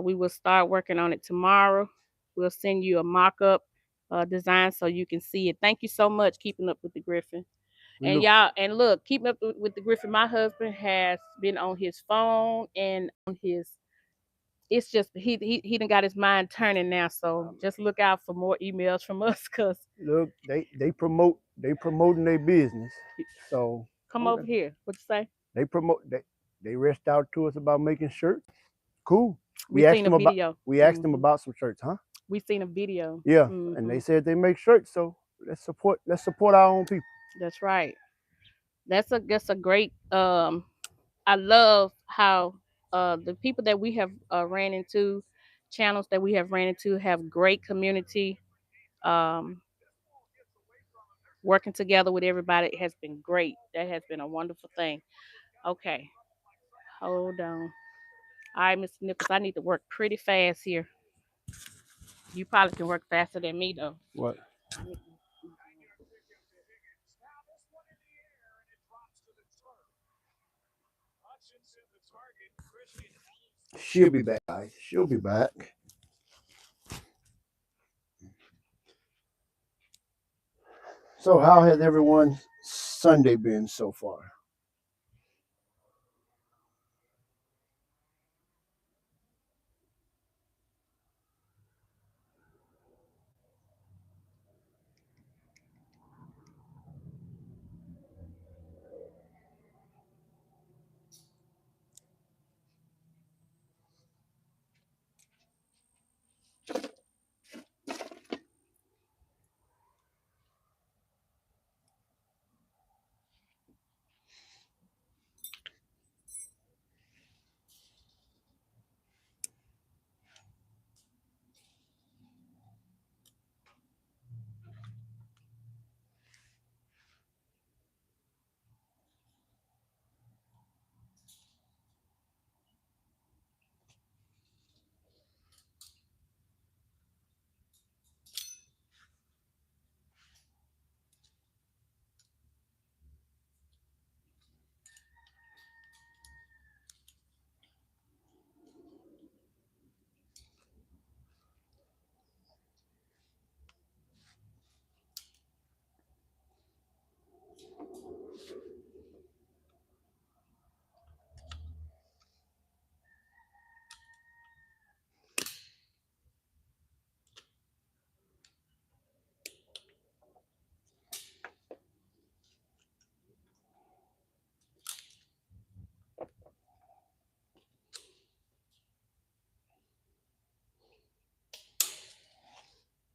We will start working on it tomorrow. We'll send you a mock-up design so you can see it. Thank you so much, keeping up with the Griffin. And y'all, and look, keeping up with the Griffin. My husband has been on his phone and on his. It's just he done got his mind turning now. So just look out for more emails from us, cause look, they promoting their business. So come over here. What you say? they reached out to us about making shirts. Cool. We seen a video. We asked them about some shirts, huh? We seen a video. Yeah, and they said they make shirts, so let's support our own people. That's right. That's a great. I love how the people that we have ran into, channels that we have ran into, have great community. Um, Working together with everybody has been great. That has been a wonderful thing. Okay, hold on. All right, Mr. Nichols, I need to work pretty fast here. You probably can work faster than me though. What? She'll be back. She'll be back. So, how has everyone's Sunday been so far?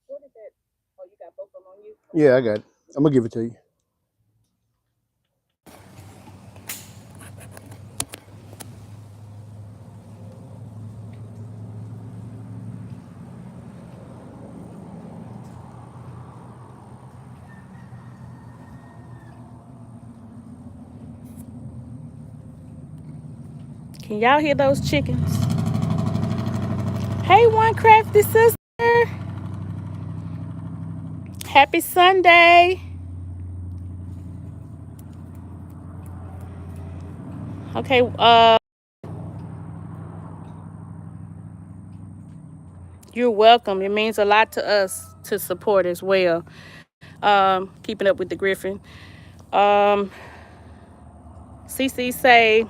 What is that? Oh, you got both of them on you? Yeah, I got it. I'm gonna give it to you. Can y'all hear those chickens? Hey, one crafty sister. Happy Sunday. Okay, you're welcome. It means a lot to us to support as well. Keeping up with the Griffin. CC say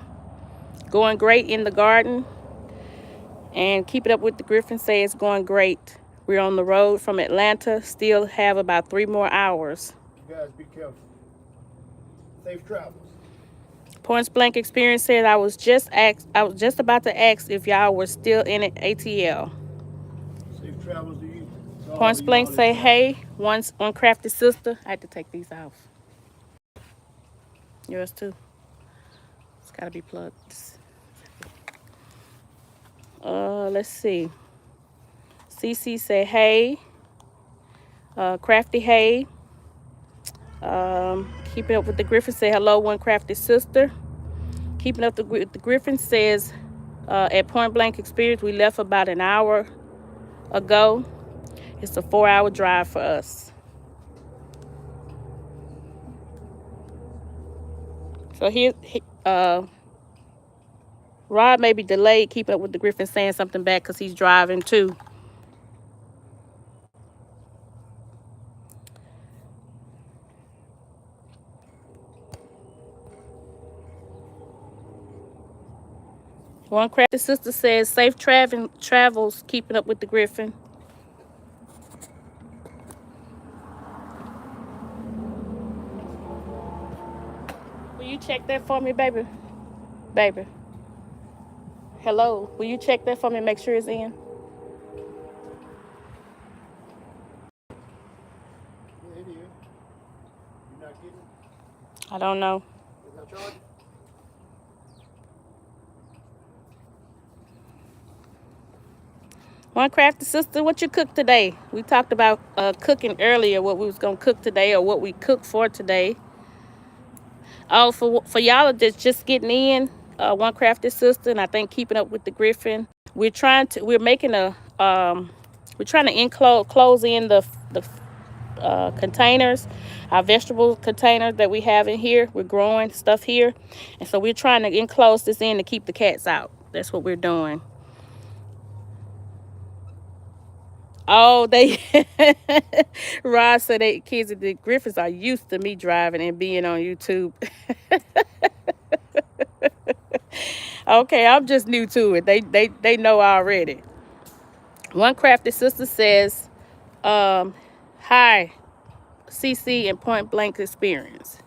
going great in the garden, and keep it up with the Griffin say it's going great. We're on the road from Atlanta. Still have about 3 more hours. You guys be careful. Safe travels. Points blank experience said I was just about to ask if y'all were still in it ATL. Safe travels to you. Points blank say hey. One crafty sister. I had to take these off. Yours too. It's gotta be plugged. Let's see. CC say hey. Crafty hey. Keeping up with the Griffin say hello. One crafty sister. Keeping up with the Griffin says at point blank experience we left about an hour ago. It's a 4-hour drive for us. So Rod may be delayed keeping up with the Griffin saying something back because he's driving too. One crafty sister says safe travels keeping up with the Griffin. Will you check that for me, baby? Baby. Hello. Will you check that for me and make sure it's in? Yeah, it is. You're not getting it? I don't know. Is that charge? One crafty sister, what you cooked today? We talked about cooking earlier, what we was gonna cook today or what we cooked for today. Oh, for y'all that's just getting in, one crafty sister, and I think keeping up with the Griffin. We're making we're trying to close in the containers, our vegetable containers that we have in here. We're growing stuff here, and so we're trying to enclose this in to keep the cats out. That's what we're doing. Oh, they Rod said they kids at the Griffins are used to me driving and being on YouTube. Okay, I'm just new to it. They know already. One crafty sister says, "Hi, CC and Point Blank Experience."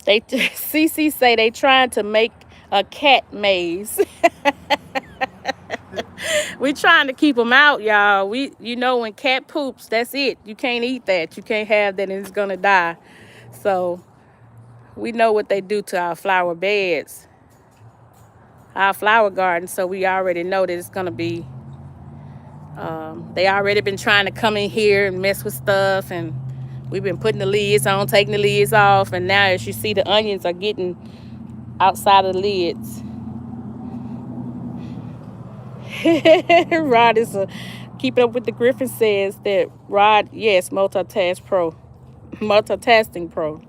They CC say they trying to make a cat maze. We trying to keep them out, y'all. When cat poops, that's it. You can't eat that. You can't have that, and it's gonna die. So we know what they do to our flower beds, our flower garden. So we already know that it's gonna be. They already been trying to come in here and mess with stuff, and we've been putting the lids on, taking the lids off, and now as you see, the onions are getting outside of the lids. Rod is a keeping up with the Griffin says that Rod, yes, multitasking pro.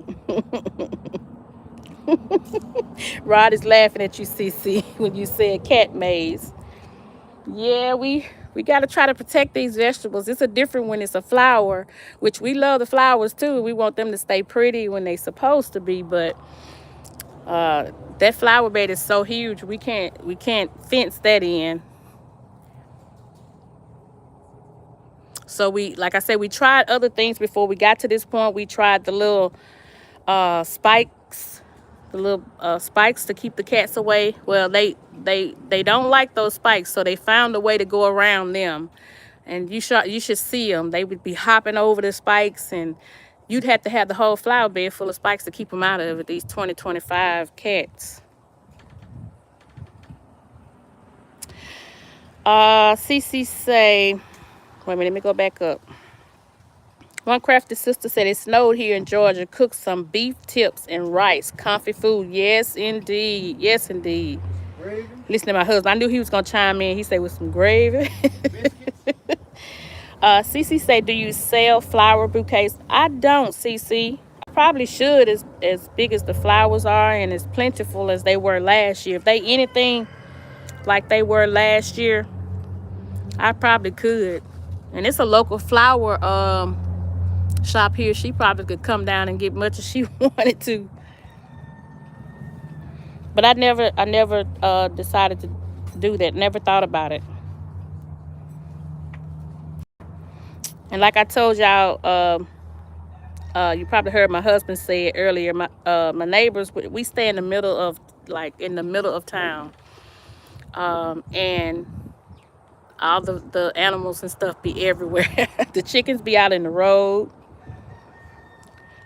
Rod is laughing at you, CC, when you said cat maze. Yeah, we got to try to protect these vegetables. It's a different when it's a flower, which we love the flowers too. We want them to stay pretty when they supposed to be, but that flower bed is so huge we can't fence that in. So like I said, we tried other things before we got to this point. We tried the little spikes, spikes to keep the cats away. Well, they don't like those spikes, so they found a way to go around them. And you should see them. They would be hopping over the spikes, and you'd have to have the whole flower bed full of spikes to keep them out of it. These 2025 cats. CC say, wait a minute, let me go back up. One crafty sister said it snowed here in Georgia. Cooked some beef tips and rice. Comfy food. Yes, indeed. Yes, indeed. Gravy, Listen to my husband. I knew he was going to chime in. He said with some gravy. biscuits. CC say, do you sell flower bouquets? I don't, CC. I probably should, as big as the flowers are and as plentiful as they were last year. If they anything like they were last year, I probably could. And it's a local flower shop here. She probably could come down and get much as she wanted to. But I never decided to do that. Never thought about it. And like I told y'all, you probably heard my husband say it earlier. My neighbors, we stay in the middle of town, and all the animals and stuff be everywhere. The chickens be out in the road.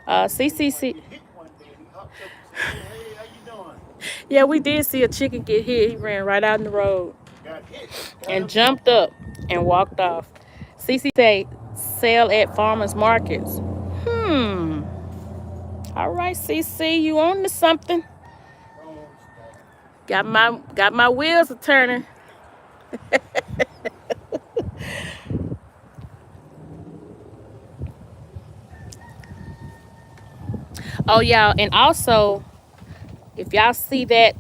CCC. Yeah, we did see a chicken get hit. He ran right out in the road and jumped up and walked off. CC say sell at farmers markets. All right, CC, you on to something. Got my wheels a turning. Oh y'all, and also if y'all see that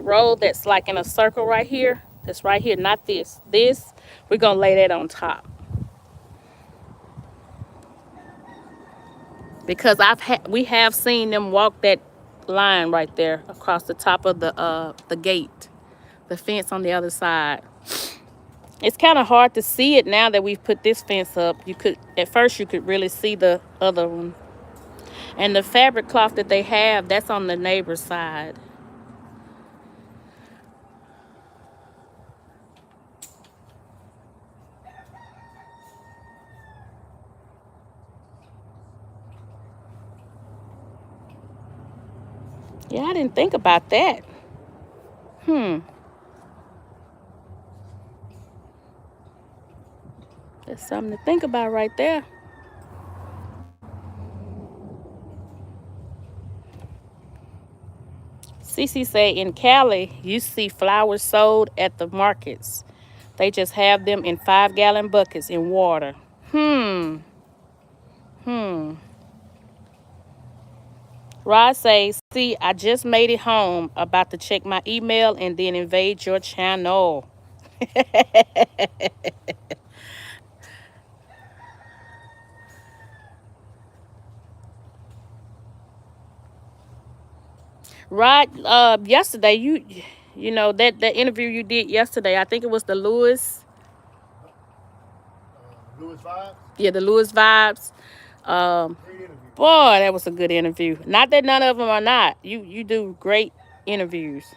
road that's like in a circle right here, that's right here, not this. This we're gonna lay that on top because we have seen them walk that line right there across the top of the gate, the fence on the other side. It's kind of hard to see it now that we've put this fence up. You could at first you could really see the other one. And the fabric cloth that they have, that's on the neighbor's side. Yeah, I didn't think about that. Hmm. That's something to think about right there. Cece say in Cali, you see flowers sold at the markets. They just have them in 5-gallon buckets in water. Hmm. Hmm. Rod says, see, I just made it home. About to check my email and then invade your channel. Rod, yesterday you know that interview you did yesterday. I think it was the Lewis. Louis Vibes. Yeah, the Lewis vibes. Um, Great interview. Boy, that was a good interview. Not that none of them are not. You do great interviews.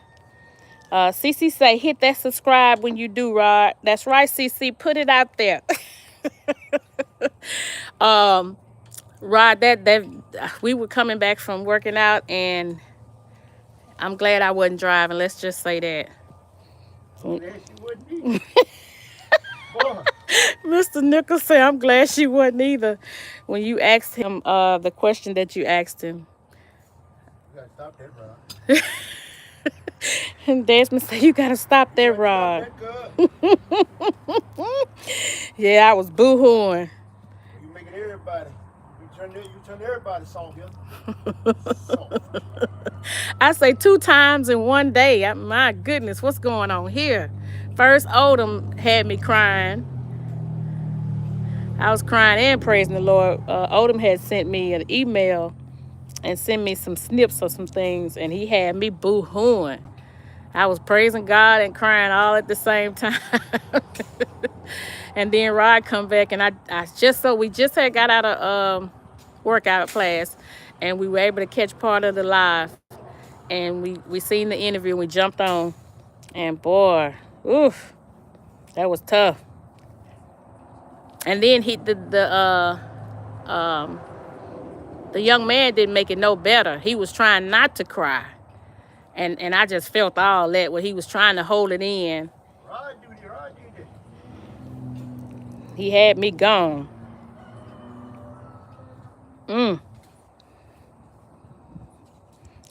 CC say hit that subscribe when you do, Rod. That's right, CC. Put it out there. um, Rod, that we were coming back from working out, and I'm glad I wasn't driving. Let's just say that. I'm glad she wouldn't either. Boy. Mr. Nichols said, I'm glad she wasn't either. When you asked him the question that you asked him. You gotta stop that, bro. And Desmond said, you gotta stop You that, gotta stop Rod. that, cuz. Yeah, I was boo-hooing. You making everybody. You turn everybody soft here. Soft. I say 2 times in one day. My goodness, what's going on here? First, Odom had me crying. I was crying and praising the Lord. Odom had sent me an email and sent me some snips of some things, and he had me boo-hooing. I was praising God and crying all at the same time. And then Rod come back, and we just had got out of workout class, and we were able to catch part of the live, and we seen the interview, and we jumped on, and boy, oof, that was tough. And then um the young man didn't make it no better. He was trying not to cry, and I just felt all that when he was trying to hold it in. Rod duty, Rod duty. He had me gone. Mm,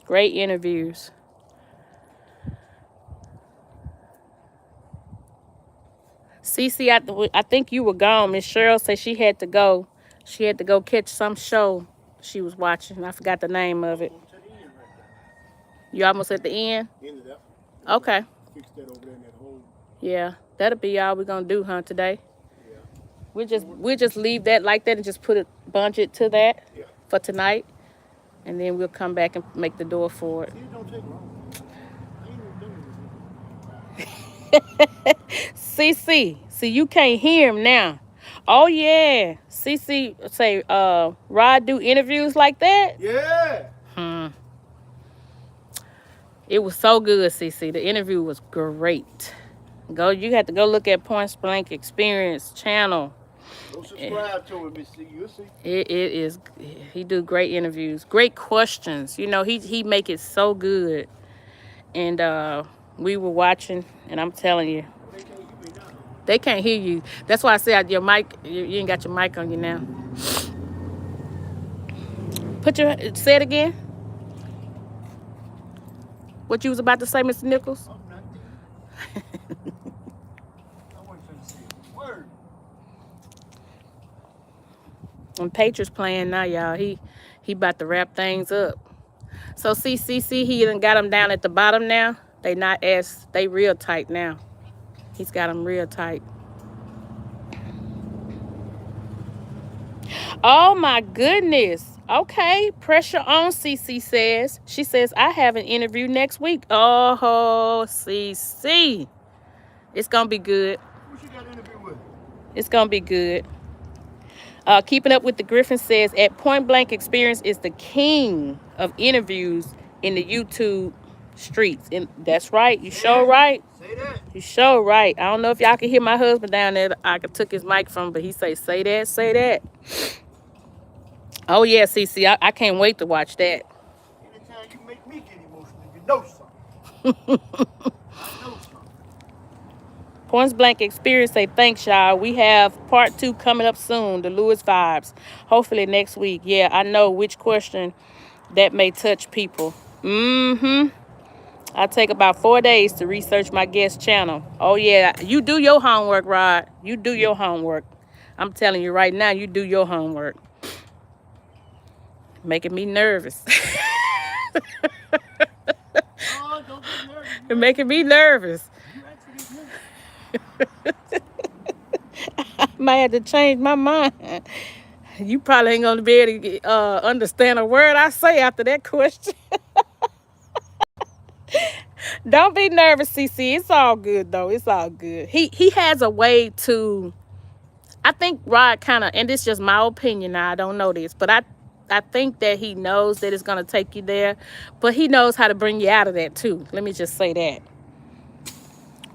Great interviews. Cece, I think you were gone. Miss Cheryl said she had to go. She had to go catch some show she was watching. I forgot the name of it. Almost to the end right there. You almost at the end? Ended up. Okay. Fix that over there in that hole. Yeah, that'll be all we're gonna do, huh? Today. Yeah. We'll just leave that like that and just put it bunch it to that Yeah. for tonight, and then we'll come back and make the door for it. See, it don't take long. I ain't even done CC, see you can't hear him now. Oh yeah, CC say Rod do interviews like that. this. Yeah. Hmm. It was so good, CC. The interview was great. You had to go look at Point Blank Experience channel. Go subscribe to it, Miss C. You'll see. It is. He do great interviews, great questions. He make it so good. And we were watching, and I'm telling you, Oh, they can't hear me now. they can't hear you. That's why I said your mic. You ain't got your mic on you now. Say it again. What you was about to say, Mr. Nichols? Oh, nothing. I wasn't finna say a word. And Patriots playing now, y'all. He about to wrap things up. So CCC, he done got them down at the bottom now. They not as they real tight now. He's got them real tight. Oh my goodness. Okay, pressure on, CC says. She says, I have an interview next week. Oh, CC. It's going to be good. Who she got an interview with? It's going to be good. Keeping Up with the Griffin says, at Point Blank Experience is the king of interviews in the YouTube streets. And that's right. You sure right. Say that. You sure right. I don't know if y'all can hear my husband down there. I took his mic from, but he say that, say that. Oh yeah, CC, I can't wait to watch that. Anytime you make me get emotional, you know something. I know something. Points Blank Experience say thanks, y'all. We have part 2 coming up soon, the Lewis vibes. Hopefully next week. Yeah, I know which question that may touch people. I take about 4 days to research my guest channel. Oh yeah, you do your homework, Rod. You do your homework. I'm telling you right now, you do your homework. Making me nervous. Oh, don't get nervous. You're making me nervous. You actually nervous. I might have to change my mind. You probably ain't gonna be able to understand a word I say after that question. Don't be nervous, CC. It's all good though. It's all good. He has a way to. I think Rod kind of, and this is just my opinion. Now I don't know this, but I think that he knows that it's gonna take you there, but he knows how to bring you out of that too. Let me just say that.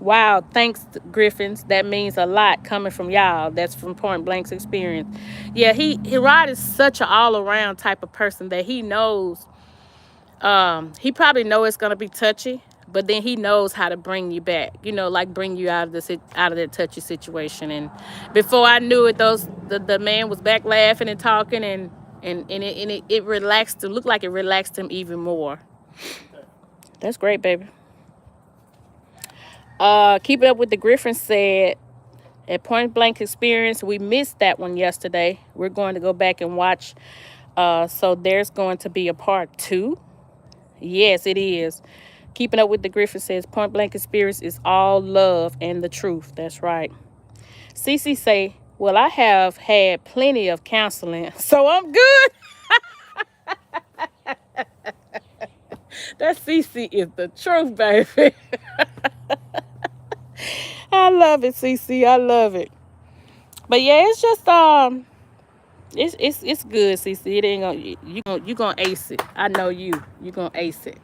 Wow, thanks, Griffins. That means a lot coming from y'all. That's from Point Blank's experience. Yeah, Rod is such an all around type of person that he knows. He probably know it's gonna be touchy, but then he knows how to bring you back. You know, like bring you out of that touchy situation. And before I knew it, the man was back laughing and talking, and it relaxed him. Looked like it relaxed him even more. That's great, baby. Keep It Up with the Griffin said, at Point Blank Experience, we missed that one yesterday. We're going to go back and watch. So there's going to be a part 2. Yes, it is. Keeping Up with the Griffin says, Point Blank Experience is all love and the truth. That's right. Cece say, well, I have had plenty of counseling, so I'm good. That Cece is the truth, baby. I love it, Cece. I love it. But yeah, it's just it's good, Cece. It ain't gonna you gonna ace it. I know you gonna ace it.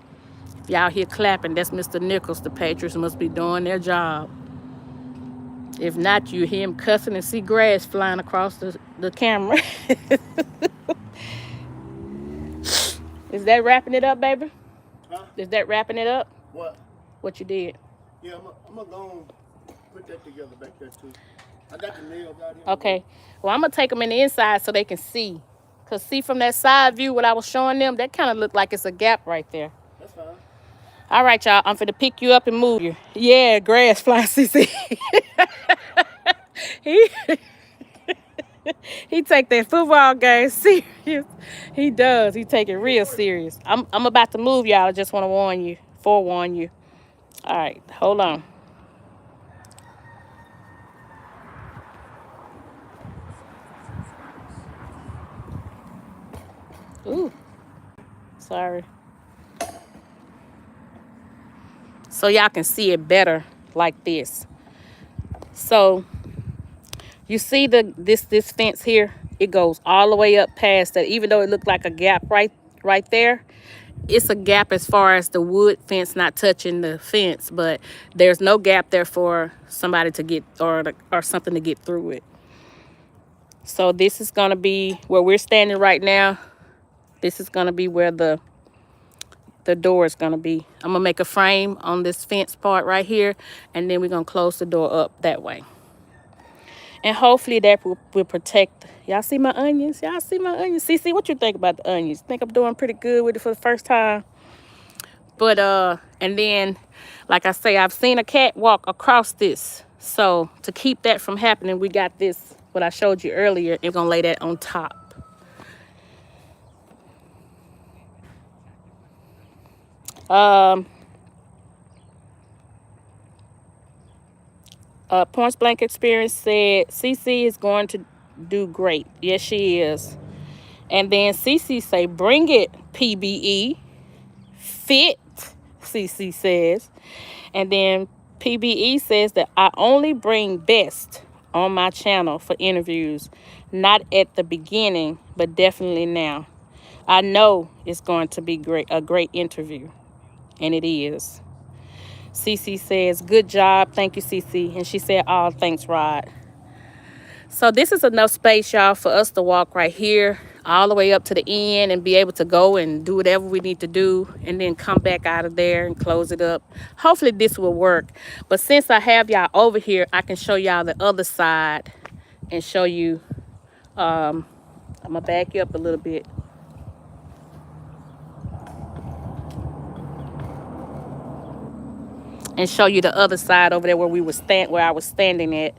If y'all hear clapping, that's Mr. Nichols. The Patriots must be doing their job. If not, you hear him cussing and see grass flying across the camera. Is that wrapping it up, baby? Huh? Is that wrapping it up? What? What you did? Yeah, I'm gonna go and put that together back there too. I got the nails out here. Okay. Well, I'm gonna take them in the inside so they can see. Cause see from that side view, what I was showing them, that kind of looked like it's a gap right there. That's fine. All right, y'all. I'm finna pick you up and move you. Yeah, grass fly, CC. he he take that football game serious. He does. He take it real serious. I'm about to move, y'all. I just want to forewarn you. All right, hold on. Ooh, sorry. So y'all can see it better like this. So you see this fence here? It goes all the way up past that. Even though it looked like a gap right there, it's a gap as far as the wood fence not touching the fence, but there's no gap there for somebody to get or something to get through it. So this is gonna be where we're standing right now. This is gonna be where the door is gonna be. I'm gonna make a frame on this fence part right here, and then we're gonna close the door up that way. And hopefully that will protect. Y'all see my onions? Y'all see my onions? CC, what you think about the onions? Think I'm doing pretty good with it for the first time? But and then, like I say, I've seen a cat walk across this. So to keep that from happening, we got this, what I showed you earlier, and we're gonna lay that on top. Um, Points Blank Experience said CC is going to do great. Yes, she is. And then CC say, bring it, PBE. Fit, CC says. And then PBE says that I only bring best on my channel for interviews, not at the beginning, but definitely now. I know it's going to be a great interview, and it is. CC says, good job. Thank you, CC. And she said, oh, thanks, Rod. So this is enough space, y'all, for us to walk right here all the way up to the end and be able to go and do whatever we need to do and then come back out of there and close it up. Hopefully this will work. But since I have y'all over here, I can show y'all the other side and show you. I'm going to back you up a little bit and show you the other side over there where where I was standing at.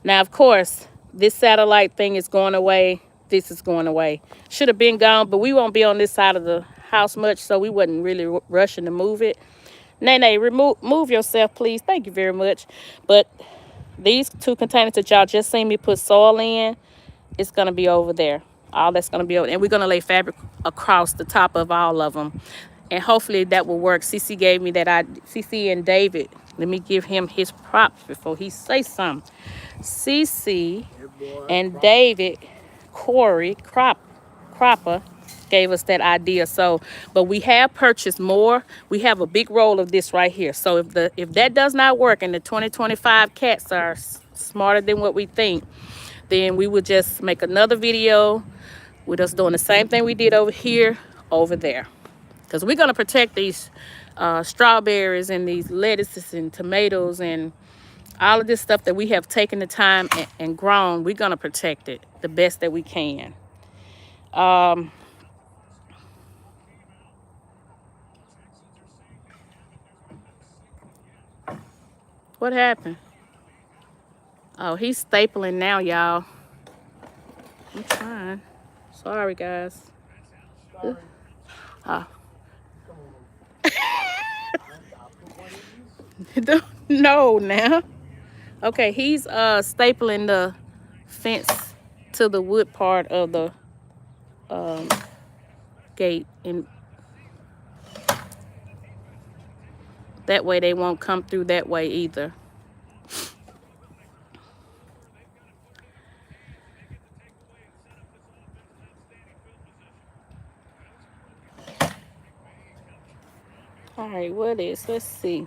Now, of course, this satellite thing is going away. This is going away. Should have been gone, but we won't be on this side of the house much, so we wasn't really rushing to move it. Nene, move yourself, please. Thank you very much. But these two containers that y'all just seen me put soil in, it's going to be over there. All that's going to be over. And we're going to lay fabric across the top of all of them. And hopefully that will work. CC gave me that. CC and David, let me give him his props before he says something. CC and David Corey Cropper gave us that idea. So, but we have purchased more. We have a big roll of this right here. So if that does not work and the 2025 cats are smarter than what we think, then we would just make another video with us doing the same thing we did over here, over there. Because we're going to protect these strawberries and these lettuces and tomatoes and all of this stuff that we have taken the time and grown. We're going to protect it the best that we can. What happened? Oh, he's stapling now, y'all. I'm trying. Sorry, guys. Oh. No, now. Okay, he's stapling the fence to the wood part of the gate, and that way they won't come through that way either. All right, what is? Let's see.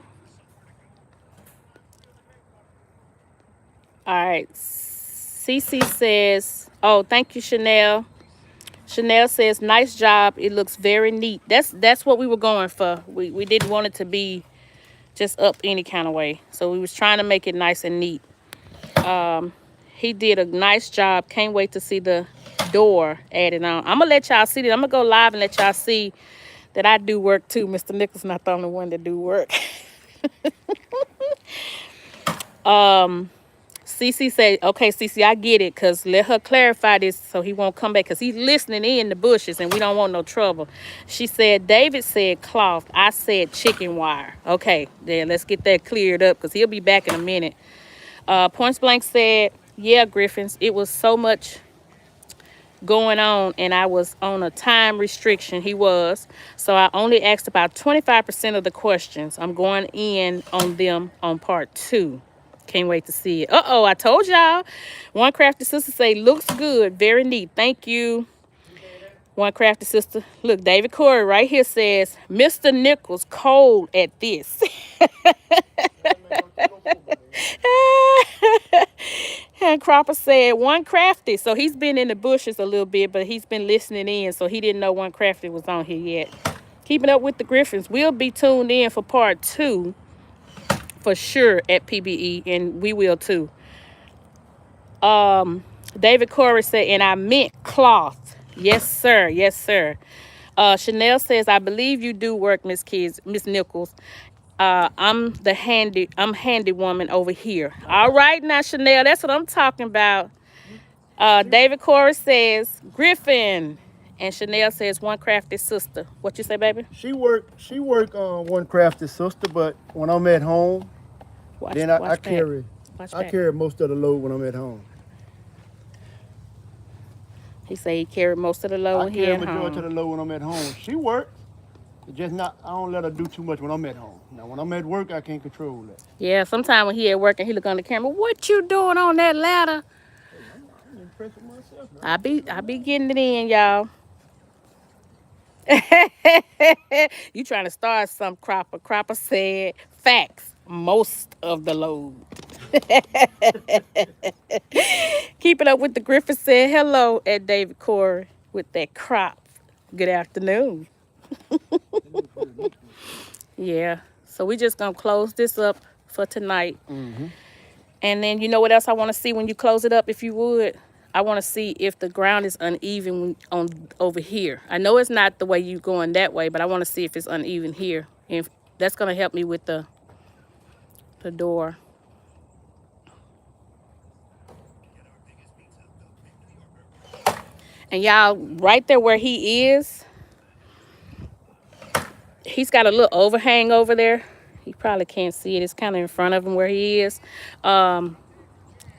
All right, Cece says, "Oh, thank you, Chanel." Chanel says, "Nice job. It looks very neat." That's what we were going for. We didn't want it to be just up any kind of way, so we was trying to make it nice and neat. He did a nice job. Can't wait to see the door added on. I'm gonna let y'all see that. I'm gonna go live and let y'all see that I do work too. Mr. Nichols not the only one that do work. Cece said, okay, Cece, I get it, because let her clarify this so he won't come back, because he's listening in the bushes and we don't want no trouble. She said, David said cloth. I said chicken wire. Okay, then let's get that cleared up, because he'll be back in a minute. Points Blank said, yeah, Griffins, it was so much going on and I was on a time restriction. He was. So I only asked about 25% of the questions. I'm going in on them on part 2. Can't wait to see it. Uh-oh, I told y'all. One crafty sister say, looks good. Very neat. Thank you. One crafty sister. Look, David Corey right here says, Mr. Nichols cold at this. And Cropper said, one crafty. So he's been in the bushes a little bit, but he's been listening in. So he didn't know one crafty was on here yet. Keeping up with the Griffins. We'll be tuned in for part 2 for sure at PBE, and we will too. David Corey said, and I meant cloth. Yes, sir. Yes, sir. Chanel says, I believe you do work, Miss Nichols. I'm handy woman over here. All right now, Chanel, that's what I'm talking about. David Corey says, Griffin. And Chanel says, one crafty sister. What you say, baby? She work on one crafted sister, but when I'm at home, then I Watch back. carry Watch I back. carry most of the load when I'm at home. He say he carried most of the load I when he carry at majority of home. the load when I'm at home. She works, just not. I don't let her do too much when I'm at home. Now when I'm at work, I can't control that. Yeah, sometime when he at work and he look on the camera, what you doing on that ladder? Hey, I'm impressed with myself now. I be getting it in, y'all. You trying to start some Cropper. Cropper said facts. Most of the load. Keep it up with the Griffin said hello at David Corey with that crop. Good afternoon. Yeah. So we just gonna close this up for tonight. Mm-hmm. And then you know what else I want to see when you close it up, if you would? I want to see if the ground is uneven on over here. I know it's not the way you going that way, but I want to see if it's uneven here. And if that's gonna help me with the door. And y'all, right there where he is, he's got a little overhang over there. He probably can't see it. It's kind of in front of him where he is. Um,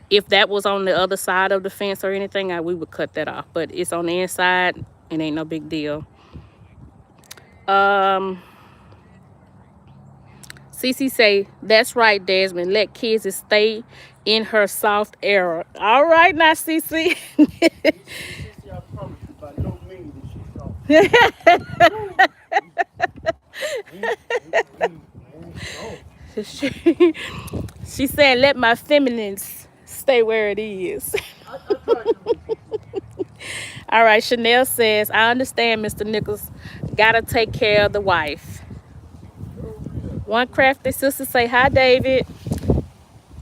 if that was on the other side of the fence or anything, we would cut that off. But it's on the inside. It ain't no big deal. Um, Cece say, that's right, Desmond. Let kids stay in her soft era. All right now, Cece. I promise you, by no means is she soft. she, she said, let my feminines stay where it is. I try to. All right, Chanel says, I understand, Mr. Nichols. Gotta take care of the wife. One crafty sister say, hi, David.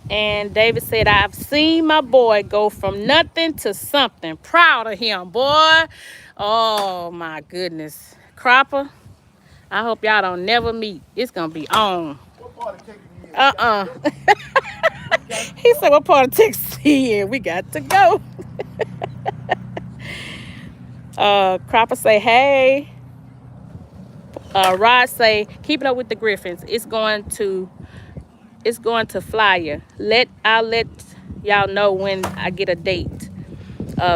And David said, I've seen my boy go from nothing to something. Proud of him, boy. Oh, my goodness. Cropper, I hope y'all don't never meet. It's going to be on. What part of Texas you in? We got to Uh-uh. go. We got to He said, go. what part of Texas he in? We got to go. Cropper say, hey. Rod say, keeping up with the Griffins. It's going to fly you. I'll let y'all know when I get a date.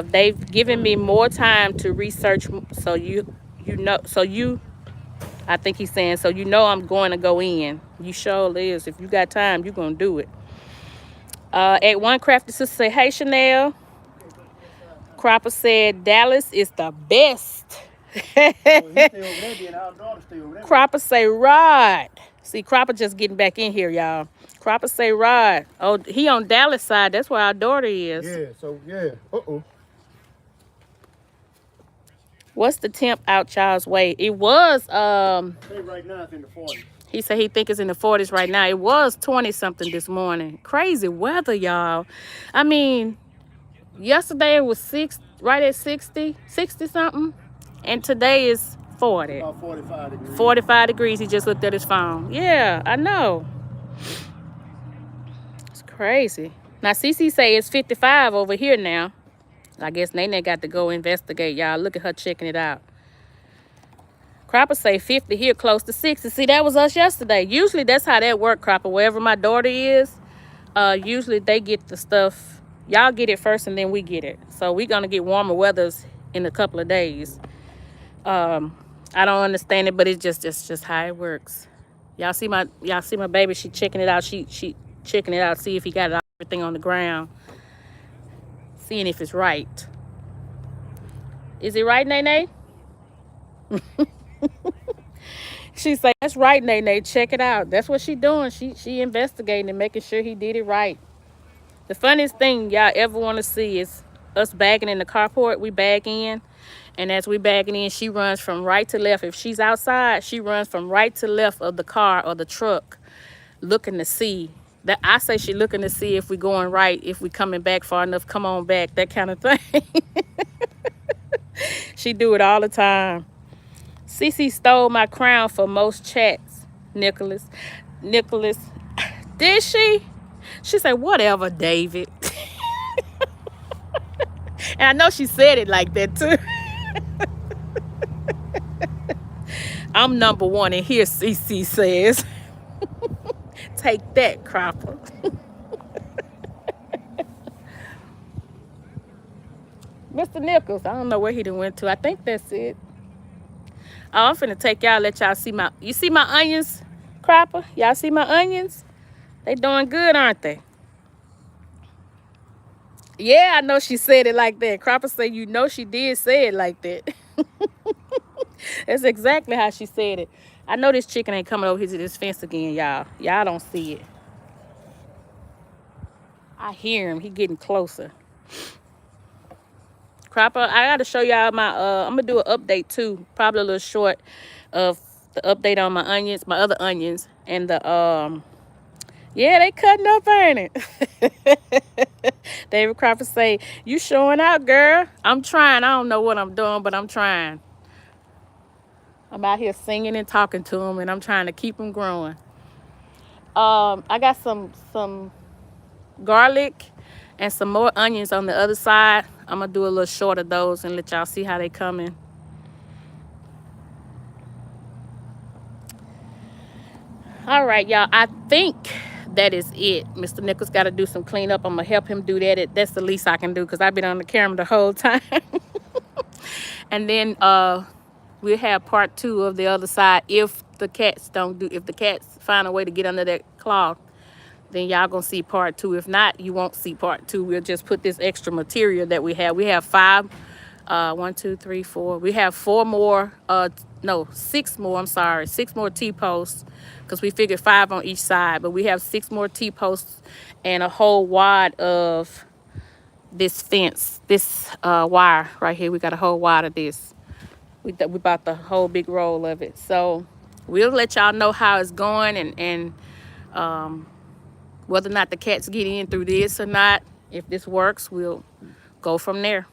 They've given me more time to research, so you know, so you I think he's saying, so you know I'm going to go in. You sure is. If you got time, you gonna do it. At one crafty sister say, hey Chanel. Cropper said Dallas is the best. Well, he stay over there, then our daughter stay over there. Cropper say Rod. See, Cropper just getting back in here, y'all. Cropper say Rod. Oh, he on Dallas side. That's where our daughter is. Yeah, so yeah. Uh-oh. What's the temp out y'all's way? It was Say right now it's in the 40s. he said he think it's in the 40s right now. It was 20 something this morning. Crazy weather, y'all. I mean, yesterday it was right at 60, 60 something. And today is 40. About 45 degrees. 45 degrees. He just looked at his phone. Yeah, I know. It's crazy. Now CC say it's 55 over here now. I guess Nene got to go investigate, y'all. Look at her checking it out. Cropper say 50 here, close to 60. See, that was us yesterday. Usually that's how that work, Cropper. Wherever my daughter is, usually they get the stuff. Y'all get it first and then we get it. So we're going to get warmer weathers in a couple of days. I don't understand it, but it's just how it works. Y'all see my baby, she checking it out. She checking it out, see if he got everything on the ground. Seeing if it's right. Is it right, Nene? She say, that's right, Nene. Check it out. That's what she doing. She investigating and making sure he did it right. The funniest thing y'all ever want to see is us bagging in the carport. We bag in. And as we bagging in, she runs from right to left. If she's outside, she runs from right to left of the car or the truck looking to see. That I say she looking to see if we going right, if we coming back far enough, come on back, that kind of thing. She do it all the time. Cece stole my crown for most chats. Nicholas. Nicholas. Did she? She said, whatever, David. And I know she said it like that too. I'm number one, and here Cece says, take that, Cropper. Mr. Nichols, I don't know where he done went to. I think that's it. Oh, I'm finna take y'all, let y'all see my, you see my onions, Cropper? Y'all see my onions? They doing good, aren't they? Yeah, I know she said it like that. Cropper said, you know she did say it like that. That's exactly how she said it. I know this chicken ain't coming over here to this fence again, y'all. Y'all don't see it. I hear him. He getting closer. Cropper, I gotta show y'all my I'm gonna do an update too, probably a little short of the update on my onions, my other onions, and the yeah, they cutting up, ain't it? David Cropper say, you showing out, girl. I'm trying. I don't know what I'm doing, but I'm trying. I'm out here singing and talking to them, and I'm trying to keep them growing. I got some garlic and some more onions on the other side. I'm gonna do a little short of those and let y'all see how they coming. All right, y'all. I think that is it. Mr. Nichols got to do some cleanup. I'm gonna help him do that. That's the least I can do because I've been on the camera the whole time. And then we'll have part two of the other side if the cats don't do. If the cats find a way to get under that cloth, then y'all gonna see part two. If not, you won't see part two. We'll just put this extra material that we have. We have five, one, two, three, four. We have four more, no, six more, I'm sorry, six more T-posts because we figured five on each side, but we have six more T-posts and a whole wad of this fence, this wire right here. We got a whole wad of this. We bought the whole big roll of it. So we'll let y'all know how it's going and whether or not the cats get in through this or not. If this works, we'll go from there.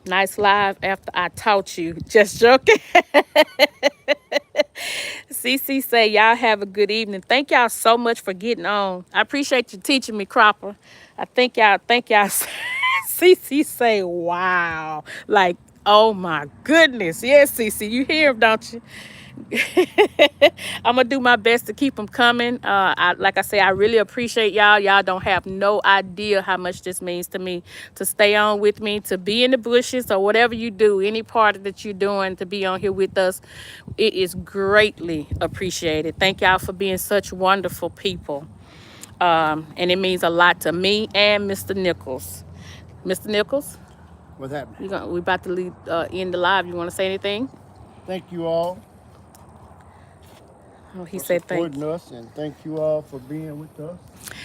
Nice live after I taught you. Just joking. CC say, y'all have a good evening. Thank y'all so much for getting on. I appreciate you teaching me, Cropper. I thank y'all. CC say, wow. Like, oh my goodness. Yes, CC, you hear him, don't you? I'm gonna do my best to keep them coming. Like I say, I really appreciate y'all. Y'all don't have no idea how much this means to me to stay on with me, to be in the bushes or whatever you do, any part that you're doing to be on here with us. It is greatly appreciated. Thank y'all for being such wonderful people. And it means a lot to me and Mr. Nichols. Mr. Nichols, What's happening? we about to leave, end the live. You want to say anything? Thank you all Oh, he for said thank supporting you. us, and thank you all for being with us.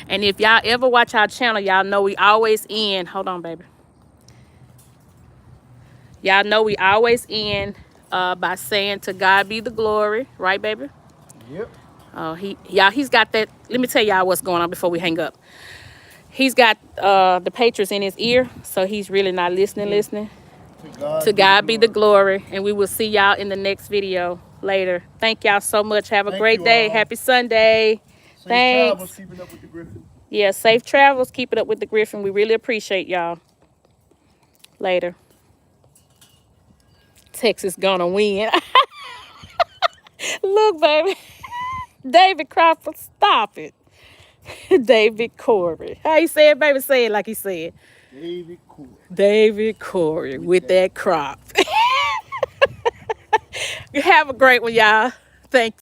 And if y'all ever watch our channel, y'all know we always end. Hold on, baby. Y'all know we always end by saying to God be the glory. Right, baby? Yep. He's got that. Let me tell y'all what's going on before we hang up. He's got the Patriots in his ear, so he's really not listening. To To God be the God be the glory. glory. And we will see y'all in the next video later. Thank y'all so much. Have a Thank great you day. all. Happy Sunday. Safe travels, Thanks. keeping up with the Griffin. Yeah, safe travels. Keep it up with the Griffin. We really appreciate y'all. Later. Texas gonna win. Look, baby. David Crawford, stop it. David Corey. How you say it, baby? Say it like he said. David Cool. David Corey With with that that crop. Have a great one, y'all. Thank